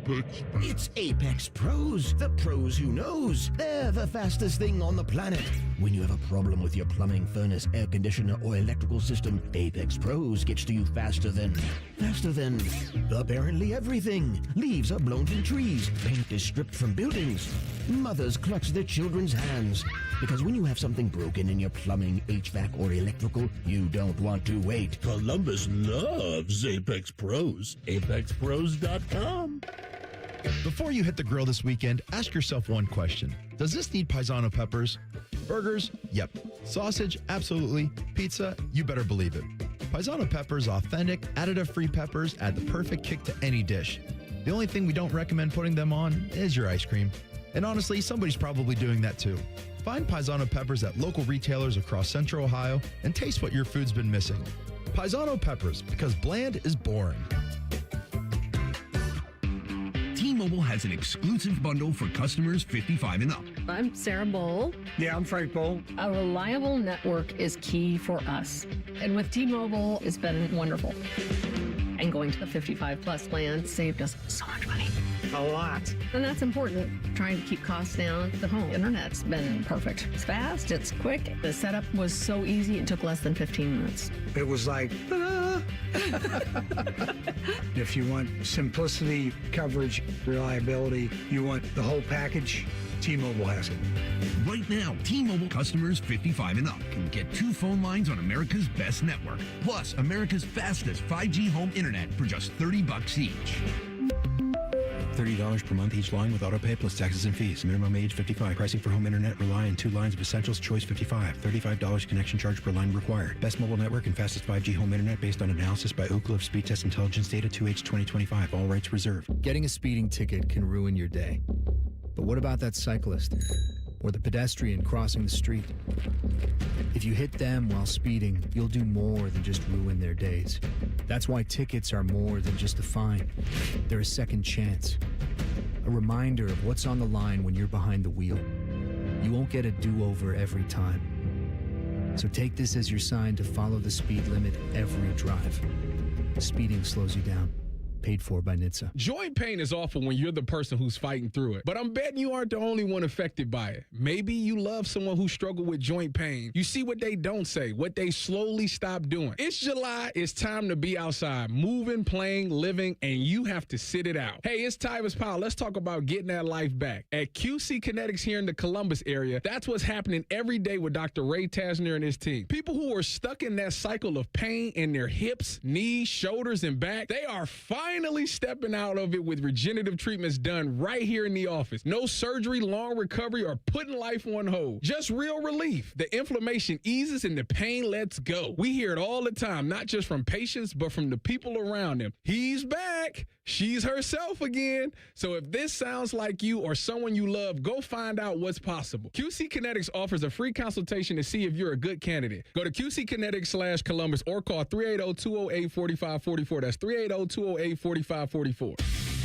Apex Pro.
It's Apex Pros, the pros who knows. They're the fastest thing on the planet. When you have a problem with your plumbing, furnace, air conditioner, or electrical system, Apex Pros gets to you faster than apparently everything. Leaves are blown from trees. Paint is stripped from buildings. Mothers clutch their children's hands. Because when you have something broken in your plumbing, HVAC, or electrical, you don't want to wait.
Columbus loves Apex Pros. ApexPros.com.
Before you hit the grill this weekend, ask yourself one question. Does this need Paisano peppers? Burgers? Yep. Sausage? Absolutely. Pizza? You better believe it. Paisano peppers, authentic, additive-free peppers, add the perfect kick to any dish. The only thing we don't recommend putting them on is your ice cream. And honestly, somebody's probably doing that too. Find Paisano peppers at local retailers across Central Ohio and taste what your food's been missing. Paisano peppers, because bland is boring.
T-Mobile has an exclusive bundle for customers 55 and up.
I'm Sarah Bowl.
Yeah, I'm Frank Bowl.
A reliable network is key for us. And with T-Mobile, it's been wonderful. And going to the 55 plus plan saved us so much money.
A lot.
And that's important. Trying to keep costs down. The home internet's been perfect. It's fast, it's quick. The setup was so easy, it took less than 15 minutes.
It was like, ta-da! If you want simplicity, coverage, reliability, you want the whole package, T-Mobile has it.
Right now, T-Mobile customers 55 and up can get 2 phone lines on America's best network, plus America's fastest 5G home internet for just $30 each.
$30 per month each line with autopay plus taxes and fees. Minimum age 55. Pricing for home internet rely on 2 lines of essentials. Choice 55. $35 connection charge per line required. Best mobile network and fastest 5G home internet based on analysis by Oak Cliff Speed Test Intelligence Data 2H 2025. All rights reserved.
Getting a speeding ticket can ruin your day. But what about that cyclist or the pedestrian crossing the street? If you hit them while speeding, you'll do more than just ruin their days. That's why tickets are more than just a fine. They're a second chance. A reminder of what's on the line when you're behind the wheel. You won't get a do-over every time. So take this as your sign to follow the speed limit every drive. Speeding slows you down. Paid for by NHTSA.
Joint pain is awful when you're the person who's fighting through it. But I'm betting you aren't the only one affected by it. Maybe you love someone who struggled with joint pain. You see what they don't say, what they slowly stop doing. It's July. It's time to be outside, moving, playing, living, and you have to sit it out. Hey, it's Tyvis Powell. Let's talk about getting that life back. At QC Kinetics here in the Columbus area, that's what's happening every day with Dr. Ray Tasner and his team. People who are stuck in that cycle of pain in their hips, knees, shoulders, and back, they are finally stepping out of it with regenerative treatments done right here in the office. No surgery, long recovery, or putting life on hold. Just real relief. The inflammation eases and the pain lets go. We hear it all the time, not just from patients, but from the people around them. He's back. She's herself again. So if this sounds like you or someone you love, go find out what's possible. QC Kinetics offers a free consultation to see if you're a good candidate. Go to QCkinetics/Columbus or call 380-208-4544. That's 380-208-4544.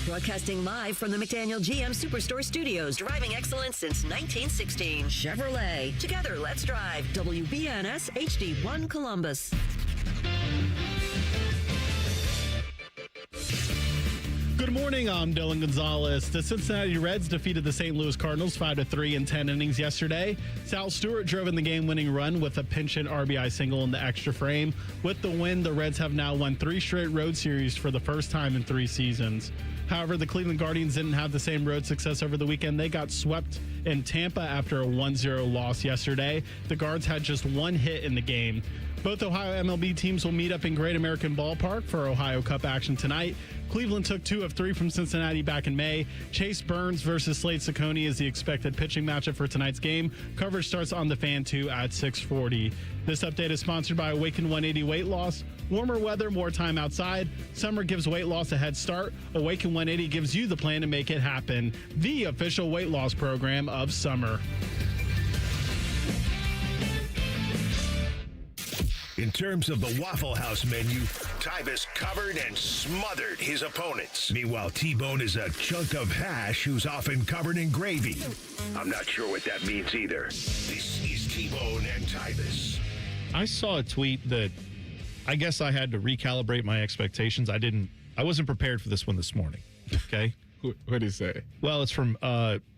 Broadcasting live from the McDaniel GM Superstore Studios. Driving excellence since 1916. Chevrolet. Together, let's drive. WBNS HD1 Columbus.
Good morning, I'm Dylan Gonzalez. The Cincinnati Reds defeated the St. Louis Cardinals 5-3 in 10 innings yesterday. Sal Stewart drove in the game-winning run with a pinch-hit RBI single in the extra frame. With the win, the Reds have now won 3 straight road series for the first time in 3 seasons. However, the Cleveland Guardians didn't have the same road success over the weekend. They got swept in Tampa after a 1-0 loss yesterday. The Guards had just 1 hit in the game. Both Ohio MLB teams will meet up in Great American Ballpark for Ohio Cup action tonight. Cleveland took 2 of 3 from Cincinnati back in May. Chase Burns versus Slade Ciccone is the expected pitching matchup for tonight's game. Coverage starts on the Fan 2 at 6:40. This update is sponsored by Awaken 180 Weight Loss. Warmer weather, more time outside. Summer gives weight loss a head start. Awaken 180 gives you the plan to make it happen. The official weight loss program of summer.
In terms of the Waffle House menu, Tyvis covered and smothered his opponents. Meanwhile, T-Bone is a chunk of hash who's often covered in gravy. I'm not sure what that means either. This is T-Bone and Tyvis.
I saw a tweet that I guess I had to recalibrate my expectations. I wasn't prepared for this one this morning. Okay.
What did it say?
Well, it's from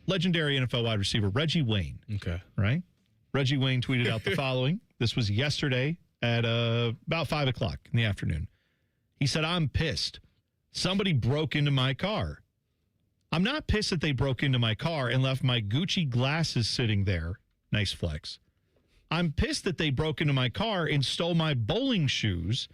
legendary NFL wide receiver Reggie Wayne.
Okay.
Right? Reggie Wayne tweeted out the following. This was yesterday at about 5 o'clock in the afternoon. He said, "I'm pissed. Somebody broke into my car. I'm not pissed that they broke into my car and left my Gucci glasses sitting there." Nice flex. "I'm pissed that they broke into my car and stole my bowling shoes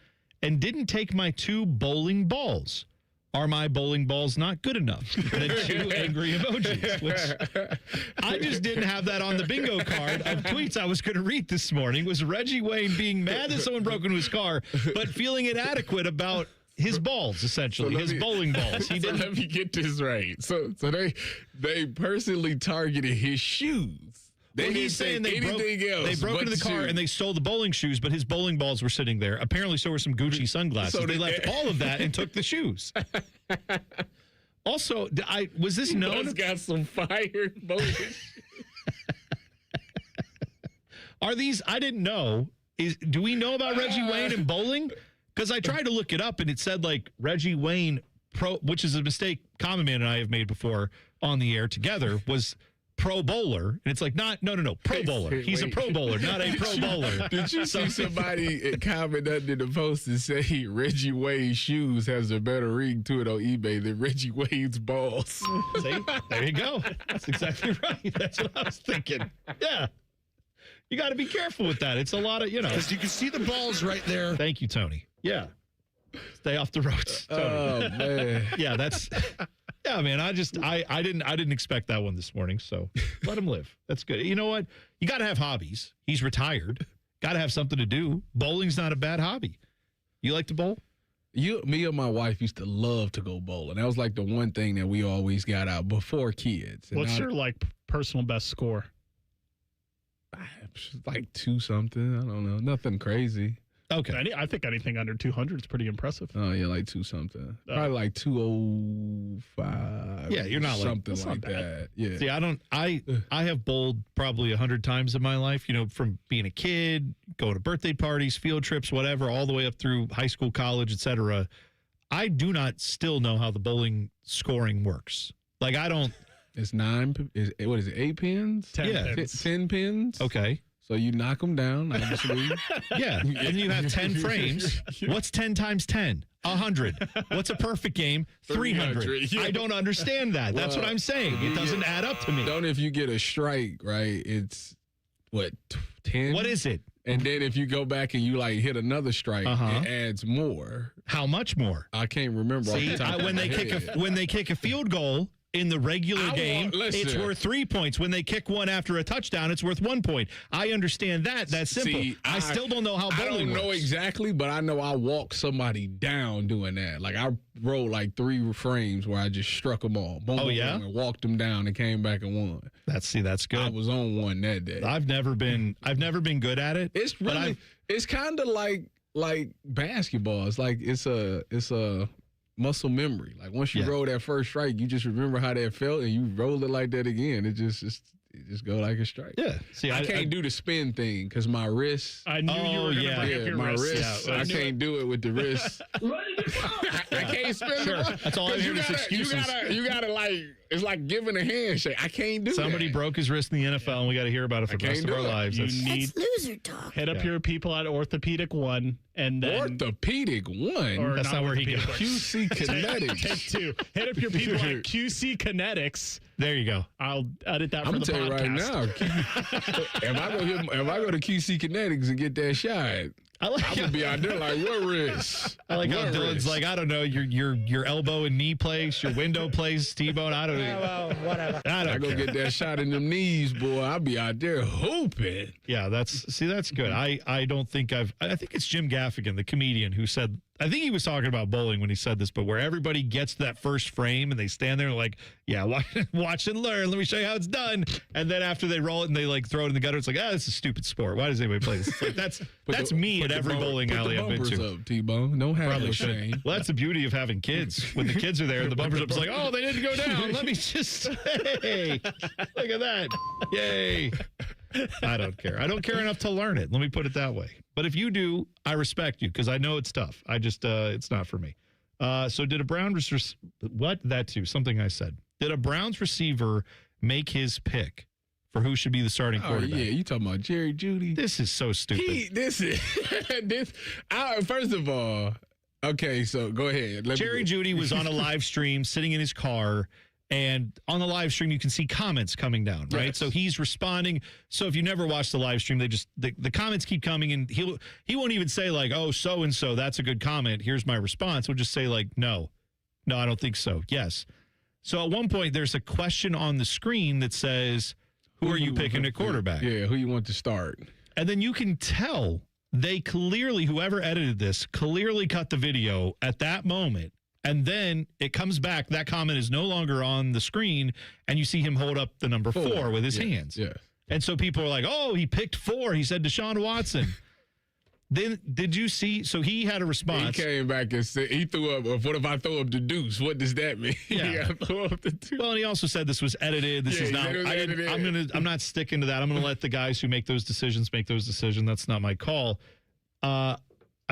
and didn't take my 2 bowling balls. Are my bowling balls not good enough?" And then 2 angry emojis, which I just didn't have that on the bingo card of tweets I was going to read this morning. Was Reggie Wayne being mad that someone broke into his car, but feeling inadequate about his balls, essentially, his bowling balls. He didn't.
Let me get this right. So they personally targeted his shoes.
He's saying they broke into the car and they stole the bowling shoes, but his bowling balls were sitting there. Apparently, so were some Gucci sunglasses. So they left all of that and took the shoes. Also, was this known?
He's got some fire bowling shoes.
Are these? I didn't know. Do we know about Reggie Wayne and bowling? Because I tried to look it up and it said like Reggie Wayne pro, which is a mistake Common Man and I have made before on the air together, was pro bowler. And it's like no, pro bowler. He's a pro bowler, not a pro bowler.
Did you see somebody comment under the post and say Reggie Wayne's shoes has a better ring to it on eBay than Reggie Wayne's balls?
See, there you go. That's exactly right. That's what I was thinking. Yeah. You got to be careful with that. It's a lot of,
Because you can see the balls right there.
Thank you, Tony. Yeah. Stay off the roads, Tony.
Oh, man.
Yeah, yeah, man. I didn't expect that one this morning, so let him live. That's good. You know what? You got to have hobbies. He's retired. Got to have something to do. Bowling's not a bad hobby. You like to bowl?
Me and my wife used to love to go bowling. That was like the one thing that we always got out before kids.
What's your personal best score?
Like 2-something. I don't know. Nothing crazy.
Okay.
I think anything under 200 is pretty impressive.
Oh, yeah, like 2-something. Probably like 205.
Yeah, you're not
something like that. Yeah.
See, I have bowled probably 100 times in my life, from being a kid, going to birthday parties, field trips, whatever, all the way up through high school, college, etc. I do not still know how the bowling scoring works. Like, I don't.
It's 8 pins?
10 pins.
10 pins?
Okay.
So you knock them down, obviously.
Yeah, and you have 10 frames. What's 10 times 10? 100. What's a perfect game? 300.
Yeah.
I don't understand that. That's what I'm saying. It doesn't add up to me.
Don't if you get a strike, right? It's, 10?
What is it?
And then if you go back and you hit another strike, it adds more.
How much more?
I can't remember.
See, when they kick a field goal in the regular game, it's worth 3 points. When they kick one after a touchdown, it's worth 1 point. I understand that. That's simple.
See,
I still don't know how bowling works.
I don't know exactly, but I know I walked somebody down doing that. Like, I rolled 3 frames where I just struck them all. Boom, boom, boom, and walked them down and came back and won.
That's good.
I was on one that day.
I've never been good at it.
It's really, it's kind of like basketball. It's like it's a muscle memory. Like, once you roll that first strike, you just remember how that felt, and you roll it like that again. It just go like a strike.
Yeah. See,
I can't do the spin thing because my wrist.
I knew you were going to bring up your
my
wrist.
I can't do it with the wrist. I can't spin
sure.
the
That's all I hear is excuses.
You gotta it's like giving a handshake. I can't do
Somebody
that.
broke his wrist in the NFL, and we got to hear about it for the rest of our lives.
That's loser talk.
Hit up your people at Orthopedic One, and then
Orthopedic One.
That's not where he goes.
QC Kinetics.
Take 2. Hit up your people at QC Kinetics.
There you go.
I'll edit that for the podcast.
I'm gonna tell you right now. If I go to QC Kinetics and get that shot, I'm gonna be out there like, what wrist?
I like how Dylan's like, I don't know, your elbow and knee place, your window place, T-bone. I don't know.
Well, whatever.
I go get that shot in them knees, boy. I'll be out there hooping.
Yeah, that's good. I don't think I think it's Jim Gaffigan, the comedian, who said, I think he was talking about bowling when he said this, but where everybody gets to that first frame and they stand there like, yeah, watch and learn. Let me show you how it's done. And then after they roll it and they throw it in the gutter, it's like, it's a stupid sport. Why does anybody play this? It's like, that's me at every bowling alley I've been to.
Up, T-Bone. Don't have no shame.
Well, that's the beauty of having kids. When the kids are there, the bumpers up. It's like, oh, they didn't go down. Let me just, hey, look at that. Yay. I don't care. I don't care enough to learn it. Let me put it that way. But if you do, I respect you because I know it's tough. I just, it's not for me. So did a Browns, that too, something I said. Did a Browns receiver make his pick for who should be the starting quarterback?
Yeah, you talking about Jerry Jeudy?
This is so stupid.
First of all, okay, so go ahead.
Jerry Jeudy was on a live stream sitting in his car. And on the live stream, you can see comments coming down, right?
Yes.
So he's responding. So if you never watched the live stream, the comments keep coming, and he won't even say like, oh, so and so, that's a good comment. Here's my response. He'll just say like, no, I don't think so. Yes. So at one point, there's a question on the screen that says, who are you picking at quarterback?
Yeah, who you want to start?
And then you can tell They clearly, whoever edited this, clearly cut the video at that moment. And then it comes back. That comment is no longer on the screen. And you see him hold up the number 4 with his hands.
Yeah.
And so people are like, oh, he picked 4. He said Deshaun Watson. Then did you see? So he had a response.
He came back and said, he threw up, what if I throw up the deuce? What does that mean?
Yeah.
Throw up the deuce.
Well, and he also said this was edited. This is not. I'm not sticking to that. I'm going to let the guys who make those decisions make those decisions. That's not my call. I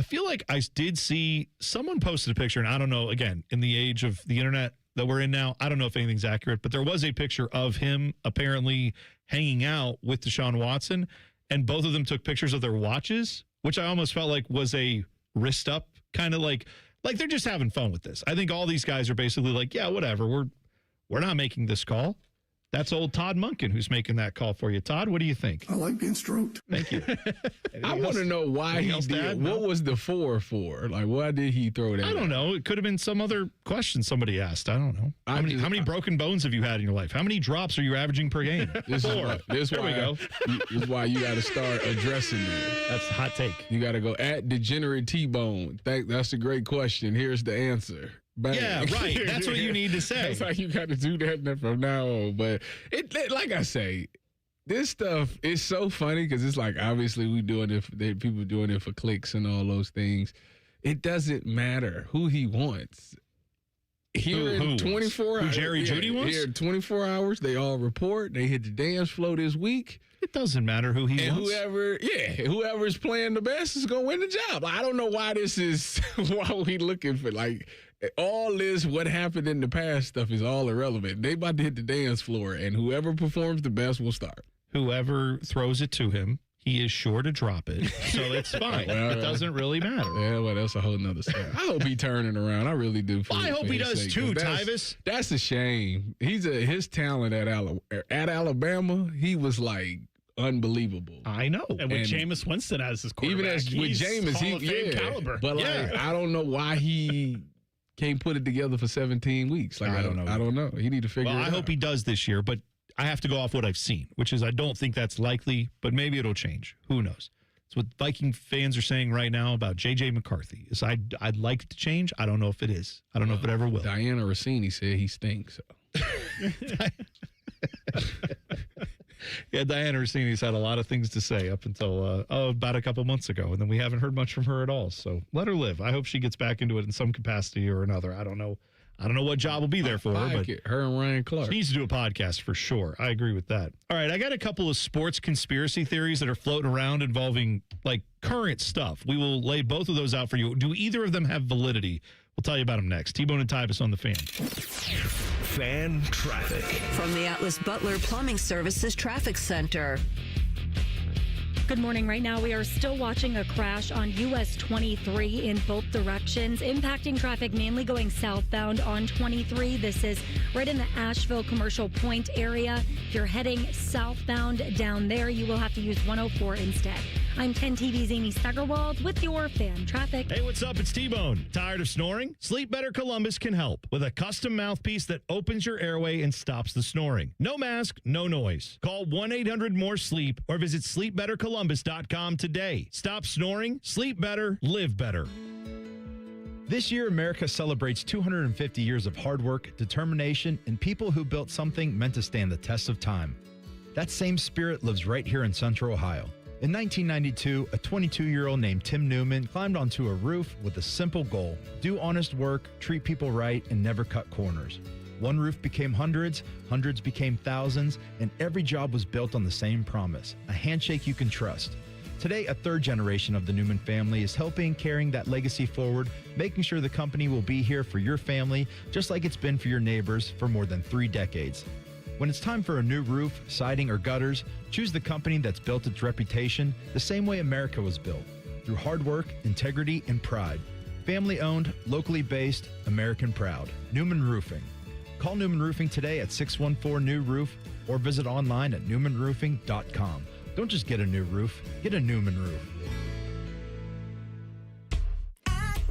feel like I did see someone posted a picture, and I don't know. Again, in the age of the internet that we're in now, I don't know if anything's accurate, but there was a picture of him apparently hanging out with Deshaun Watson, and both of them took pictures of their watches, which I almost felt like was a wrist up, kind of like they're just having fun with this. I think all these guys are basically like, yeah, whatever. We're not making this call. That's old Todd Monken who's making that call for you. Todd, what do you think?
I like being stroked.
Thank you.
I want to know why he did. What was the 4 for? Like, why did he throw that?
I don't know. It could have been some other question somebody asked. I don't know. How many broken bones have you had in your life? How many drops are you averaging per game? 4. There we go.
This is why you got to start addressing it.
That's a hot take.
You got to go at Degenerate T-Bone. That's a great question. Here's the answer. Bang.
Yeah, right. That's what you need to say.
That's how you got to do that from now on. But it like I say, this stuff is so funny because it's like obviously we doing it. People doing it for clicks and all those things. It doesn't matter who he wants. Here in 24 hours,
Jerry Jeudy wants?
Here in 24 hours, they all report. They hit the dance floor this week.
It doesn't matter who he wants.
Whoever's playing the best is going to win the job. I don't know why this is, why we looking for, like, all this, what happened in the past stuff is all irrelevant. They about to hit the dance floor, and whoever performs the best will start.
Whoever throws it to him, he is sure to drop it. So it's fine. It doesn't really matter.
Yeah, well, that's a whole nother story. I hope he turning around. I really do.
I hope he does too, Tyvis.
That's a shame. His talent at Alabama, he was like unbelievable.
I know.
And with Jameis Winston as his quarterback,
even with Jameis,
Hall of Fame caliber.
But like, I don't know why he can't put it together for 17 weeks. Like I don't know. He need to figure it out.
I hope he does this year, but I have to go off what I've seen, which is I don't think that's likely, but maybe it'll change. Who knows? It's what Viking fans are saying right now about J.J. McCarthy. Is I'd like it to change. I don't know if it is. I don't know if it ever will.
Diana Rossini said he stinks. So.
Yeah, Diana Rossini's had a lot of things to say up until about a couple months ago, and then we haven't heard much from her at all. So let her live. I hope she gets back into it in some capacity or another. I don't know what job will be there for her, but
her and Ryan Clark.
She needs to do a podcast for sure. I agree with that. All right, I got a couple of sports conspiracy theories that are floating around involving like current stuff. We will lay both of those out for you. Do either of them have validity? We'll tell you about them next. T-Bone and Tyvis on the Fan.
Fan traffic.
From the Atlas Butler Plumbing Services Traffic Center.
Good morning. Right now, we are still watching a crash on US 23 in both directions, impacting traffic mainly going southbound on 23. This is right in the Asheville Commercial Point area. If you're heading southbound down there, you will have to use 104 instead. I'm 10 TV's Amy Steigerwald with your fan traffic.
Hey, what's up? It's T-Bone. Tired of snoring? Sleep Better Columbus can help with a custom mouthpiece that opens your airway and stops the snoring. No mask, no noise. Call 1-800-MORE-SLEEP or visit sleepbettercolumbus.com today. Stop snoring, sleep better, live better.
This year, America celebrates 250 years of hard work, determination, and people who built something meant to stand the test of time. That same spirit lives right here in Central Ohio. In 1992, a 22-year-old named Tim Newman climbed onto a roof with a simple goal: do honest work, treat people right, and never cut corners. One roof became hundreds, hundreds became thousands, and every job was built on the same promise: a handshake you can trust. Today, a third generation of the Newman family is helping carrying that legacy forward, making sure the company will be here for your family, just like it's been for your neighbors for more than 3 decades. When it's time for a new roof, siding, or gutters, choose the company that's built its reputation the same way America was built, through hard work, integrity, and pride. Family owned, locally based, American proud. Newman Roofing. Call Newman Roofing today at 614-NEW-ROOF or visit online at newmanroofing.com. Don't just get a new roof, get a Newman roof.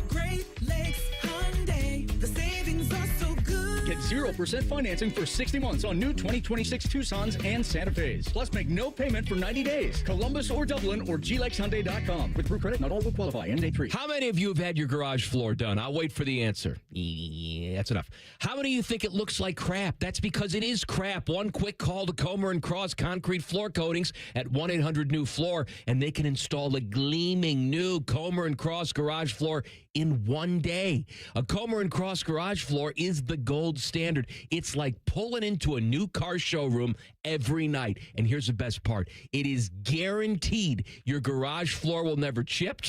Great Lakes Hyundai, the savings are so good.
Get
0% financing for 60 months on new 2026 Tucsons and Santa Fe's. Plus, make no payment for 90 days. Columbus or Dublin or GLexHyundai.com. With True Credit, not all will qualify. End date 3.
How many of you have had your garage floor done? I'll wait for the answer. Yeah, that's enough. How many of you think it looks like crap? That's because it is crap. One quick call to Comer & Cross Concrete Floor Coatings at 1-800-NEW-FLOOR, and they can install a gleaming new Comer & Cross garage floor in one day. A Comer & Cross garage floor is the gold standard. It's like pulling into a new car showroom every night. And here's the best part. It is guaranteed your garage floor will never chip,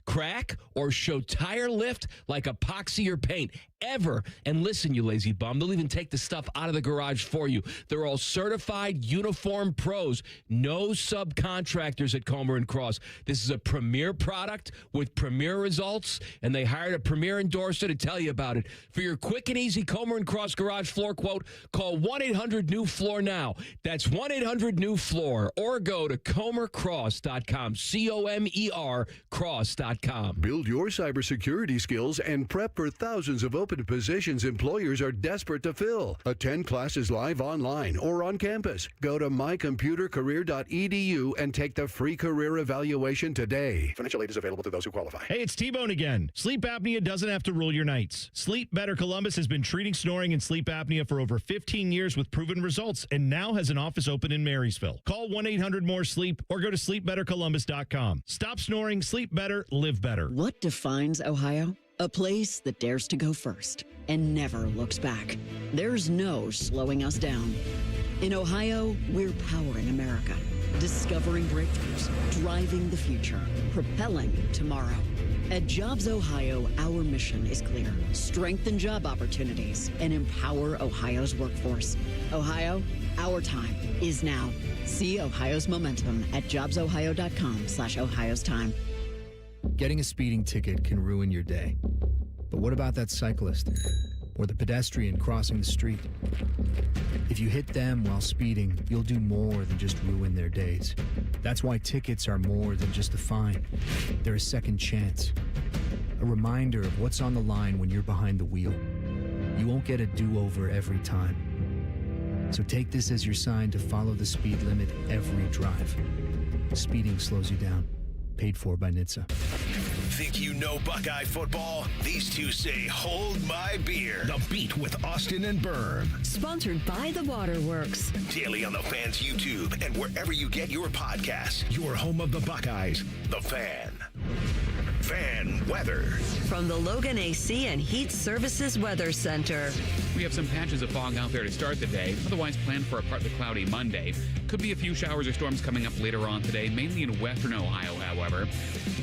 crack, or show tire lift like epoxy or paint ever. And listen, you lazy bum, they'll even take the stuff out of the garage for you. They're all certified uniform pros, no subcontractors at Comer & Cross. This is a premier product with premier results, and they hired a premier endorser to tell you about it. For your quick and easy Comer & Cross garage floor quote, call 1-800-NEW-FLOOR now. That's 1-800-NEW-FLOOR, or go to comercross.com, C-O-M-E-R cross.com.
Build your cybersecurity skills and prep for thousands of open positions employers are desperate to fill. Attend classes live online or on campus. Go to mycomputercareer.edu and take the free career evaluation today. Financial aid is available to those who qualify.
Hey, it's T-Bone again. Sleep apnea doesn't have to rule your nights. Sleep Better Columbus has been treating snoring and sleep apnea for over 15 years with proven results and now has an office open in Marysville. Call 1-800-MORE-SLEEP or go to sleepbettercolumbus.com. Stop snoring, sleep better, live better.
What defines Ohio? A place that dares to go first and never looks back. There's no slowing us down. In Ohio, we're powering America, discovering breakthroughs, driving the future, propelling tomorrow. At Jobs Ohio, our mission is clear. Strengthen job opportunities and empower Ohio's workforce. Ohio, our time is now. See Ohio's momentum at jobsohio.com/Ohio's time.
Getting a speeding ticket can ruin your day. But what about that cyclist or the pedestrian crossing the street? If you hit them while speeding, you'll do more than just ruin their days. That's why tickets are more than just a fine. They're a second chance. A reminder of what's on the line when you're behind the wheel. You won't get a do-over every time. So take this as your sign to follow the speed limit every drive. Speeding slows you down. Paid for by NHTSA.
Think you know Buckeye football? These two say, hold my beer. The Beat with Austin and Berm.
Sponsored by the Waterworks.
Daily on the Fan's YouTube and wherever you get your podcasts. Your home of the Buckeyes, The Fan. Fan weather.
From the Logan AC and Heat Services Weather Center.
We have some patches of fog out there to start the day. Otherwise, plan for a partly cloudy Monday. Could be a few showers or storms coming up later on today, mainly in western Ohio, however.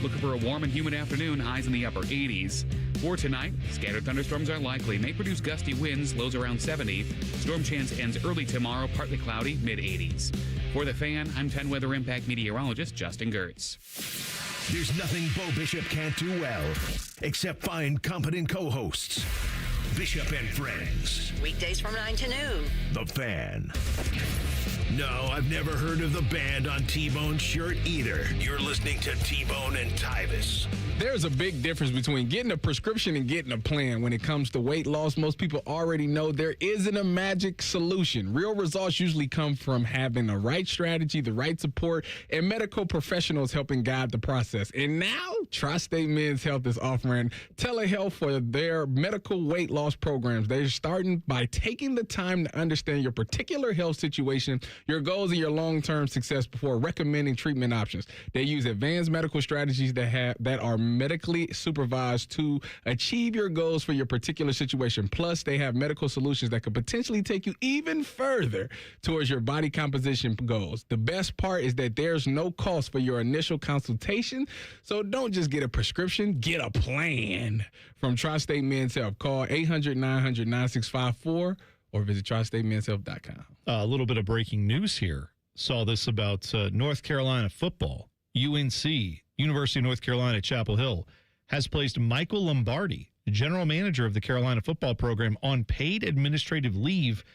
Looking for a warm and humid afternoon, highs in the upper 80s. For tonight, scattered thunderstorms are likely. May produce gusty winds, lows around 70. Storm chance ends early tomorrow, partly cloudy, mid-80s. For The Fan, I'm 10 Weather Impact meteorologist Justin Gertz.
There's nothing Bo Bishop can't do well, except find competent co-hosts. Bishop and Friends.
Weekdays from 9 to noon.
The Fan. No, I've never heard of the band on T-Bone's shirt either. You're listening to T-Bone and Tyvis.
There's a big difference between getting a prescription and getting a plan. When it comes to weight loss, most people already know there isn't a magic solution. Real results usually come from having the right strategy, the right support, and medical professionals helping guide the process. And now, Tri-State Men's Health is offering telehealth for their medical weight loss programs. They're starting by taking the time to understand your particular health situation, your goals, and your long-term success before recommending treatment options. They use advanced medical strategies that are medically supervised to achieve your goals for your particular situation. Plus, they have medical solutions that could potentially take you even further towards your body composition goals. The best part is that there's no cost for your initial consultation, so don't just get a prescription, get a plan. From Tri-State Men's Health, call 800-900-9654 or visit tristatemenshealth.com.
A little bit of breaking news here. Saw this about North Carolina football. UNC, University of North Carolina at Chapel Hill, has placed Michael Lombardi, general manager of the Carolina football program, on paid administrative leave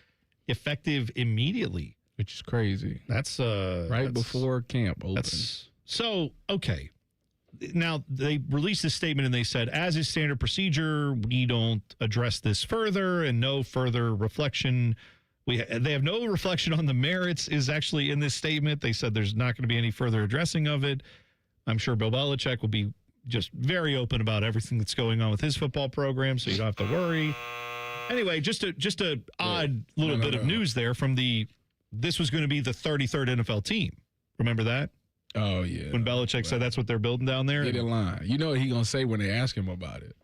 effective immediately.
Which is crazy.
That's
before camp opens.
So, okay. now they released this statement and they said, as is standard procedure, we don't address this further and no further reflection. They have no reflection on the merits is actually in this statement. They said there's not going to be any further addressing of it. I'm sure Bill Belichick will be just very open about everything that's going on with his football program, so you don't have to worry. Anyway, just a odd little bit of news there from this was going to be the 33rd NFL team. Remember that?
Oh, yeah.
When Belichick said that's what they're building down there?
Get in line. You know what he's going to say when they ask him about it.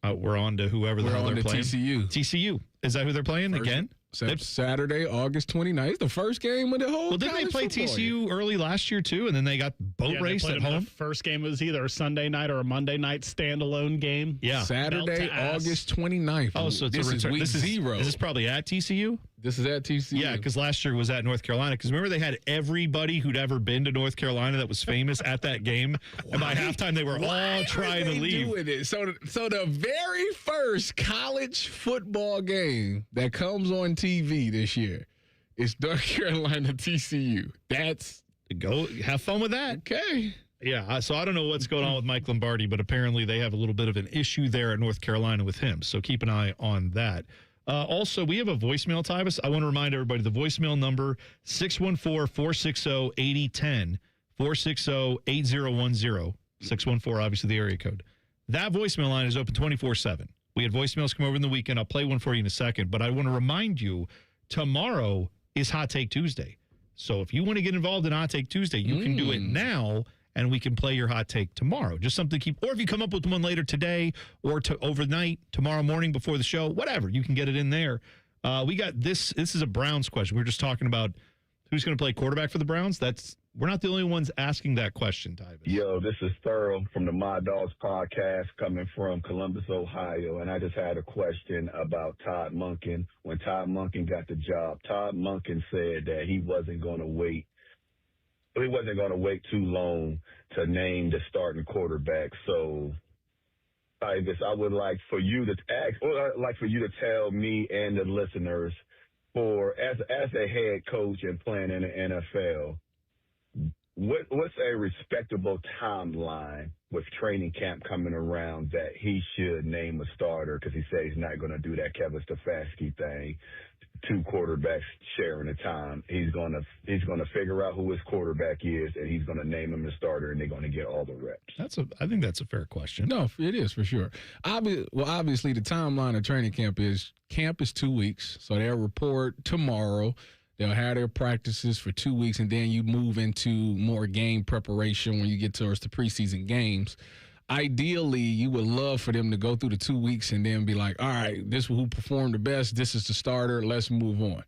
We're on to whoever the hell they're playing.
TCU.
TCU. Is that who they're playing again?
Saturday, August 29th. It's the first game of the whole
Well, didn't they play TCU early last year, too? And then they got boat raced at home?
The first game was either a Sunday night or a Monday night standalone game.
Yeah.
Saturday, August 29th.
Oh, so it's
this is week 0.
Is this probably at TCU?
This is at TCU.
Yeah, because last year was at North Carolina. Because remember, they had everybody who'd ever been to North Carolina that was famous at that game. And by halftime, they were all trying to leave.
Doing it? So the very first college football game that comes on TV this year is North Carolina TCU.
Go have fun with that.
Okay.
Yeah, so I don't know what's going on with Mike Lombardi, but apparently they have a little bit of an issue there at North Carolina with him. So keep an eye on that. Also, we have a voicemail, Tyvis. I want to remind everybody the voicemail number, 614-460-8010, 460-8010, 614, obviously the area code. That voicemail line is open 24/7. We had voicemails come over in the weekend. I'll play one for you in a second, but I want to remind you, tomorrow is Hot Take Tuesday. So if you want to get involved in Hot Take Tuesday, you can do it now, and we can play your hot take tomorrow. Just something to keep, or if you come up with one later today or overnight, tomorrow morning before the show, whatever, you can get it in there. We got this. This is a Browns question. We were just talking about who's going to play quarterback for the Browns. We're not the only ones asking that question, Tyvis.
Yo, this is Thurl from the My Dogs podcast coming from Columbus, Ohio. And I just had a question about Todd Monken. When Todd Monken got the job, Todd Monken said that he wasn't going to wait. He wasn't going to wait too long to name the starting quarterback. So, Tyvis, I would like for you to ask, or I'd like for you to tell me and the listeners, as a head coach and playing in the NFL, what's a respectable timeline with training camp coming around that he should name a starter? Because he says he's not going to do that Kevin Stefanski thing. 2 quarterbacks sharing the time. He's gonna figure out who his quarterback is, and he's gonna name him the starter, and they're gonna get all the reps.
I think that's a fair question.
No, it is for sure. Obviously, the timeline of training camp is 2 weeks, so they'll report tomorrow. They'll have their practices for 2 weeks, and then you move into more game preparation when you get towards the preseason games. Ideally, you would love for them to go through the 2 weeks and then be like, all right, this is who performed the best. This is the starter. Let's move on.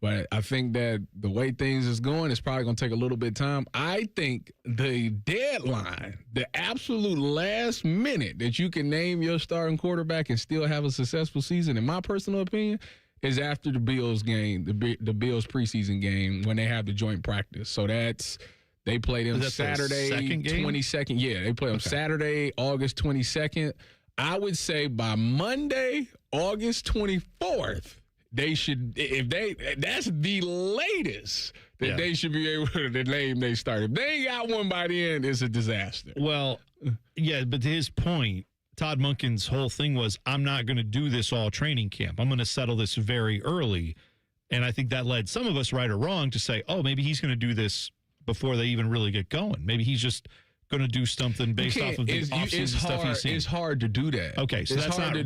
But I think that the way things is going, it's probably going to take a little bit of time. I think the deadline, the absolute last minute that you can name your starting quarterback and still have a successful season, in my personal opinion, is after the Bills game, the Bills preseason game, when they have the joint practice. So they play them Saturday, 22nd. Yeah, they play them Saturday, August 22nd. I would say by Monday, August 24th, they should, that's the latest that they should be able to name they starter. If they ain't got one by the end, it's a disaster.
Well, yeah, but to his point, Todd Monken's whole thing was, I'm not going to do this all training camp. I'm going to settle this very early. And I think that led some of us, right or wrong, to say, oh, maybe he's going to do this before they even really get going. Maybe he's just going to do something based off of the off-season stuff he's seen.
It's hard to do that.
Okay, so that's not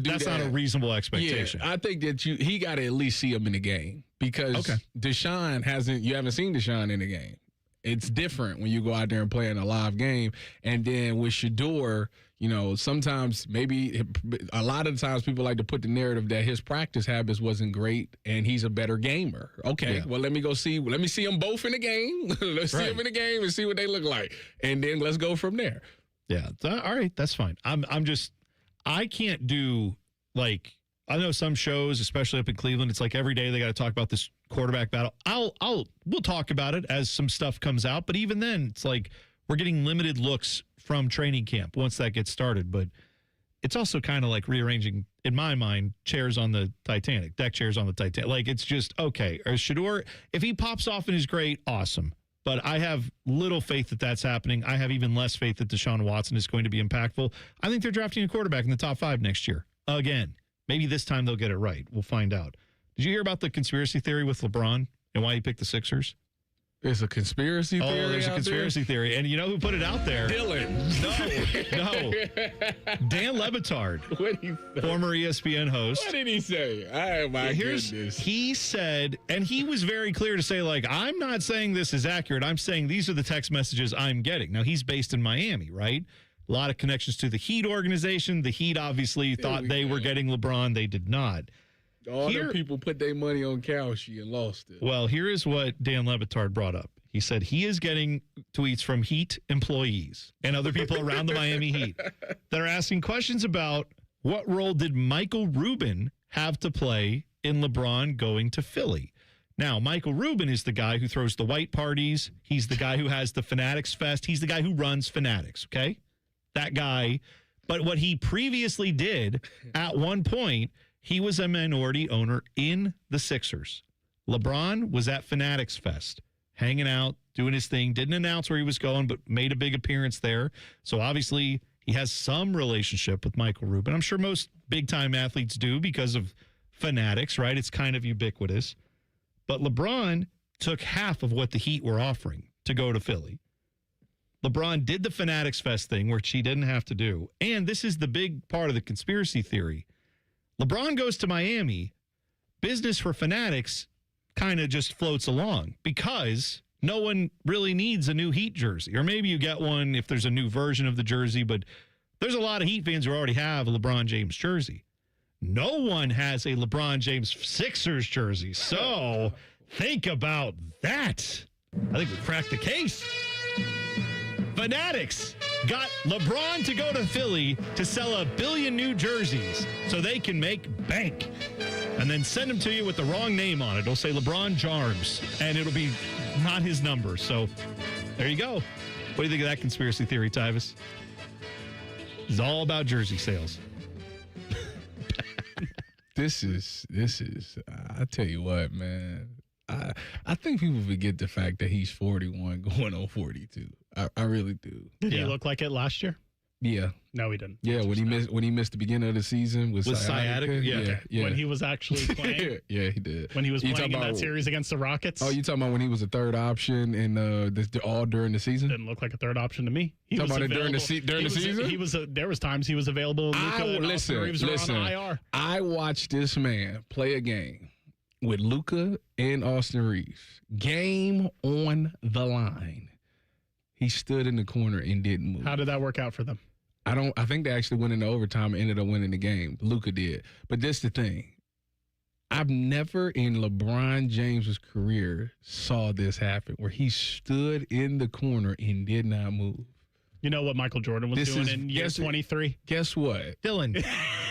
a reasonable expectation.
Yeah, I think that he got to at least see him in the game, because Deshaun you haven't seen Deshaun in the game. It's different when you go out there and play in a live game. And then with Shador, sometimes maybe a lot of the times people like to put the narrative that his practice habits wasn't great and he's a better gamer. Okay, well, let me see them both in the game. Let's see them in the game and see what they look like. And then let's go from there.
Yeah. All right. That's fine. I can't do, like, I know some shows, especially up in Cleveland, it's like every day they got to talk about this quarterback battle. We'll talk about it as some stuff comes out, but even then, it's like we're getting limited looks from training camp once that gets started. But it's also kind of like rearranging, in my mind, chairs on the Titanic, deck chairs on the Titanic. Like, it's just, okay, or Shador, if he pops off and is great, awesome. but I have little faith that that's happening. I have even less faith that Deshaun Watson is going to be impactful. I think they're drafting a quarterback in the top 5 next year. Again, maybe this time they'll get it right. We'll find out. Did you hear about the conspiracy theory with LeBron and why he picked the Sixers?
There's a conspiracy theory.
Oh, there's a conspiracy theory. And you know who put it out there?
Dylan.
No. Dan Lebitard, former ESPN host.
What did he say? Oh, my goodness.
He said, and he was very clear to say, like, I'm not saying this is accurate. I'm saying these are the text messages I'm getting. Now, he's based in Miami, right? A lot of connections to the Heat organization. The Heat obviously thought they were getting LeBron. They did not.
All the people put their money on Cowsey and lost it.
Well, here is what Dan Lebitard brought up. He said he is getting tweets from Heat employees and other people around the Miami Heat that are asking questions about what role did Michael Rubin have to play in LeBron going to Philly. Now, Michael Rubin is the guy who throws the white parties. He's the guy who has the Fanatics Fest. He's the guy who runs Fanatics, okay? That guy. But what he previously did at one point, he was a minority owner in the Sixers. LeBron was at Fanatics Fest, hanging out, doing his thing, didn't announce where he was going, but made a big appearance there. So obviously he has some relationship with Michael Rubin. I'm sure most big-time athletes do because of Fanatics, right? It's kind of ubiquitous. But LeBron took half of what the Heat were offering to go to Philly. LeBron did the Fanatics Fest thing, which he didn't have to do. And this is the big part of the conspiracy theory. LeBron goes to Miami, business for Fanatics kind of just floats along because no one really needs a new Heat jersey. Or maybe you get one if there's a new version of the jersey, but there's a lot of Heat fans who already have a LeBron James jersey. No one has a LeBron James Sixers jersey. So think about that. I think we cracked the case. Fanatics got LeBron to go to Philly to sell 1 billion new jerseys so they can make bank. And then send them to you with the wrong name on it. It'll say LeBron Jarms, and it'll be not his number. So there you go. What do you think of that conspiracy theory, Tyvis? It's all about jersey sales.
This is. I tell you what, man. I think people forget the fact that he's 41 going on 42. I really do.
Did he look like it last year?
Yeah.
No, he didn't.
Yeah, when he missed the beginning of the season with sciatica. Yeah.
When he was actually playing.
Yeah, he did.
When he was playing in that series against the Rockets.
Oh, you talking about when he was a third option and all during the season?
Didn't look like a third option to me.
He talking about it during the season?
There was times he was available.
Listen. I watched this man play a game with Luka and Austin Reeves. Game on the line. He stood in the corner and didn't move.
How did that work out for them?
I think they actually went into overtime and ended up winning the game. Luka did. But this the thing. I've never in LeBron James's career saw this happen where he stood in the corner and did not move.
You know what Michael Jordan was doing in year 23?
Guess what?
Dylan,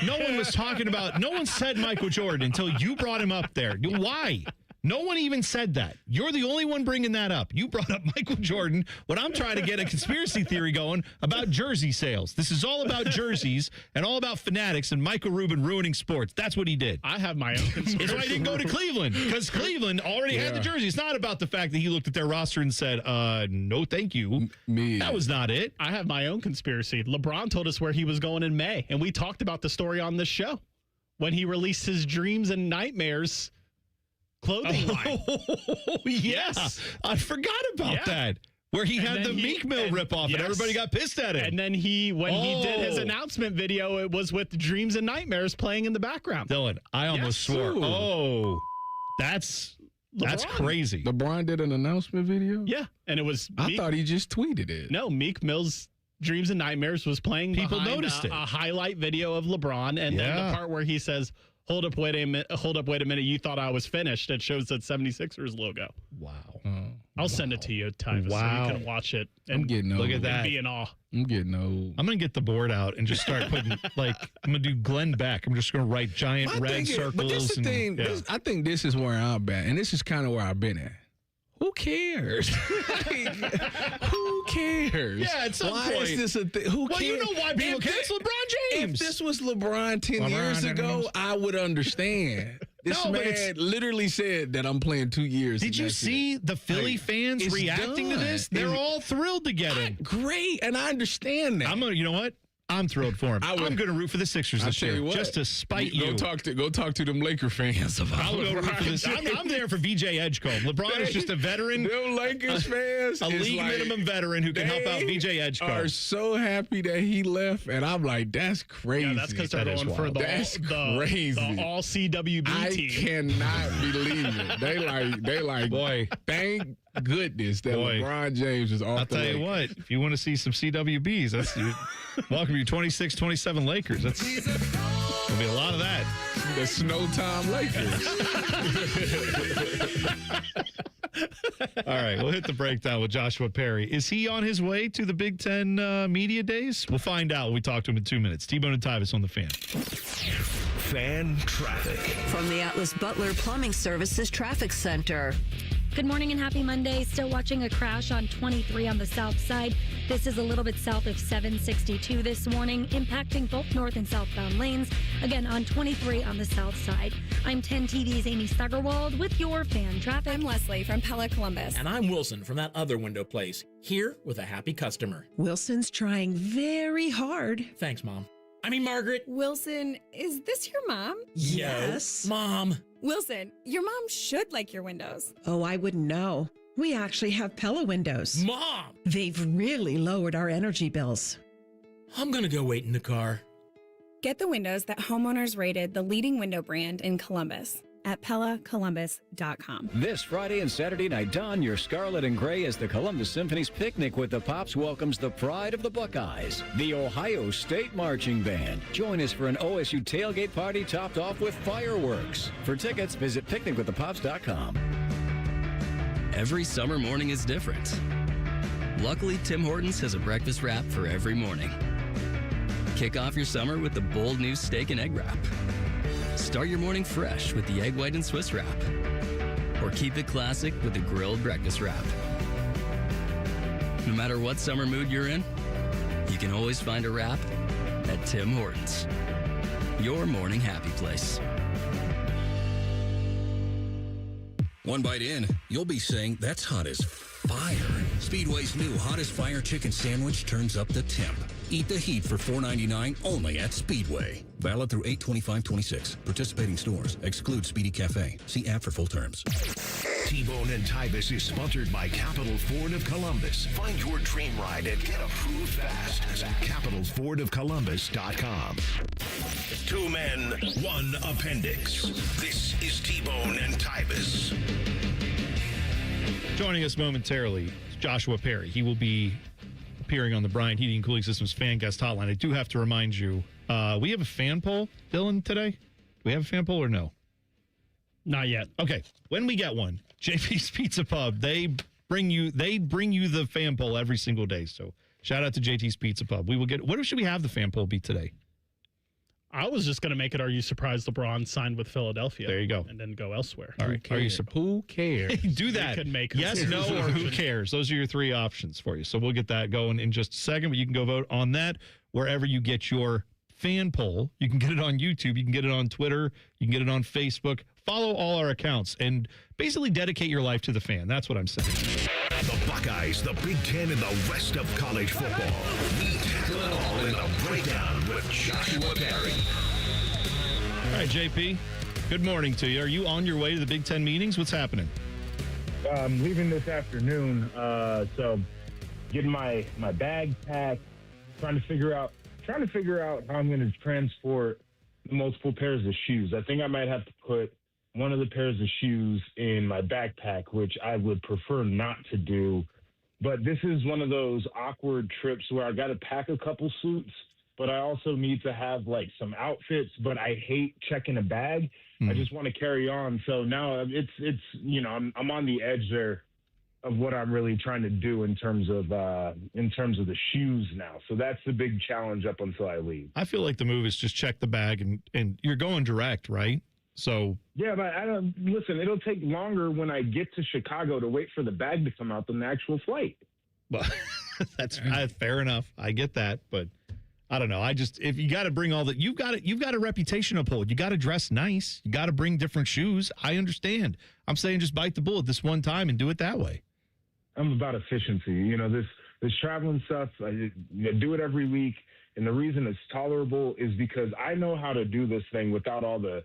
no one was talking about, no one said Michael Jordan until you brought him up there. Why? No one even said that. You're the only one bringing that up. You brought up Michael Jordan when I'm trying to get a conspiracy theory going about jersey sales. This is all about jerseys and all about Fanatics and Michael Rubin ruining sports. That's what he did.
I have my own conspiracy.
That's why he didn't go to Cleveland, because Cleveland already had the jersey. It's not about the fact that he looked at their roster and said, no, thank you. That was not it.
I have my own conspiracy. LeBron told us where he was going in May, and we talked about the story on this show when he released his Dreams and Nightmares clothing line.
Oh, yes. I forgot about that. Where he had the Meek Mill ripoff and everybody got pissed at it.
And then when he did his announcement video, it was with Dreams and Nightmares playing in the background.
Dylan, I almost swore.
Ooh.
Oh, that's crazy.
LeBron did an announcement video?
Yeah. And it was
I thought he just tweeted it.
No, Meek Mill's Dreams and Nightmares was playing
People noticed
a highlight video of LeBron. And then the part where he says, Hold up, wait a minute. You thought I was finished. It shows that 76ers logo.
Wow.
I'll send it to you, Tyvis, so you can watch it. And
I'm getting
look at that.
Be in awe.
I'm getting old.
I'm going to get the board out and just start putting, I'm going to do Glenn Beck. I'm just going to write giant red circles.
But this is the thing. I think this is where I'm at, and this is kind of where I've been at. Who cares? Who cares?
Yeah, at some
why
point.
Is this a thing? Who cares?
Well, you know why people care. It's LeBron James.
If this was LeBron 10 years ago, I would understand. This
No, but
man literally said that I'm playing 2 years.
Did you see the Philly fans
it's
reacting to
done.
this? They're all thrilled to get him.
Great, and I understand that.
You know what? I'm thrilled for him. I'm going to root for the Sixers this year, just to spite you.
Go talk to them Laker fans about
I'll go root for this. I'm there for VJ Edgecombe. LeBron is just a veteran.
Them Lakers fans,
a league minimum vetein who can help out VJ Edgecombe.
Are so happy that he left, and I'm like, that's crazy.
Yeah, that's because they're going for the all CWB team.
I cannot believe it. They like, boy, thank goodness that LeBron James is off
I'll
the
tell you
Lakers.
what, if you want to see some CWBs, that's welcome you 26-27 Lakers. That's going to be a lot of that.
The Snow Time Lakers.
All right, we'll hit the breakdown with Joshua Perry. Is he on his way to the Big Ten Media Days? We'll find out when we talk to him in 2 minutes. T-Bone and Tyvis on the Fan.
Fan traffic.
From the Atlas Butler Plumbing Services Traffic Center.
Good morning and happy Monday. Still watching a crash on 23 on the south side. This is a little bit south of 762 this morning, impacting both north and southbound lanes. Again, on 23 on the south side. I'm 10 TV's Amy Steigerwald with your fan traffic.
I'm Leslie from Pella Columbus.
And I'm Wilson from that other window place, here with a happy customer.
Wilson's trying very hard.
Thanks, Mom. I mean, Margaret.
Wilson, is this your mom?
Yes.
Mom.
Wilson, your mom should like your windows.
Oh, I wouldn't know. We actually have Pella windows.
Mom!
They've really lowered our energy bills.
I'm going to go wait in the car.
Get the windows that homeowners rated the leading window brand in Columbus at PellaColumbus.com.
This Friday and Saturday night, don your scarlet and gray as the Columbus Symphony's Picnic with the Pops welcomes the pride of the Buckeyes, the Ohio State Marching Band. Join us for an OSU tailgate party topped off with fireworks. For tickets, visit picnicwiththepops.com.
Every summer morning is different. Luckily, Tim Hortons has a breakfast wrap for every morning. Kick off your summer with the bold new steak and egg wrap. Start your morning fresh with the egg white and Swiss wrap. Or keep it classic with the grilled breakfast wrap. No matter what summer mood you're in, you can always find a wrap at Tim Hortons. Your morning happy place.
One bite in, you'll be saying, that's hot as fire. Speedway's new Hottest Fire Chicken Sandwich turns up the temp. Eat the heat for $4.99 only at Speedway. Valid through 8/25/26. Participating stores. Exclude Speedy Cafe. See app for full terms.
T-Bone and Tyvis is sponsored by Capital Ford of Columbus. Find your dream ride and get approved fast at capitalfordofcolumbus.com. 2 men, 1 appendix. This is T-Bone and Tyvis.
Joining us momentarily is Joshua Perry. He will be appearing on the Bryant Heating and Cooling Systems fan guest hotline. I do have to remind you, we have a fan poll, Dylan, today. Do we have a fan poll or no?
Not yet.
Okay. When we get one, JP's Pizza Pub, they bring you the fan poll every single day. So shout out to JT's Pizza Pub. We will get. What should we have the fan poll be today?
I was just going to make it, are you surprised LeBron signed with Philadelphia?
There you go.
And then go elsewhere.
All right.
Who cares?
Do that.
Could make
yes, no, or who cares? Those are your 3 options for you. So we'll get that going in just a second, but you can go vote on that wherever you get your fan poll. You can get it on YouTube. You can get it on Twitter. You can get it on Facebook. Follow all our accounts and basically dedicate your life to the fan. That's what I'm saying.
The Buckeyes, the Big Ten, and the rest of college football. We tackle it all in the breakdown with Joshua Perry.
All right, JP, good morning to you. Are you on your way to the Big Ten meetings? What's happening?
I'm leaving this afternoon, so getting my bag packed, trying to figure out how I'm going to transport multiple pairs of shoes. I think I might have to put one of the pairs of shoes in my backpack, which I would prefer not to do. But this is one of those awkward trips where I got to pack a couple suits, but I also need to have like some outfits, but I hate checking a bag. I just want to carry on. So now it's I'm on the edge there of what I'm really trying to do in terms of the shoes now. So that's the big challenge up until I leave.
I feel like the move is just check the bag and you're going direct, right? So
yeah, but listen, it'll take longer when I get to Chicago to wait for the bag to come out than the actual flight.
Well, that's fair enough. I get that, but I don't know. If you got to bring all that, you've got a reputation to uphold. You got to dress nice. You got to bring different shoes. I understand. I'm saying just bite the bullet this one time and do it that way.
I'm about efficiency. You know, this traveling stuff, I do it every week. And the reason it's tolerable is because I know how to do this thing without all the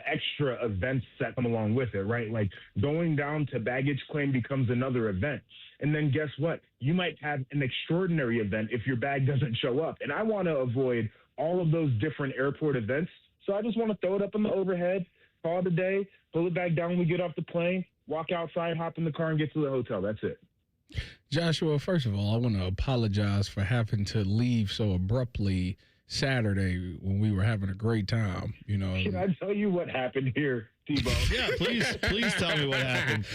extra events that come along with it, right? Like going down to baggage claim becomes another event. And then guess what? You might have an extraordinary event if your bag doesn't show up. And I want to avoid all of those different airport events. So I just want to throw it up in the overhead, call it a day, pull it back down when we get off the plane, walk outside, hop in the car, and get to the hotel. That's it.
Joshua, first of all, I want to apologize for having to leave so abruptly Saturday when we were having a great time. You know,
can I tell you what happened here, T-Bone?
Yeah, please tell me what happened.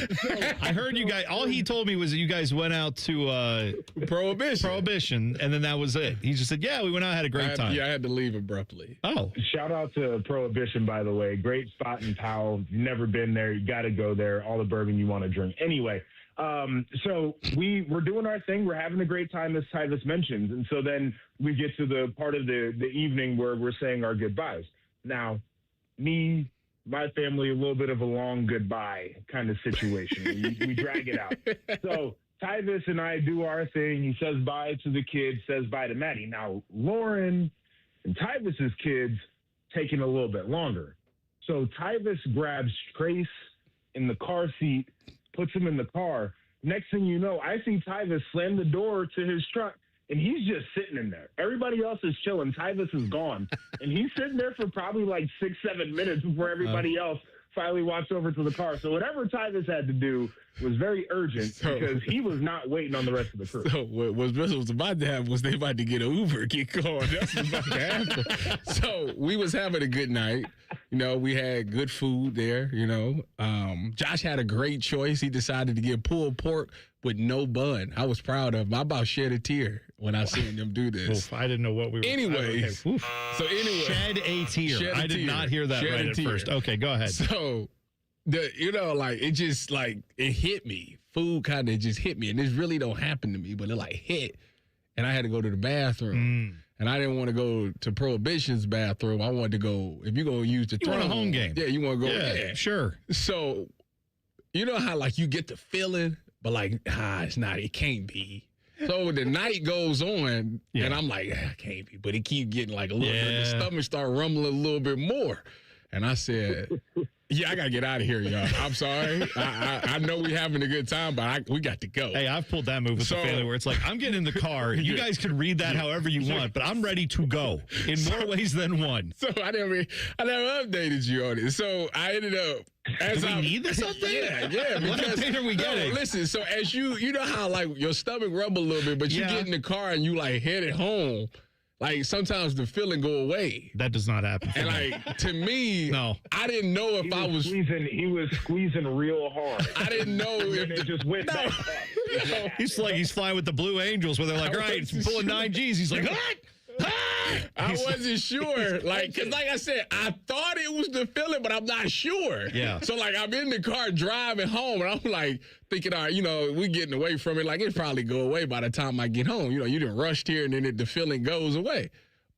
I heard you guys. All he told me was that you guys went out to Prohibition, and then that was it. He just said, "Yeah, we went out, had a great time."
Yeah, I had to leave abruptly.
Oh,
shout out to Prohibition, by the way. Great spot in Powell. Never been there. You got to go there. All the bourbon you want to drink. Anyway. So we're doing our thing. We're having a great time, as Tyvis mentioned. And so then we get to the part of the evening where we're saying our goodbyes. Now, my family, a little bit of a long goodbye kind of situation. We drag it out. So Tyvis and I do our thing. He says bye to the kids, says bye to Maddie. Now, Lauren and Tyvis's kids taking a little bit longer. So Tyvis grabs Trace in the car seat, puts him in the car. Next thing you know, I see Tyvis slam the door to his truck, and he's just sitting in there. Everybody else is chilling. Tyvis is gone. And he's sitting there for probably like 6-7 minutes before everybody else finally walks over to the car. So whatever Tyvis had to do was very urgent because he was not waiting on the rest of the crew.
So what was about to happen was they about to get an Uber, get called. That's what's about to happen. So we was having a good night. You know, we had good food there, you know. Josh had a great choice. He decided to get pulled pork with no bun. I was proud of him. I about shed a tear when I seen them do this.
Oof, I didn't know what we were.
Anyways.
Okay.
So anyway.
Shed a tear. I did not hear that right at first. Okay, go ahead.
So, it just, it hit me. Food kind of just hit me. And this really don't happen to me, but it, hit. And I had to go to the bathroom. And I didn't want to go to Prohibition's bathroom. I wanted to go, if you're going to use the
You want a home game.
Yeah, you want to go.
Yeah, sure.
So, you know how, you get the feeling, but, it's not, it can't be. So the night goes on, and I'm like, it can't be. But it keep getting, a little bit, the stomach start rumbling a little bit more. And I said, yeah, I got to get out of here, y'all. I'm sorry. I know we having a good time, but we got to go.
Hey, I've pulled that move with the family where it's I'm getting in the car. You guys can read that however you want, but I'm ready to go in more ways than one.
So I never updated you on it. So I ended up.
Do we need this update?
Yeah.
What update are we getting?
Listen, so as you know how your stomach rumble a little bit, but you get in the car and you headed home. Sometimes the feeling go away.
That does not happen.
And to me,
no,
I didn't know if I was
squeezing. He was squeezing real hard.
I didn't know if
it just went back up.
He's flying with the Blue Angels where they're all right, it's pulling 9 Gs. He's like, what?
I wasn't sure. Because I said, I thought it was the feeling, but I'm not sure.
Yeah.
So, I'm in the car driving home, and I'm thinking, all right, we getting away from it. It probably go away by the time I get home. You done rushed here, and then the feeling goes away.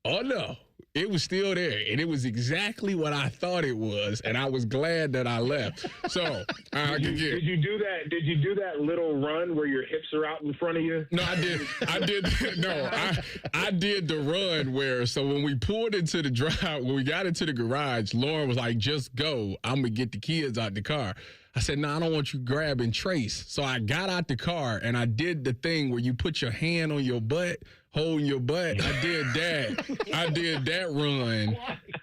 Oh, no. It was still there, and it was exactly what I thought it was, and I was glad that I left. So,
did you do that? Did you do that little run where your hips are out in front of you?
No, I did. No, I did the run where. So when we pulled into the drive, when we got into the garage, Lauren was like, "Just go. I'm gonna get the kids out the car." I said, "No, I don't want you grabbing Trace." So I got out the car and I did the thing where you put your hand on your butt, holding your butt. I did that. I did that run.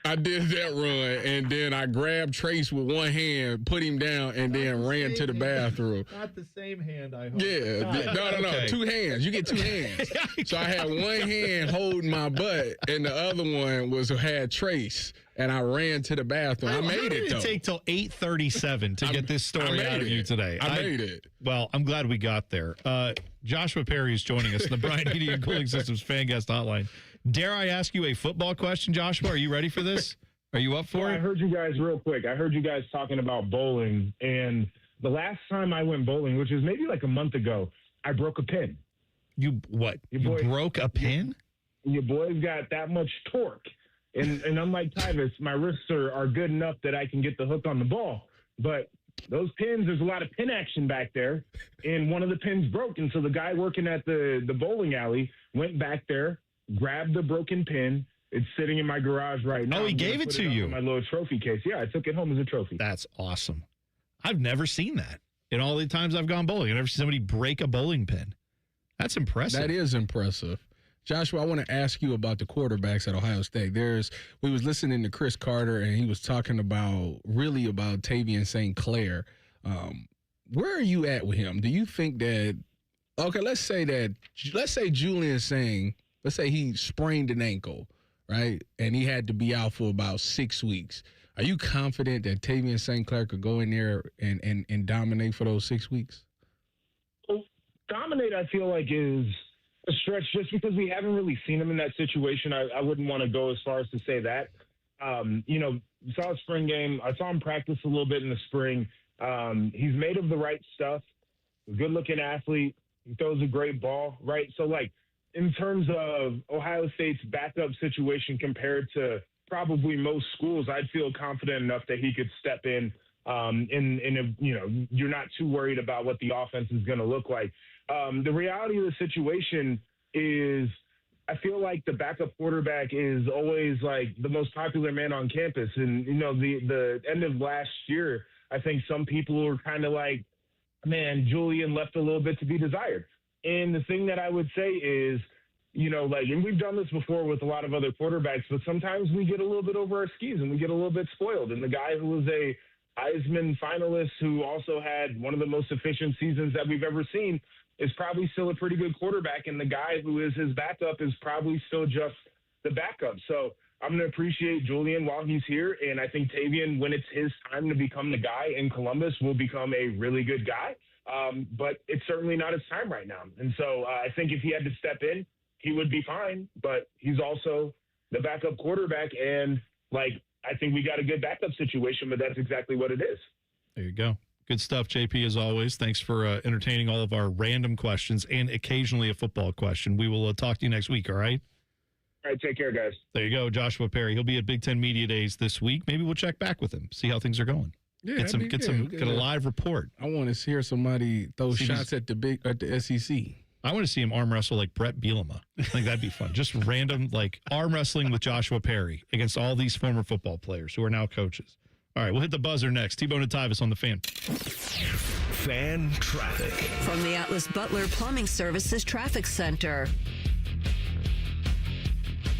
And then I grabbed Trace with one hand, put him down, and then ran to the bathroom.
Not the same hand, I hope.
Yeah. No. Okay. 2 hands. You get 2 hands. So I had one hand holding my butt, and the other one had Trace. And I ran to the bathroom. I made it, though.
It take till 8:37 to get this story out of you today.
I made it.
Well, I'm glad we got there. Joshua Perry is joining us in the Bryant Heating and Cooling Systems Fan Guest Hotline. Dare I ask you a football question, Joshua? Are you ready for this? Are you up for it?
I heard you guys real quick. I heard you guys talking about bowling. And the last time I went bowling, which is maybe a month ago, I broke a pin.
You what? You broke a pin?
your boy's got that much torque. And unlike Tyvis, my wrists are good enough that I can get the hook on the ball. But those pins, there's a lot of pin action back there, and one of the pins broke. And so the guy working at the bowling alley went back there, grabbed the broken pin. It's sitting in my garage right now.
Oh, he gave it to you.
In my little trophy case. Yeah, I took it home as a trophy.
That's awesome. I've never seen that. In all the times I've gone bowling, I've never seen somebody break a bowling pin. That's impressive.
That is impressive. Joshua, I want to ask you about the quarterbacks at Ohio State. We was listening to Chris Carter, and he was talking about Tavian St. Clair. Where are you at with him? Do you think that, okay, let's say Julian saying, let's say he sprained an ankle, right? And he had to be out for about 6 weeks. Are you confident that Tavian St. Clair could go in there and dominate for those 6 weeks?
Well, dominate, I feel like, is a stretch just because we haven't really seen him in that situation. I wouldn't want to go as far as to say that. Saw a spring game. I saw him practice a little bit in the spring. He's made of the right stuff. Good-looking athlete. He throws a great ball, right? So, like, in terms of Ohio State's backup situation compared to probably most schools, I'd feel confident enough that he could step in you're not too worried about what the offense is going to look like. The reality of the situation is I feel like the backup quarterback is always like the most popular man on campus. And, the end of last year, I think some people were kind of like, man, Julian left a little bit to be desired. And the thing that I would say is, and we've done this before with a lot of other quarterbacks, but sometimes we get a little bit over our skis and we get a little bit spoiled. And the guy who was a Heisman finalist who also had one of the most efficient seasons that we've ever seen is probably still a pretty good quarterback. And the guy who is his backup is probably still just the backup. So I'm going to appreciate Julian while he's here. And I think Tavian, when it's his time to become the guy in Columbus, will become a really good guy. But it's certainly not his time right now. And so I think if he had to step in, he would be fine, but he's also the backup quarterback. And I think we got a good backup situation, but that's exactly what it is.
There you go. Good stuff, JP, as always. Thanks for entertaining all of our random questions and occasionally a football question. We will talk to you next week, all right?
All right, take care, guys.
There you go, Joshua Perry. He'll be at Big Ten Media Days this week. Maybe we'll check back with him, see how things are going.
Yeah,
get a live report.
I want to hear somebody throw shots at the SEC.
I want to see him arm wrestle like Brett Bielema. I think that'd be fun. Just random, arm wrestling with Joshua Perry against all these former football players who are now coaches. All right, we'll hit the buzzer next. T-Bone and Tyvis on the Fan.
Fan traffic.
From the Atlas Butler Plumbing Services Traffic Center.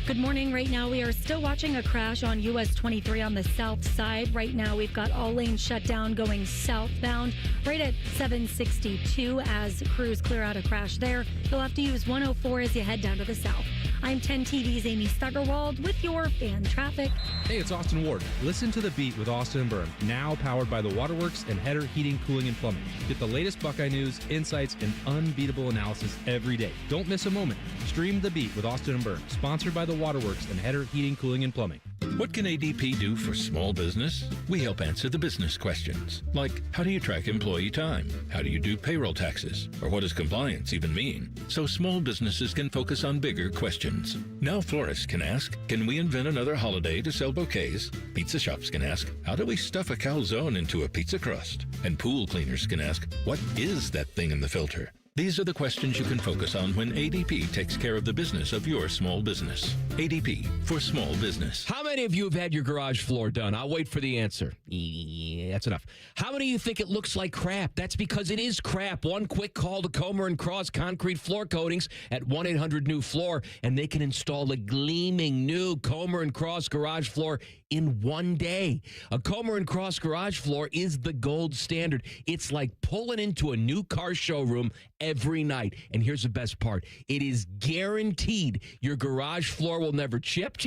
Good morning. Right now, we are still watching a crash on US 23 on the south side. Right now, we've got all lanes shut down going southbound right at 762 as crews clear out a crash there. You'll have to use 104 as you head down to the south. I'm 10 TV's Amy Stuggerwald with your fan traffic.
Hey, it's Austin Ward. Listen to The Beat with Austin and Byrne, now powered by the Waterworks and Header Heating, Cooling, and Plumbing. Get the latest Buckeye news, insights, and unbeatable analysis every day. Don't miss a moment. Stream The Beat with Austin and Byrne, sponsored by the Waterworks and Header Heating, Cooling, and Plumbing.
What can ADP do for small business? We help answer the business questions, like how do you track employee time? How do you do payroll taxes? Or what does compliance even mean? So small businesses can focus on bigger questions. Now florists can ask, can we invent another holiday to sell bouquets? Pizza shops can ask, how do we stuff a calzone into a pizza crust? And pool cleaners can ask, what is that thing in the filter? These are the questions you can focus on when ADP takes care of the business of your small business. ADP for small business.
How many of you have had your garage floor done? I'll wait for the answer. Yeah, that's enough. How many of you think it looks like crap? That's because it is crap. One quick call to Comer and Cross Concrete Floor Coatings at 1-800-NEW-FLOOR, and they can install a gleaming new Comer and Cross garage floor in one day. A Comer and Cross garage floor is the gold standard. It's like pulling into a new car showroom every night. And here's the best part. It is guaranteed your garage floor will never chip,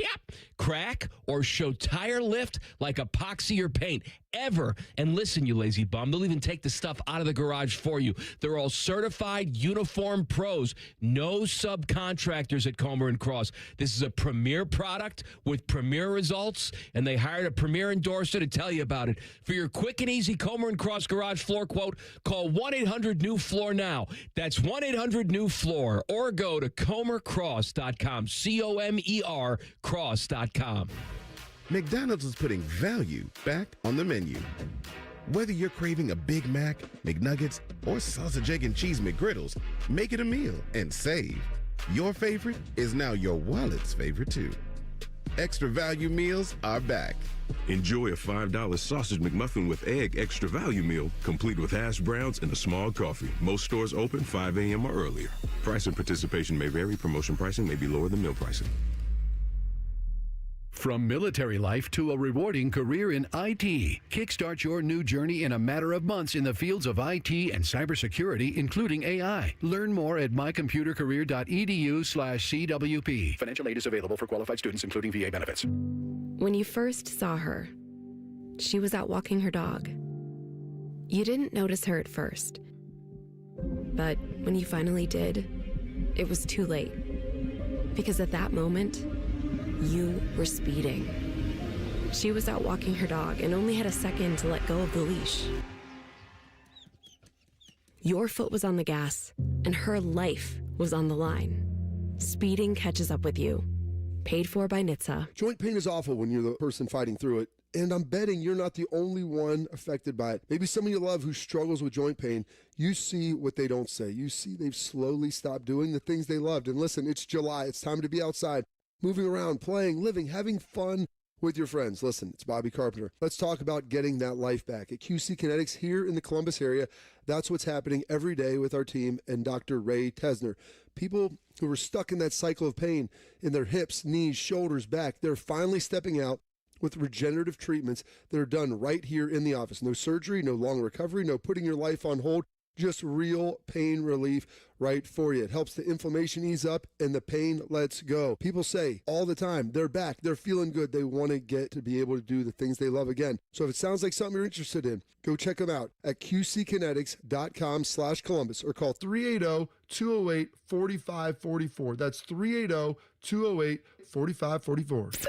crack, or show tire lift like epoxy or paint ever. And listen, you lazy bum, they'll even take the stuff out of the garage for you. They're all certified uniform pros. No subcontractors at Comer and Cross. This is a premier product with premier results. and they hired a premier endorser to tell you about it. For your quick and easy Comer and Cross garage floor quote, call 1-800-NEW-FLOOR now. That's 1-800-NEW-FLOOR, or go to comercross.com, COMER cross.com.
McDonald's is putting value back on the menu. Whether you're craving a Big Mac, McNuggets, or sausage, egg, and cheese McGriddles, make it a meal and save. Your favorite is now your wallet's favorite, too. Extra value meals are back.
Enjoy a $5 sausage McMuffin with egg extra value meal, complete with hash browns and a small coffee. Most stores open 5 a.m. or earlier. Price and participation may vary. Promotion pricing may be lower than meal pricing.
From military life to a rewarding career in IT, kickstart your new journey in a matter of months in the fields of IT and cybersecurity, including AI. Learn more at mycomputercareer.edu/CWP. Financial aid is available for qualified students, including VA benefits.
When you first saw her, she was out walking her dog. You didn't notice her at first, but when you finally did, it was too late. Because at that moment, you were speeding. She was out walking her dog and only had a second to let go of the leash. Your foot was on the gas, and her life was on the line. Speeding catches up with you. Paid for by NHTSA.
Joint pain is awful when you're the person fighting through it. And I'm betting you're not the only one affected by it. Maybe someone you love who struggles with joint pain, you see what they don't say. You see they've slowly stopped doing the things they loved. And listen, it's July. It's time to be outside, moving around, playing, living, having fun with your friends. Listen, it's Bobby Carpenter. Let's talk about getting that life back. At QC Kinetics here in the Columbus area, that's what's happening every day with our team and Dr. Ray Tesner. People who were stuck in that cycle of pain in their hips, knees, shoulders, back, they're finally stepping out with regenerative treatments that are done right here in the office. No surgery, no long recovery, no putting your life on hold. Just real pain relief right for you. It helps the inflammation ease up and the pain lets go. People say all the time, they're back, they're feeling good. They want to get to be able to do the things they love again. So if it sounds like something you're interested in, go check them out at qckinetics.com/Columbus or call 380-208-4544. That's 380-208-4544.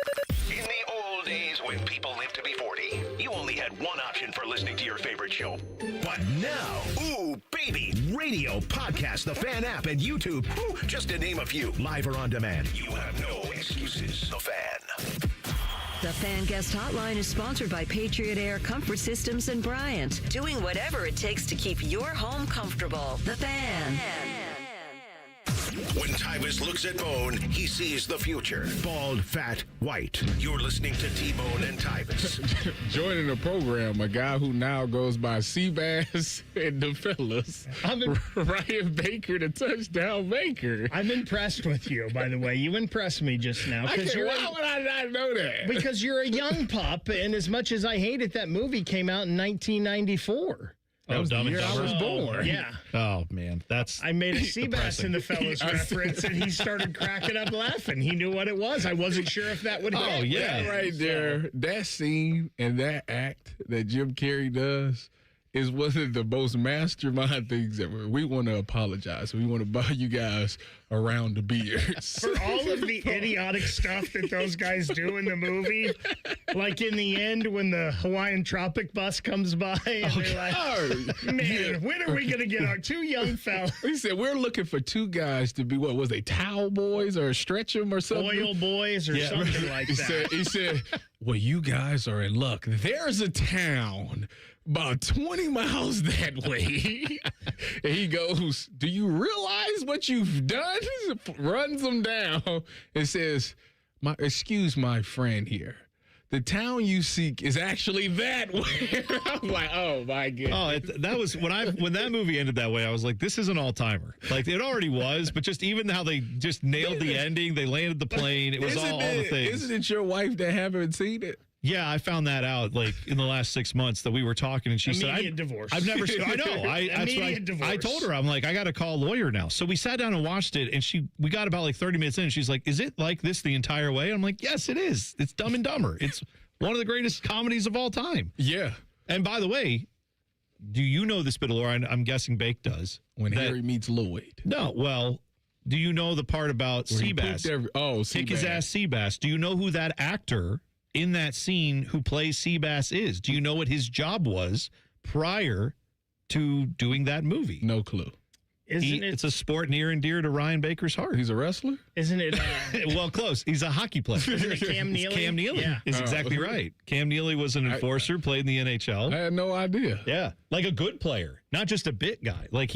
In the old days when people lived to be 40, you only had one option for listening to your favorite show. But now, ooh, baby, radio, podcast, the Fan app, and YouTube, ooh, just to name a few, live or on demand. You have no excuses. The Fan.
The Fan Guest Hotline is sponsored by Patriot Air Comfort Systems and Bryant, doing whatever it takes to keep your home comfortable. The Fan.
When Tyvis looks at Bone, he sees the future. Bald, fat, white. You're listening to T-Bone and Tyvis.
Joining the program, a guy who now goes by Seabass and the fellas. Ryan Baker, the touchdown maker.
I'm impressed with you, by the way. You impressed me just now.
Why would I not know that?
Because you're a young pup, and as much as I hate it, that movie came out in 1994.
That was
the
Dumb
year
and
I was
Dumber.
born. Yeah.
Oh, man.
I made a Seabass in the fellas reference, and he started cracking up laughing. He knew what it was. I wasn't sure if that would hit.
Oh, yeah. That right there, that scene and that act that Jim Carrey does is one of the most mastermind things ever. We want to apologize. We want to buy you guys a round of beers.
For all of the idiotic stuff that those guys do in the movie, like in the end when the Hawaiian Tropic bus comes by and they're like, man, when are we going to get our two young fellas?
He said, we're looking for two guys to be, what was they, towel boys or stretch them or something?
Oil boys or something like that.
He said, well, you guys are in luck. There's a town about 20 miles that way. And he goes, do you realize what you've done? Runs them down and says, excuse my friend here. The town you seek is actually that way. I'm like, oh my goodness.
Oh, that was when that movie ended that way. I was like, this is an all timer. Like it already was, but just even how they just nailed the ending. They landed the plane. It was all the things.
Isn't it your wife that haven't seen it?
Yeah, I found that out like in the last 6 months that we were talking, and she said,
divorce.
I've never seen I know. I told her, I'm like, I got to call a lawyer now. So we sat down and watched it, and we got about like 30 minutes in, and she's like, is it like this the entire way? I'm like, yes, it is. It's Dumb and Dumber. It's one of the greatest comedies of all time.
Yeah.
And by the way, do you know this bit of lore? I'm guessing Bake does.
When Harry meets Lloyd.
No, well, do you know the part about Seabass?
Seabass.
Kick his ass Seabass. Do you know who that actor in that scene who plays Seabass is? Do you know what his job was prior to doing that movie?
No clue.
It's a sport near and dear to Ryan Baker's heart.
He's a wrestler?
Isn't it?
Well, close. He's a hockey player.
Isn't it Cam Neely?
Cam Neely
Yeah.
is exactly right. Cam Neely was an enforcer, played in the NHL.
I had no idea.
Yeah, like a good player, not just a bit guy. Like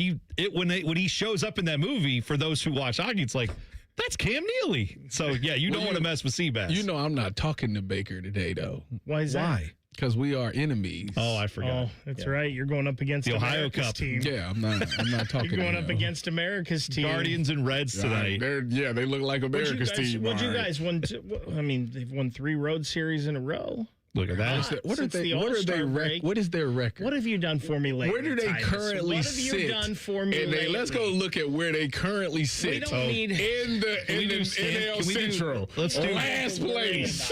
when he shows up in that movie, for those who watch hockey, it's like, that's Cam Neely. So, yeah, you don't want to mess with Seabass.
You know I'm not talking to Baker today, though.
Why is that?
Why?
Because we are enemies.
Oh, I forgot.
Oh, that's right. You're going up against
The Ohio
America's
Cup.
team.
Yeah, I'm not talking
You're going
to
up
him.
against America's team.
Guardians and Reds tonight.
They look like America's team.
What'd you
all right.
guys won? I mean, they've won 3 road series in a row.
Look at that.
What are they? What is their record?
What have you done for me lately?
Where do they
Tyvis?
currently
What have
sit?
you done for me
And
lately?
let's go look at where they currently sit.
We don't need...
in the NL Central.
Let's do
last place.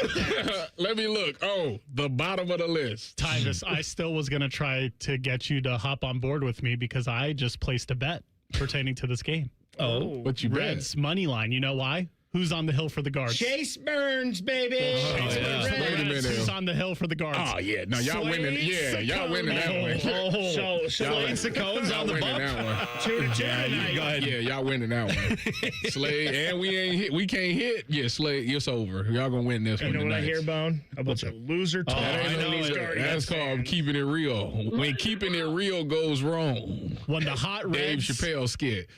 Let me look. Oh, the bottom of the list.
Tyvis, I still was going to try to get you to hop on board with me because I just placed a bet pertaining to this game.
Oh, what you bet?
Reds money line. You know why? Who's on the hill for the Guards?
Chase Burns, baby.
Wait a minute.
Who's on the hill for the Guards?
Oh, yeah. No, y'all winning. Yeah, y'all winning that one.
So
Slade Sacone's on the
winning
bump.
that one.
2-2
Yeah,
tonight.
go ahead. Yeah, y'all winning that one. Slade, and we can't hit. Yeah, Slade, it's over. Y'all gonna win this
You
one
know what I
tonight.
hear, Bone? A bunch of loser talk.
That ain't
from
no
these
loser.
Guardians
That's called
fans.
keeping it real. When keeping it real goes wrong.
When the hot
Dave
Reds
Chappelle skit.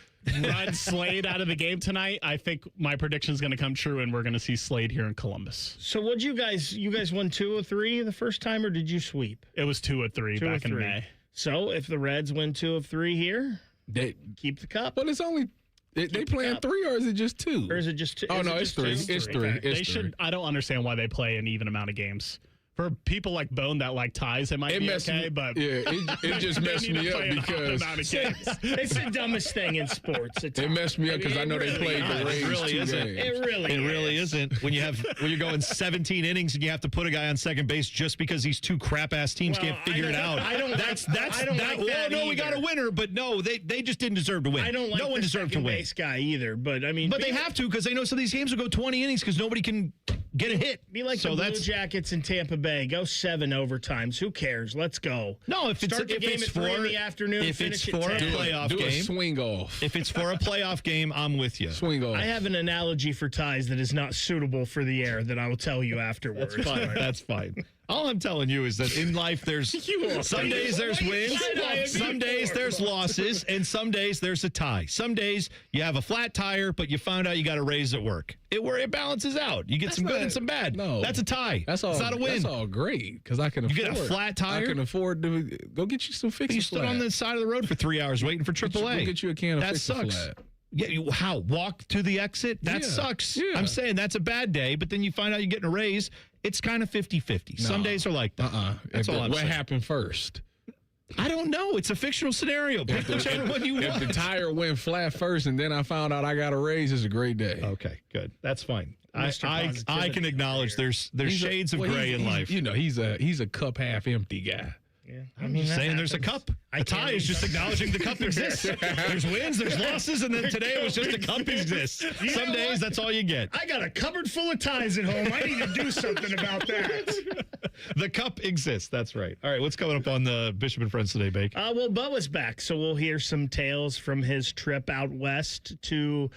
run Slade out of the game tonight, I think my prediction is going to come true, and we're going to see Slade here in Columbus.
So what'd you guys won 2 of 3 the first time, or did you sweep?
It was 2 of 3
2
back
of
in
3.
May.
So if the Reds win 2 of 3 here,
They
keep the cup.
Well, it's only they playing
cup.
3 or is it just 2?
Or is it just 2?
Oh
Is
no,
it
it's
just
3.
2?
It's 3.
Okay.
It's
They
3.
should. I don't understand why they play an even amount of games. For people like Bone that like ties, it might
It
be
messed
okay,
me,
but
yeah, it just
they
messed
need to
me up
play an odd
because
amount of games.
It's the dumbest thing in sports.
it messed me up because I know they played the Rays
It really
2
isn't.
games.
It really
isn't. When you're going 17 innings and you have to put a guy on second base just because these 2 crap ass teams
Well,
can't figure it out.
I don't
That's
like that
no, we got a
either.
winner, but no, they just didn't deserve to win.
I don't like
no one
the
deserved to
second
win.
base guy either, but I mean,
But they have to because they know some of these games will go 20 innings because nobody can get a hit.
Be like the Blue Jackets in Tampa Bay. Go 7 overtimes. Who cares? Let's go.
No, if it's
Start the
if
game
it's
at 3 in
for
the afternoon.
if it's
finish
for
at
a
10.
playoff
Do a
game,
swing off.
if it's for a playoff game, I'm with you.
Swing off.
I have an analogy for ties that is not suitable for the air that I will tell you afterwards.
That's fine. That's fine. All I'm telling you is that in life, there's some days there's wins, some days there's losses, and some days there's a tie. Some days you have a flat tire, but you found out you got a raise at work. It balances out. You get some good and some bad.
No,
that's a tie.
That's all.
It's not a win.
That's all great because I can afford.
You get a flat tire?
I can afford to go get you some fix.
You stood on the side of the road for 3 hours waiting for AAA.
Go get you a can of
that
Fix
sucks.
Flat.
Yeah, how? Walk to the exit? That
Yeah.
sucks.
Yeah.
I'm saying that's a bad day, but then you find out you're getting a raise. It's kind of 50-50. Some days are like that. That's all I'm
What
saying.
happened first?
I don't know. It's a fictional scenario. Pick whichever one you
If
want.
the tire went flat first and then I found out I got a raise, it's a great day.
Okay, good. That's fine.
Mr.
I
Positivity
can acknowledge there's shades of gray in life.
You know, he's a cup half empty guy.
Yeah.
I'm just saying there's a cup. A tie is just acknowledging the cup exists. There's wins, there's losses, and then today it was just the cup exists. Some days that's all you get.
I got a cupboard full of ties at home. I need to do something about that.
The cup exists. That's right. All right, what's coming up on the Bishop and Friends today, Bake?
Well, Bubba's back, so we'll hear some tales from his trip out west to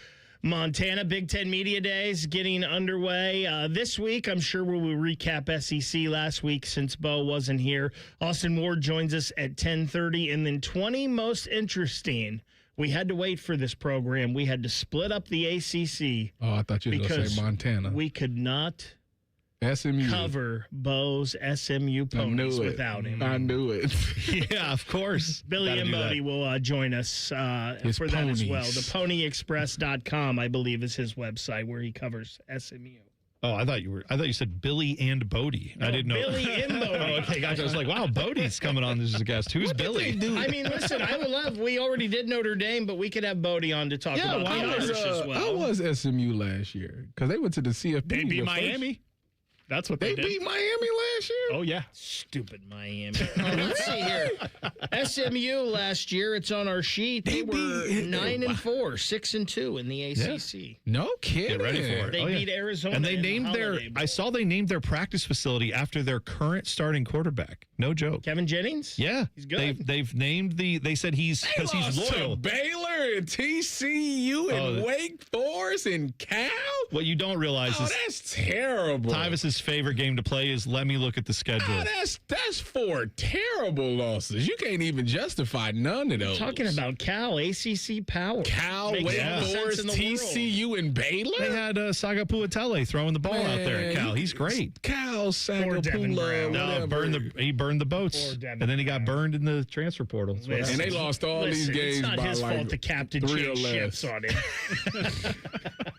Montana. Big Ten Media Days getting underway this week. I'm sure we will recap SEC last week since Bo wasn't here. Austin Ward joins us at 10:30, and then 20 most interesting. We had to wait for this program. We had to split up the ACC.
Oh, I thought you were going to
because
say Montana.
we could not
SMU.
cover Bo's SMU ponies without him.
I knew it.
Yeah, of course.
Billy
Gotta do
Embody
that.
will join us
His
for that as well.
ponies.
ThePonyExpress.com, I believe, is his website where he covers SMU.
Oh, I thought you said Billy and Bodie. I didn't know.
Billy and Bodie.
Oh, okay, guys. I was like, wow, Bodie's coming on as a guest. Who's Billy?
I mean, listen, I would love, we already did Notre Dame, but we could have Bodie on to talk about the Irish as well.
How was SMU last year? Because they went to the CFP.
They beat
the
Miami. That's what they did.
They beat Miami last year?
Oh, yeah.
Stupid Miami. Let's see here. SMU last year, it's on our sheet. They were 9-4, 6-2 in the ACC.
Yeah.
No kidding.
Get ready for it.
They beat Arizona.
And they named I saw they named their practice facility after their current starting quarterback. No joke.
Kevin Jennings?
Yeah.
He's good.
They've named they said because he's loyal.
To Baylor and TCU and Wake Forest and Cal?
What you don't realize is
that's terrible.
Tyvis's favorite game to play is let me look at the schedule.
Oh, that's 4 terrible losses. You can't even justify none of those.
Talking about Cal, ACC power.
Cal, Wake Forest, TCU, and Baylor?
They had Saga Puatele throwing the ball out there at Cal. He's great.
Cal Sagapula.
No, he burned the boats, and then he got burned in the transfer portal.
And they lost all these games
it's not
by
his fault the captain changed ships on him.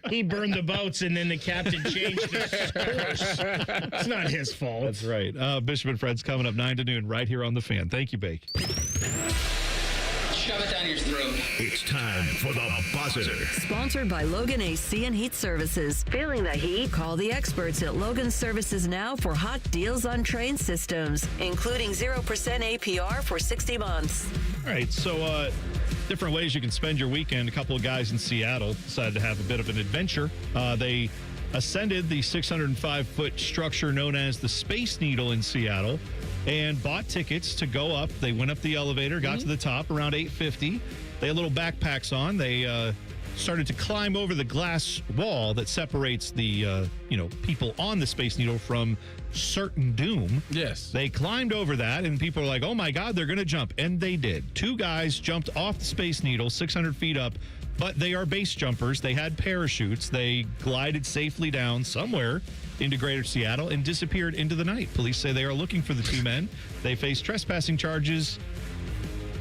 He burned the boats, and then the captain changed his course. It's not his fault.
That's right. Bishop and Fred's coming up 9 to noon right here on The Fan. Thank you, Bake.
Shove it down your throat.
It's time for the buzzer.
Sponsored by Logan AC and Heat Services. Feeling the heat? Call the experts at Logan Services now for hot deals on train systems, including 0% APR for 60 months.
All right, so different ways you can spend your weekend. A couple of guys in Seattle decided to have a bit of an adventure. They ascended the 605-foot structure known as the Space Needle in Seattle and bought tickets to go up. They went up the elevator, got to the top around 8:50. They had little backpacks on. They started to climb over the glass wall that separates the people on the Space Needle from certain doom.
Yes.
They climbed over that, and people are like, oh, my God, they're going to jump. And they did. 2 guys jumped off the Space Needle 600 feet up, but they are base jumpers. They had parachutes. They glided safely down somewhere into Greater Seattle and disappeared into the night. Police say they are looking for the 2 men. They face trespassing charges.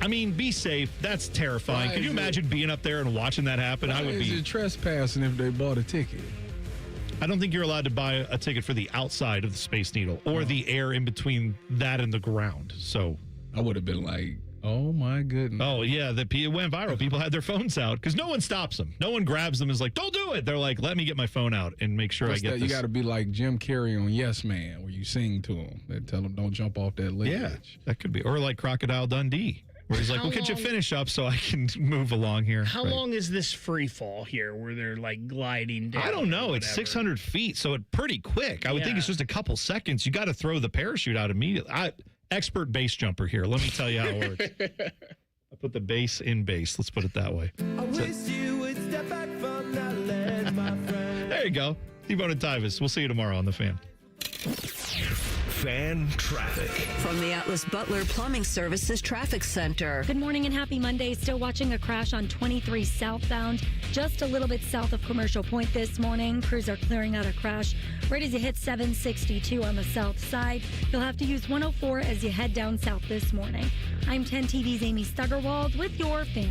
I mean, be safe. That's terrifying. Can you imagine being up there and watching that happen?
Why is it trespassing if they bought a ticket?
I don't think you're allowed to buy a ticket for the outside of the Space Needle or the air in between that and the ground. So
I would have been like, oh, my goodness.
Oh, yeah. It went viral. People had their phones out because no one stops them. No one grabs them and is like, don't do it. They're like, let me get my phone out and make sure I get this.
You got to be like Jim Carrey on Yes Man, where you sing to him. They tell him, don't jump off that ledge.
Yeah, that could be. Or like Crocodile Dundee, where he's like, well, could you finish up so I can move along here?
How long is this free fall here where they're like gliding down?
I don't know. It's 600 feet, so it's pretty quick. I would think it's just a couple seconds. You got to throw the parachute out immediately. Expert base jumper here. Let me tell you how it works. I put the base in base. Let's put it that way.
I wish you would step back from that ledge, my friend.
There you go. T-Bone and Tyvis. We'll see you tomorrow on The Fan.
Fan traffic.
From the Atlas Butler Plumbing Services Traffic Center.
Good morning and happy Monday. Still watching a crash on 23 southbound, just a little bit south of Commercial Point this morning. Crews are clearing out a crash right as you hit 762 on the south side. You'll have to use 104 as you head down south this morning. I'm 10 TV's Amy Stuggerwald with your Fan